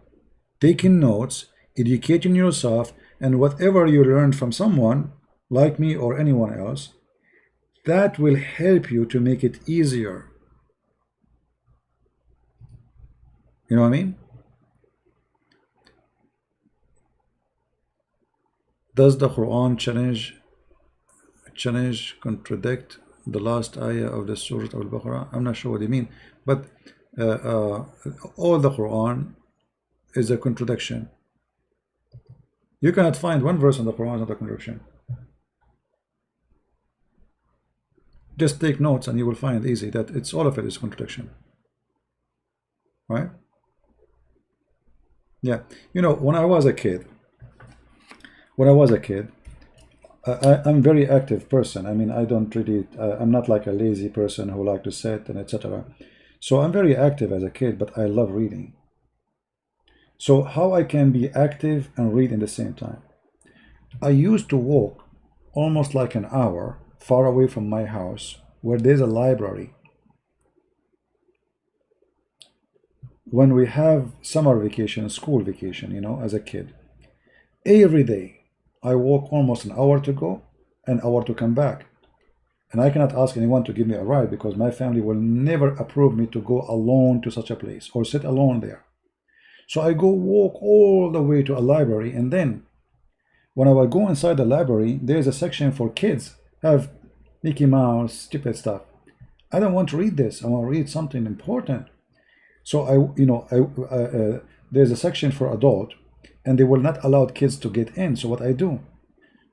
taking notes, educating yourself, and whatever you learned from someone like me or anyone else, that will help you to make it easier. You know what I mean? Does the Quran challenge, contradict the last ayah of the Surah Al-Baqarah? I'm not sure what you mean, but all the Quran is a contradiction. You cannot find one verse in the Quran not a contradiction. Just take notes and you will find easy that it's all of it is contradiction. Right? Yeah. You know, when I was a kid, I'm very active person. I mean, I don't really, I'm not like a lazy person who like to sit and etc. So I'm very active as a kid, but I love reading. So how I can be active and read in the same time? I used to walk almost like an hour far away from my house where there's a library. When we have summer vacation, school vacation, you know, as a kid, every day I walk almost an hour to go, an hour to come back. And I cannot ask anyone to give me a ride because my family will never approve me to go alone to such a place or sit alone there. So I go walk all the way to a library, and then when I will go inside the library, there's a section for kids, have Mickey Mouse, stupid stuff. I don't want to read this. I want to read something important. So there's a section for adult, and they will not allow kids to get in. So what I do,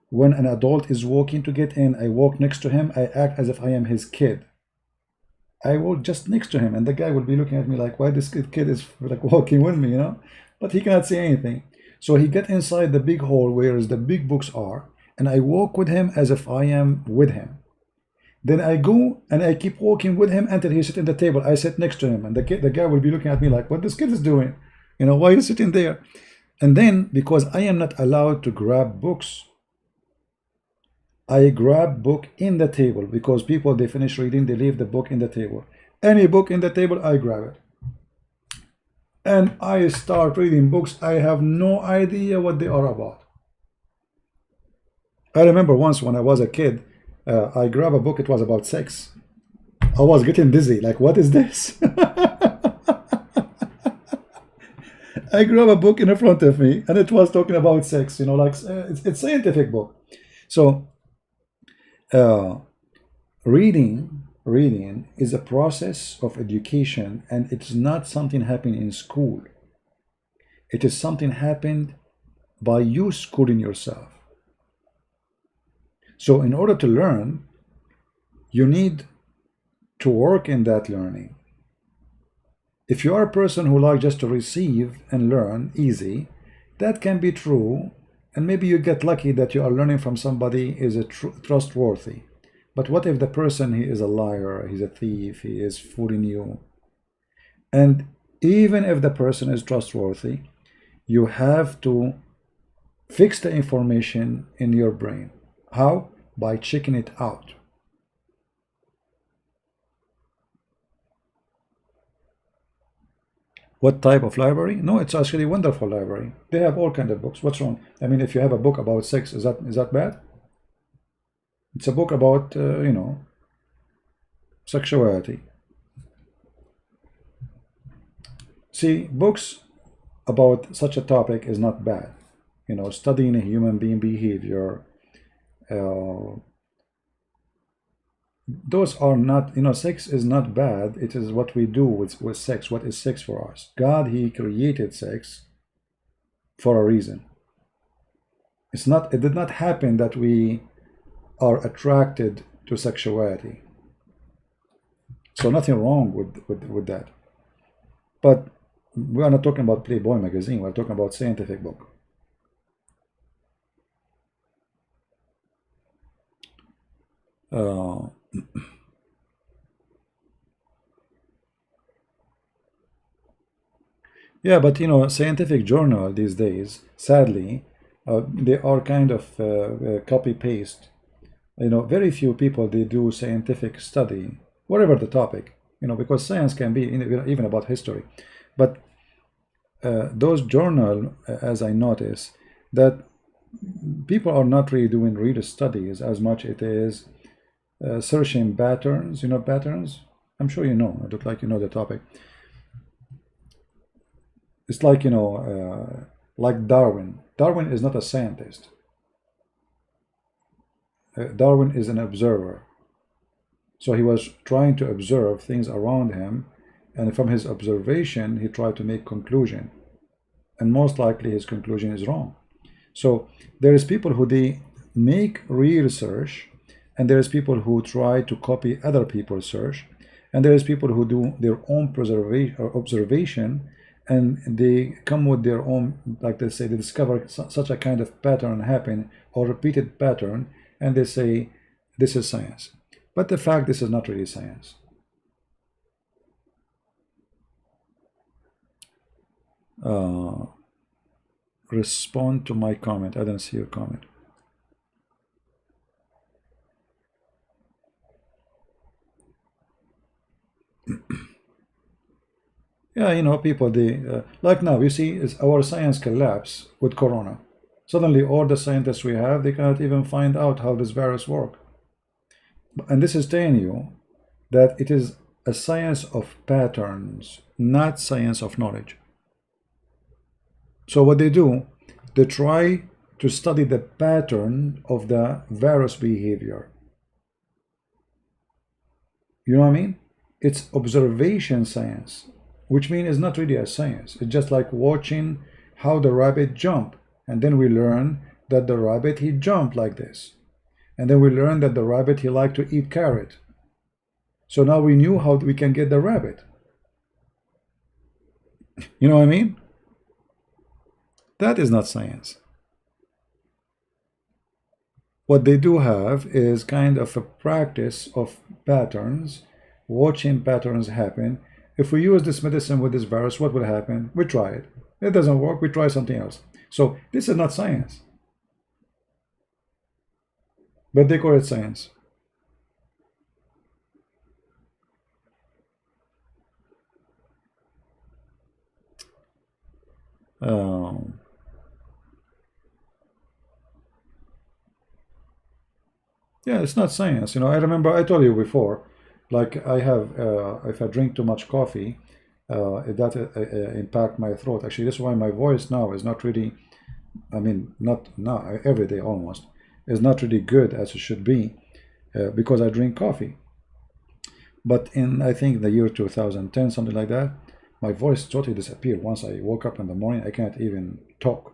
when an adult is walking to get in, I walk next to him. I act as if I am his kid. I walk just next to him, and the guy will be looking at me like, why this kid is like walking with me, you know? But he cannot say anything. So he get inside the big hall where the big books are, and I walk with him as if I am with him. Then I go and I keep walking with him until he sits at the table. I sit next to him, and the guy will be looking at me like, what this kid is doing? You know, why are you sitting there? And then, because I am not allowed to grab books, I grab book in the table, because people, they finish reading, they leave the book in the table. Any book in the table, I grab it. And I start reading books. I have no idea what they are about. I remember once when I was a kid, I grabbed a book, it was about sex. I was getting dizzy, like, what is this? I grabbed a book in front of me, and it was talking about sex, you know, like, it's a scientific book. So, reading is a process of education, and it's not something happening in school. It is something happened by you schooling yourself. So in order to learn, you need to work in that learning. If you are a person who likes just to receive and learn easy, that can be true, and maybe you get lucky that you are learning from somebody is trustworthy. But what if the person, he is a liar, he's a thief, he is fooling you? And even if the person is trustworthy, you have to fix the information in your brain. How? By checking it out. What type of library? No, it's actually a wonderful library. They have all kinds of books. What's wrong? I mean, if you have a book about sex, is that bad? It's a book about, sexuality. See, books about such a topic is not bad. You know, studying a human being behavior, those are not, sex is not bad. It is what we do with sex. What is sex for us? God, he created sex for a reason. It did not happen that we are attracted to sexuality. So nothing wrong with that. But we are not talking about Playboy magazine. We're talking about scientific book. Yeah, but scientific journal these days, sadly, they are kind of copy paste. Very few people, they do scientific study, whatever the topic, because science can be even about history. But those journal, as I notice, that people are not really doing real studies as much it is searching patterns. Patterns. I'm sure you know. I look like you know the topic. It's like like Darwin. Darwin is not a scientist. Darwin is an observer. So he was trying to observe things around him, and from his observation, he tried to make conclusion. And most likely his conclusion is wrong. So there is people who they make real research, and there is people who try to copy other people's search, and there is people who do their own observation, and they come with their own, like they say, they discover such a kind of pattern happen or repeated pattern, and they say this is science. But the fact, this is not really science. Respond to my comment. I don't see your comment. Yeah, you know, people, they like now, you see, is our science collapse with Corona. Suddenly, all the scientists we have, they cannot even find out how this virus works. And this is telling you that it is a science of patterns, not science of knowledge. So what they do, they try to study the pattern of the virus behavior. You know what I mean? It's observation science, which means it's not really a science. It's just like watching how the rabbit jump. And then we learn that the rabbit, he jumped like this. And then we learn that the rabbit, he liked to eat carrot. So now we knew how we can get the rabbit. You know what I mean? That is not science. What they do have is kind of a practice of patterns, watching patterns happen. If we use this medicine with this virus, what will happen? We try it. It doesn't work, we try something else. So this is not science. But they call it science. Yeah, it's not science. You know, I remember I told you before, like I have, if I drink too much coffee, that impact my throat. Actually, this is why my voice now is not really, I mean, not now, every day almost, is not really good as it should be, because I drink coffee. But in, I think, the year 2010, something like that, my voice totally disappeared. Once I woke up in the morning, I can't even talk.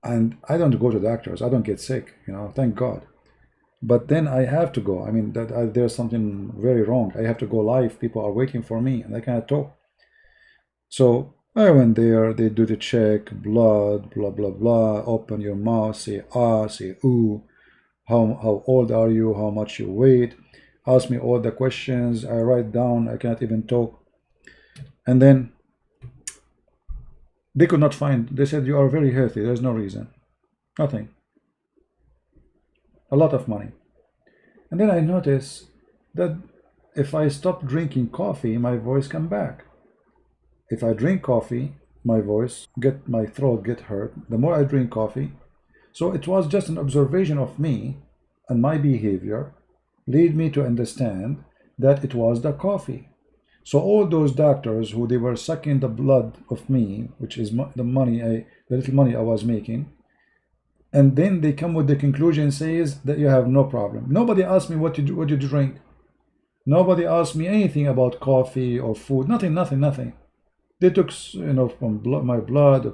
And I don't go to doctors. I don't get sick, you know, thank God. But then I have to go. I mean, there's something very wrong. I have to go live. People are waiting for me, and I cannot talk. So I went there. They do the check, blood, blah blah blah. Open your mouth, say ah, say ooh. How old are you? How much you weigh? Ask me all the questions. I write down. I cannot even talk. And then they could not find. They said you are very healthy. There's no reason. Nothing. A lot of money. And then I noticed that if I stop drinking coffee, my voice come back. If I drink coffee, my throat get hurt. The more I drink coffee, so it was just an observation of me and my behavior lead me to understand that it was the coffee. So all those doctors who they were sucking the blood of me, which is the little money I was making, and then they come with the conclusion says that you have no problem. Nobody asked me what you drink. Nobody asked me anything about coffee or food. Nothing. They took, you know, from my blood,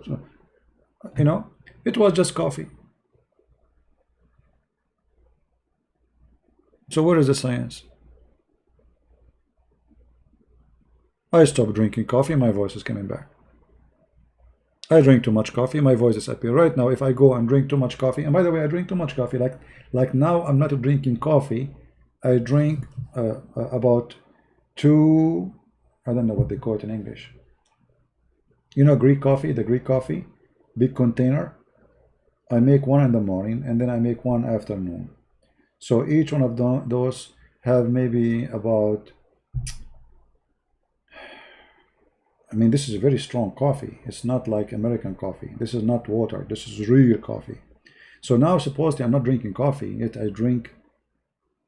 you know, it was just coffee. So where is the science? I stopped drinking coffee, my voice is coming back. I drink too much coffee, my voice is appearing. Right now, if I go and drink too much coffee, and by the way, I drink too much coffee, like now I'm not drinking coffee, I drink about two, I don't know what they call it in English. You know, Greek coffee, the Greek coffee, big container. I make one in the morning and then I make one afternoon. So each one of those have maybe about, I mean, this is a very strong coffee. It's not like American coffee. This is not water. This is real coffee. So now supposedly I'm not drinking coffee, yet I drink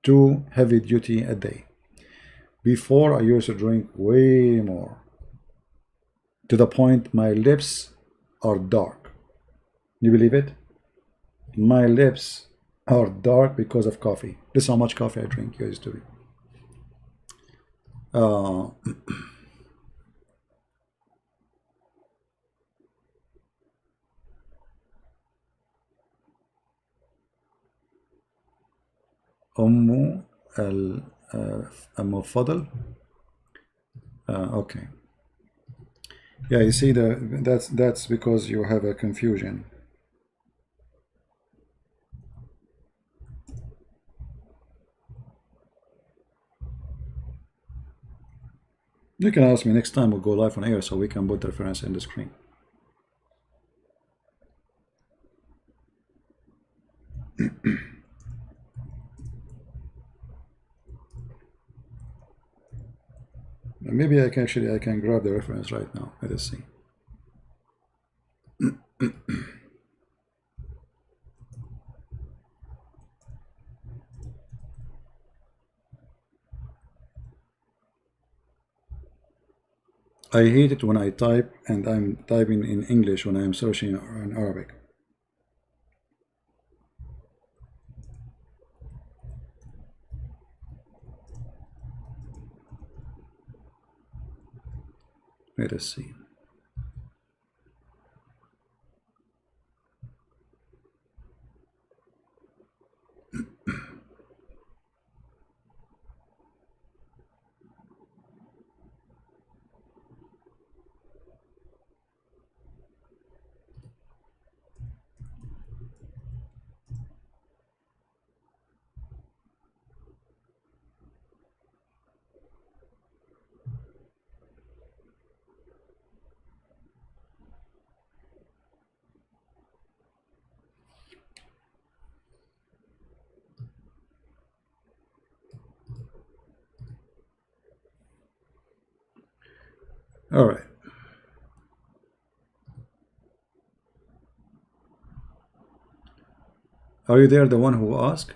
2 heavy duty a day. Before I used to drink way more, to the point my lips are dark. You believe it? My lips are dark because of coffee. This is how much coffee I drink used to be. أم فضل. Okay. Yeah, you see that's because you have a confusion. You can ask me next time we'll go live on air so we can put the reference in the screen. Maybe I can grab the reference right now. Let us see. I hate it when I type and I'm typing in English when I'm searching in Arabic. Let us see. All right. Are you there, the one who asked?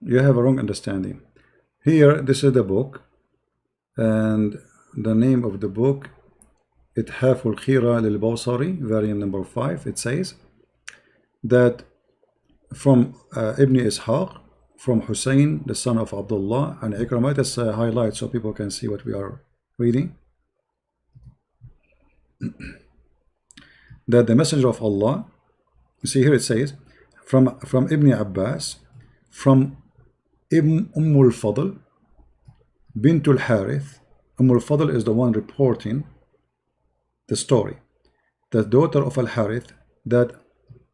You have a wrong understanding. Here, this is the book, and the name of the book, إتحاف الخيرة للبوصري, volume number 5. It says that from Ibn Ishaq, from Hussein, the son of Abdullah, and Ikramah. Let's highlight so people can see what we are reading. That the Messenger of Allah, you see here it says, from Ibn Abbas, from al-Fadl, bint al-Harith. al-Fadl is the one reporting the story, the daughter of al-Harith, that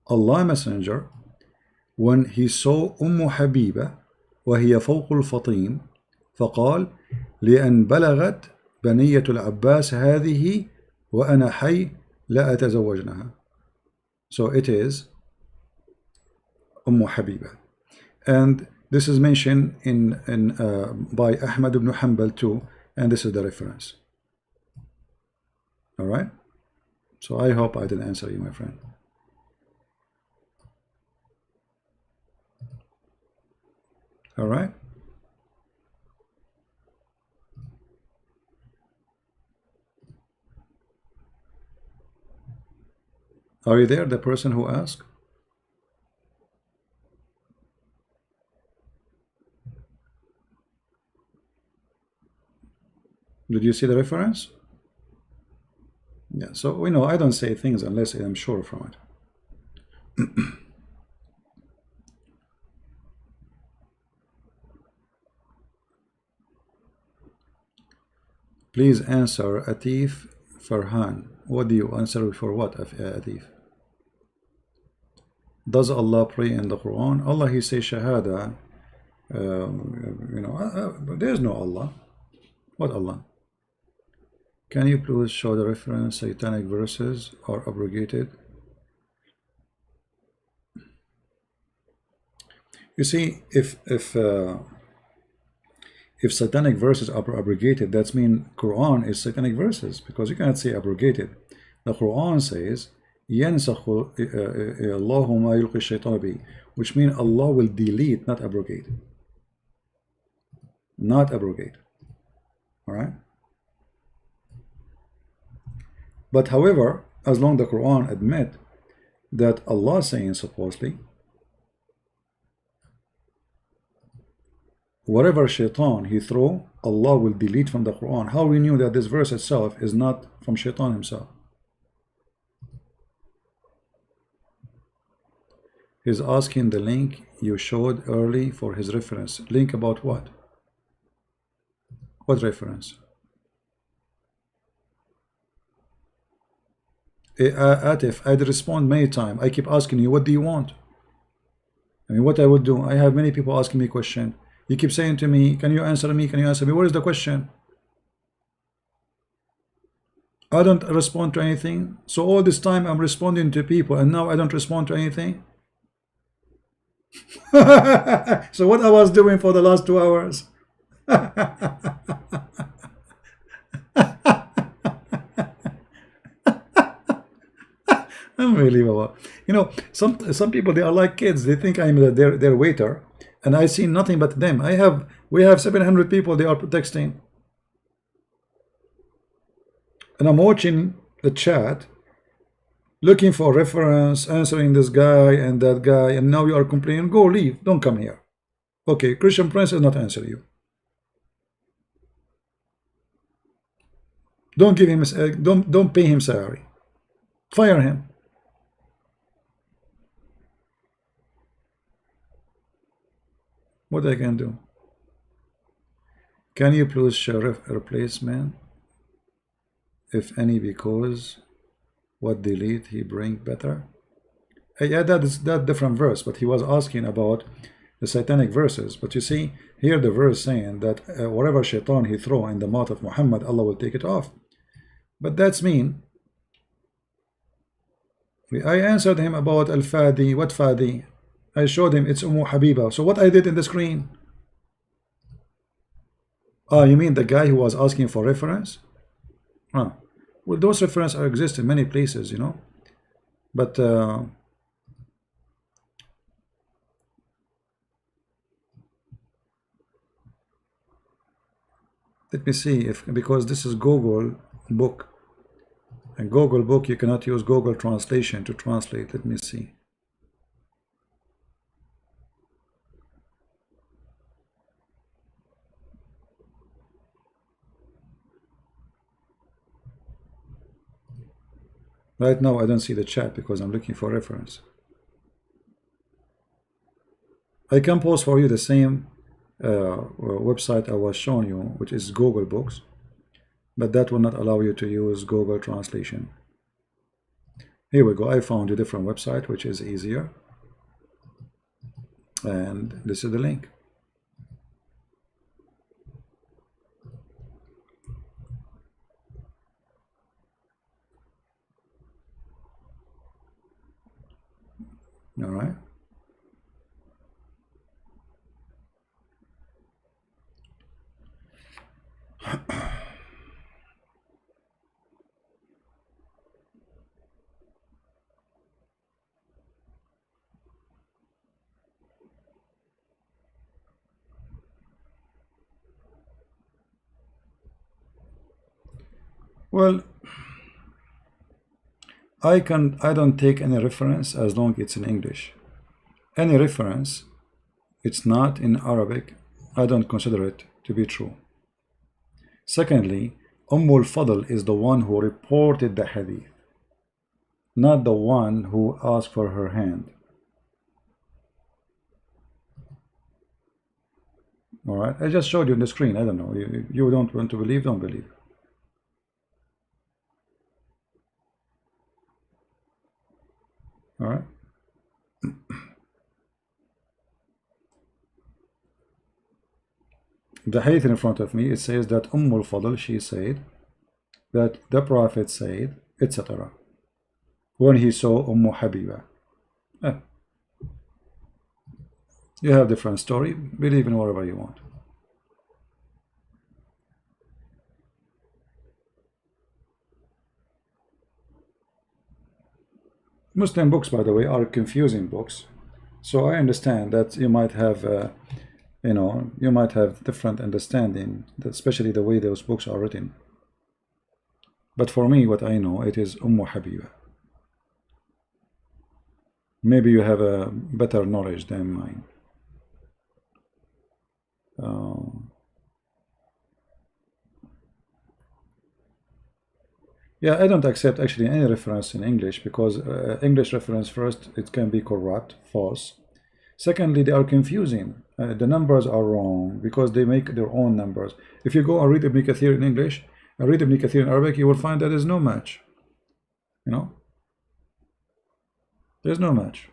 Allah Messenger, when he saw Habiba وهي فوق الفطيم فقال لأن بلغت بنية العباس هذه وأنا حي لا أتزوجنها. So it is Habiba, and this is mentioned by Ahmad ibn Hanbal too, and this is the reference. All right, so I hope I did answer you, my friend. All right. Are you there, the person who asked? Did you see the reference? Yeah, so we know I don't say things unless I'm sure from it. Please answer Atif Farhan. What do you answer for what, Atif? Does Allah pray in the Quran? Allah, he says Shahada. There is no Allah. What Allah? Can you please show the reference? Satanic verses are abrogated. You see, if satanic verses are abrogated, that means Quran is satanic verses, because you cannot say abrogated. The Quran says يَنْسَخُ اللَّهُ مَا يُلْقِي الشَّيْطَانُ بِهِ, which means Allah will delete, not abrogate. Not abrogate. All right? But however, as long as the Quran admit that Allah saying supposedly, whatever shaitan he throw, Allah will delete from the Quran. How we knew that this verse itself is not from shaitan himself? He's asking the link you showed early for his reference. Link about what? What reference? Atif, I'd respond many times. I keep asking you, what do you want? I mean, what I would do, I have many people asking me question. You keep saying to me, can you answer me? Can you answer me? What is the question? I don't respond to anything. So all this time I'm responding to people, and now I don't respond to anything. So what I was doing for the last 2 hours? Unbelievable. You know, some people, they are like kids. They think I'm their waiter, and I see nothing but them. We have 700 people. They are texting, and I'm watching the chat, looking for reference, answering this guy and that guy, and now you are complaining. Go, leave. Don't come here. Okay, Christian Prince is not answer you. Don't give him don't pay him salary. Fire him. What I can do? Can you please share replacement, if any, because what delete he bring better? Yeah, that is that different verse, but he was asking about the satanic verses. But you see here the verse saying that whatever shaitan he throw in the mouth of Muhammad, Allah will take it off. But that's mean. I answered him about al-Fadi. What Fadi? I showed him it's Habiba. So what I did in the screen? Oh, you mean the guy who was asking for reference? Well, those references exist in many places, you know. But let me see if, because this is Google book, and Google book you cannot use Google translation to translate. Let me see. Right now I don't see the chat because I'm looking for reference. I can post for you the same website I was showing you, which is Google Books, but that will not allow you to use Google translation. Here we go. I found a different website which is easier, and this is the link. All right. Well, I don't take any reference as long it's in English. Any reference, it's not in Arabic, I don't consider it to be true. Secondly, al-Fadl is the one who reported the hadith, not the one who asked for her hand. All right, I just showed you on the screen. I don't know. You don't want to believe, don't believe. All right. The hadith in front of me, it says that al-Fadl, she said that the Prophet said, etc. when he saw Habiba. You have different story. Believe in whatever you want. Muslim books, by the way, are confusing books. So I understand that you might have, you might have different understanding, especially the way those books are written. But for me, what I know, it is Habiba. Maybe you have a better knowledge than mine. Yeah, I don't accept actually any reference in English because English reference, first, it can be corrupt, false. Secondly, they are confusing. The numbers are wrong because they make their own numbers. If you go and read Ibn Kathir in English and read Ibn Kathir in Arabic, you will find that there's no match. You know, There's no match.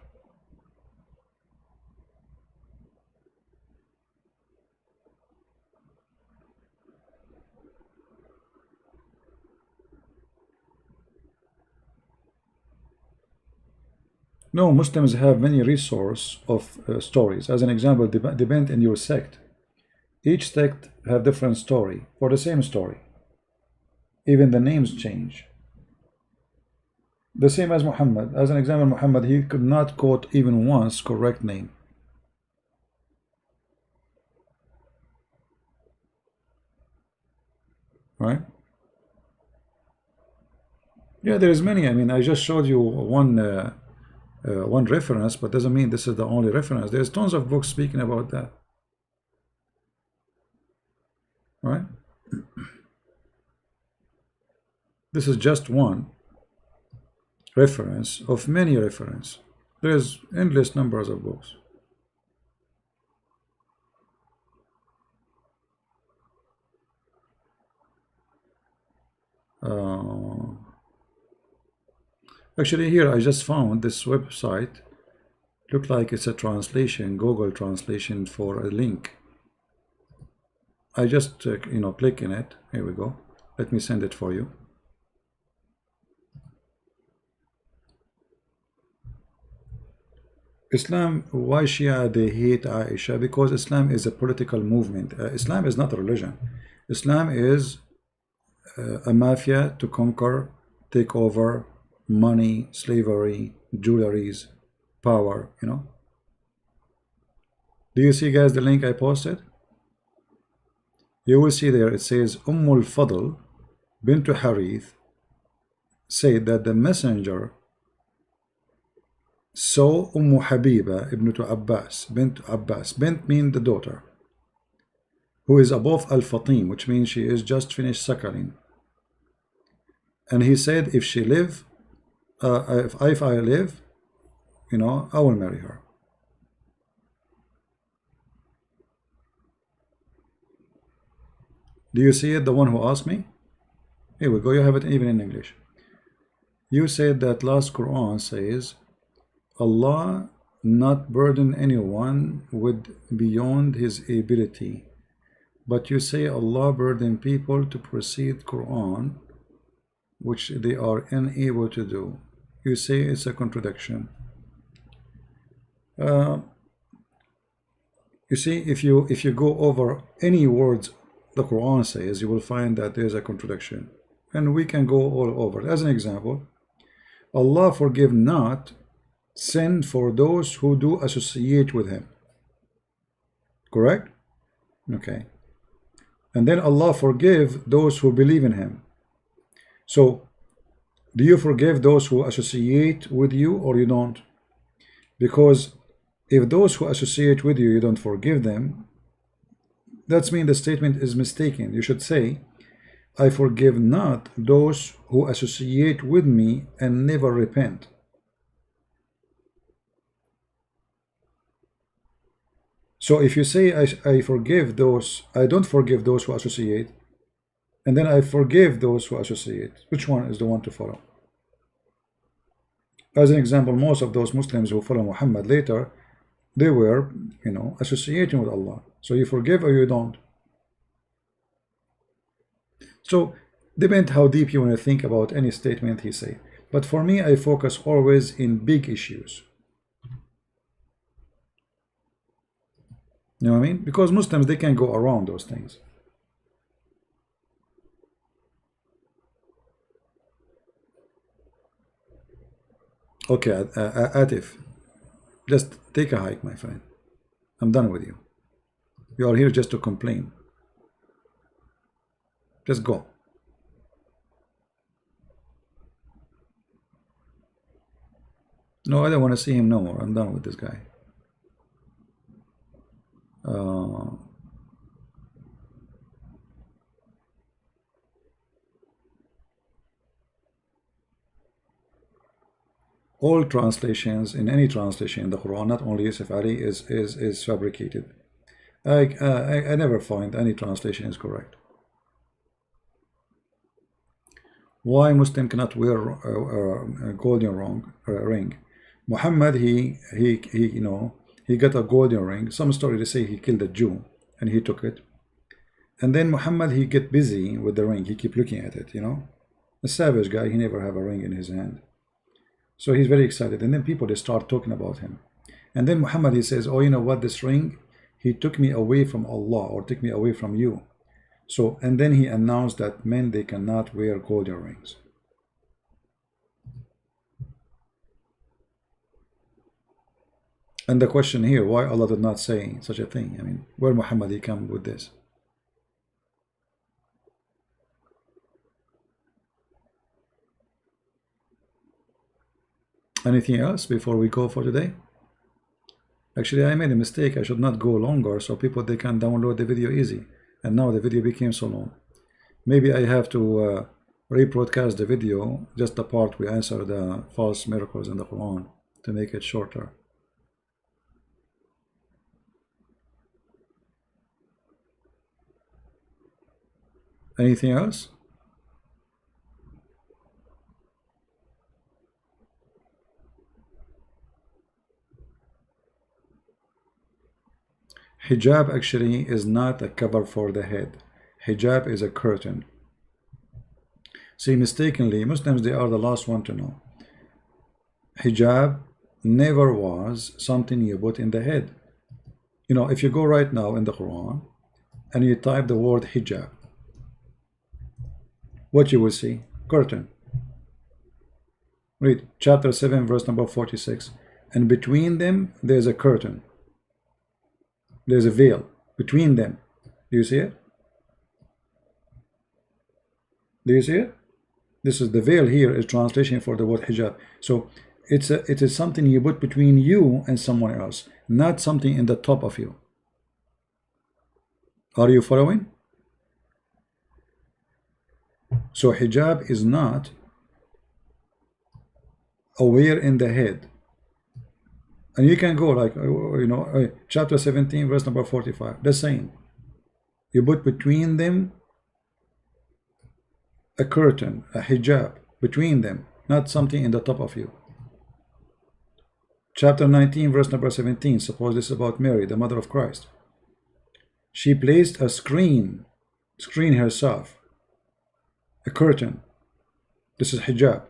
No, Muslims have many resource of stories. As an example, depend in your sect. Each sect have different story for the same story. Even the names change. The same as Muhammad. As an example, Muhammad, he could not quote even once correct name. Right? Yeah, there is many. I mean, I just showed you one reference, but doesn't mean this is the only reference. There's tons of books speaking about that. Right? This is just one reference of many reference. There's endless numbers of books. Actually, here I just found this website. Look like it's a translation, Google translation for a link. I just click in it. Here we go. Let me send it for you. Islam, why Shia they hate Aisha? Because Islam is a political movement. Islam is not a religion. Islam is a mafia to conquer, take over, money, slavery, jewelries, power, Do you see, guys, the link I posted? You will see there it says Ummul Fadl bint Harith said that the messenger saw Habiba ibn Abbas, bint Abbas. Bint means the daughter, who is above Al-Fatim, which means she is just finished suckling. And he said, if she live, if I live, I will marry her. Do you see it, the one who asked me? Here we go, you have it even in English. You said that last Quran says, Allah not burden anyone with beyond his ability. But you say Allah burden people to proceed Quran, which they are unable to do. You say it's a contradiction. You see, if you go over any words the Quran says, you will find that there's a contradiction. And we can go all over. As an example, Allah forgive not sin for those who do associate with him. Correct? Okay. And then Allah forgive those who believe in him. So, do you forgive those who associate with you or you don't? Because if those who associate with you, you don't forgive them, that means the statement is mistaken. You should say, I forgive not those who associate with me and never repent. So if you say I forgive those, I don't forgive those who associate, and then I forgive those who associate, which one is the one to follow? As an example, most of those Muslims who follow Muhammad later, they were, associating with Allah. So you forgive or you don't. So depends how deep you want to think about any statement he say. But for me, I focus always in big issues. You know what I mean? Because Muslims, they can go around those things. Okay, Atif, just take a hike, my friend. I'm done with you. You are here just to complain. Just go. No, I don't want to see him no more. I'm done with this guy. All translations, in any translation in the Quran, not only Yusuf Ali, is fabricated. I never find any translation is correct. Why Muslim cannot wear a golden ring? Muhammad, he you know, he got a golden ring. Some story they say he killed a Jew and he took it. And then Muhammad, he get busy with the ring. He keep looking at it, you know. A savage guy, he never have a ring in his hand. So he's very excited. And then people, they start talking about him. And then Muhammad, he says, oh, you know what, this ring, he took me away from Allah, or took me away from you. So, and then he announced that men, they cannot wear golden rings. And the question here, why Allah did not say such a thing? I mean, where Muhammad he come with this? Anything else before we go for today? Actually, I made a mistake. I should not go longer so people, they can download the video easy. And now the video became so long. Maybe I have to rebroadcast the video, just the part we answer the false miracles in the Quran, to make it shorter. Anything else? Hijab actually is not a cover for the head. Hijab is a curtain. See, mistakenly, Muslims, they are the last one to know. Hijab never was something you put in the head. You know, if you go right now in the Quran and you type the word hijab, what you will see? Curtain. Read chapter 7, verse number 46. And between them, there's a curtain. There's a veil between them. Do you see it? Do you see it? This is the veil here is translation for the word hijab. So it is something you put between you and someone else, not something in the top of you. Are you following? So hijab is not a wear in the head. And you can go like, you know, chapter 17, verse number 45. The same. You put between them a curtain, a hijab, between them, not something in the top of you. Chapter 19, verse number 17. Suppose this is about Mary, the mother of Christ. She placed a screen herself, a curtain. This is hijab.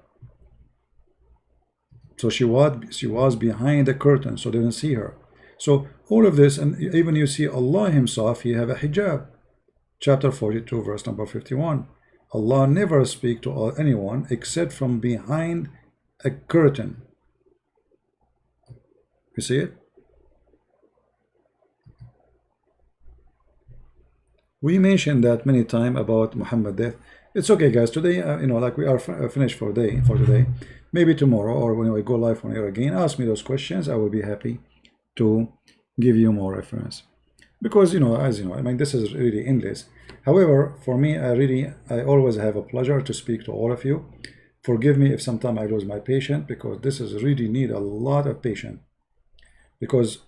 So she was behind the curtain, so they didn't see her. So all of this, and even you see Allah himself, he have a hijab. Chapter 42, verse number 51. Allah never speak to anyone except from behind a curtain. You see it? We mentioned that many times about Muhammad death. It's okay, guys. Today, you know, like we are finished for today. Maybe tomorrow, or when we go live on air again, ask me those questions. I will be happy to give you more reference. Because, you know, as you know, I mean, this is really endless. However, for me, I always have a pleasure to speak to all of you. Forgive me if sometimes I lose my patience, because this is really need a lot of patience. Because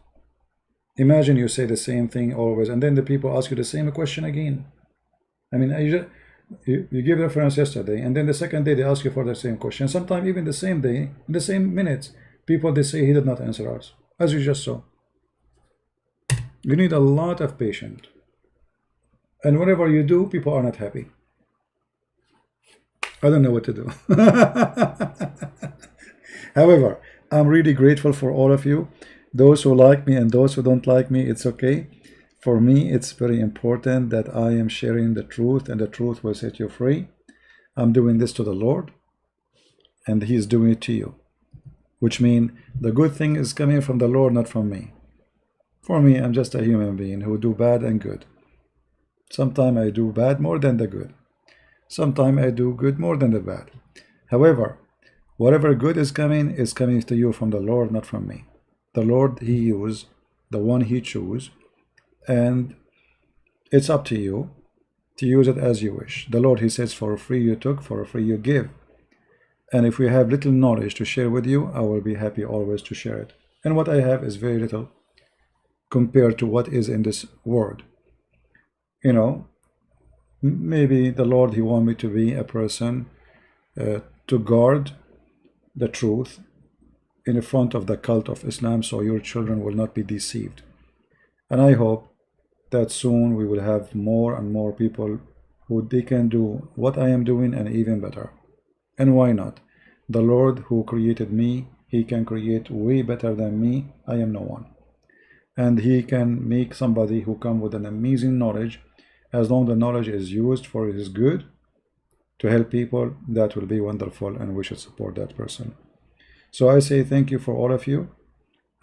imagine you say the same thing always, and then the people ask you the same question again. I mean, you give reference yesterday, and then the second day they ask you for the same question. Sometimes even the same day, in the same minutes, people, they say he did not answer us, as you just saw. You need a lot of patience. And whenever you do, people are not happy. I don't know what to do. However, I'm really grateful for all of you. Those who like me and those who don't like me, it's okay. For me, it's very important that I am sharing the truth, and the truth will set you free. I'm doing this to the Lord, and He is doing it to you. Which means the good thing is coming from the Lord, not from me. For me, I'm just a human being who do bad and good. Sometimes I do bad more than the good. Sometimes I do good more than the bad. However, whatever good is coming to you from the Lord, not from me. The Lord, He uses the one He chooses, and it's up to you to use it as you wish. The Lord, He says, for free you took, for free you give. And if we have little knowledge to share with you, I will be happy always to share it. And what I have is very little compared to what is in this world. You know, maybe the Lord, He wants me to be a person to guard the truth, in front of the cult of Islam so your children will not be deceived. And I hope that soon we will have more and more people who they can do what I am doing and even better. And why not? The Lord who created me, he can create way better than me. I am no one. And he can make somebody who come with an amazing knowledge, as long the knowledge is used for his good to help people, that will be wonderful, and we should support that person. So I say thank you for all of you.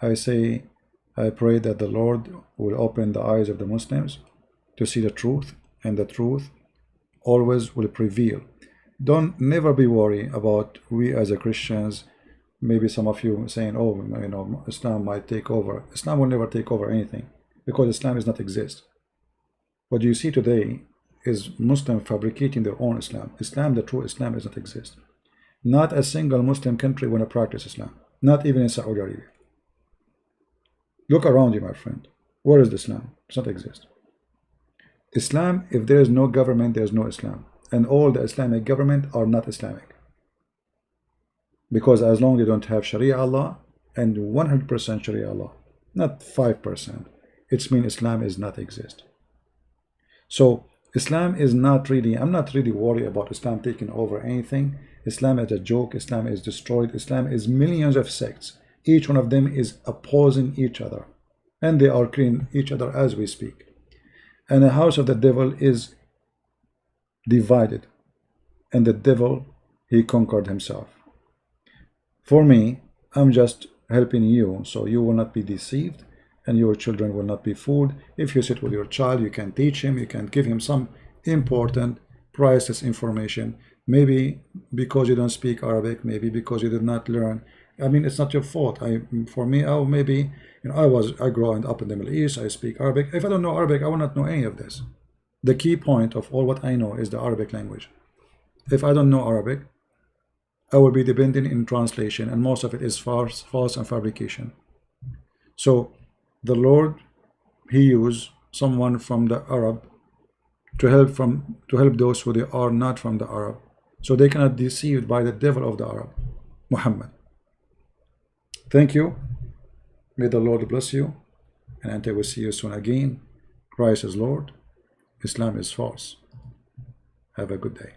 I pray that the Lord will open the eyes of the Muslims to see the truth, and the truth always will prevail. Don't never be worried about we as a Christians. Maybe some of you saying, oh, Islam might take over. Islam will never take over anything, because Islam does not exist. What you see today is Muslims fabricating their own Islam. Islam, the true Islam, does not exist. Not a single Muslim country want to practice Islam. Not even in Saudi Arabia. Look around you, my friend. Where is Islam? It does not exist. Islam, if there is no government, there is no Islam. And all the Islamic government are not Islamic. Because as long as they don't have Sharia Allah and 100% Sharia Allah, not 5%, it means Islam is not exist. So Islam is not really, I'm not really worried about Islam taking over anything. Islam is a joke. Islam is destroyed. Islam is millions of sects. Each one of them is opposing each other. And they are killing each other as we speak. And the house of the devil is divided. And the devil, he conquered himself. For me, I'm just helping you so you will not be deceived and your children will not be fooled. If you sit with your child, you can teach him, you can give him some important, priceless information. Maybe because you don't speak Arabic, maybe because you did not learn. I mean, it's not your fault. For me, oh, maybe I grew up in the Middle East. I speak Arabic. If I don't know Arabic, I will not know any of this. The key point of all what I know is the Arabic language. If I don't know Arabic, I will be dependent in translation, and most of it is false and fabrication. So the Lord, he used someone from the Arab to help those who they are not from the Arab, so they cannot be deceived by the devil of the Arab, Muhammad. Thank you. May the Lord bless you, and until we see you soon again. Christ is Lord. Islam is false. Have a good day.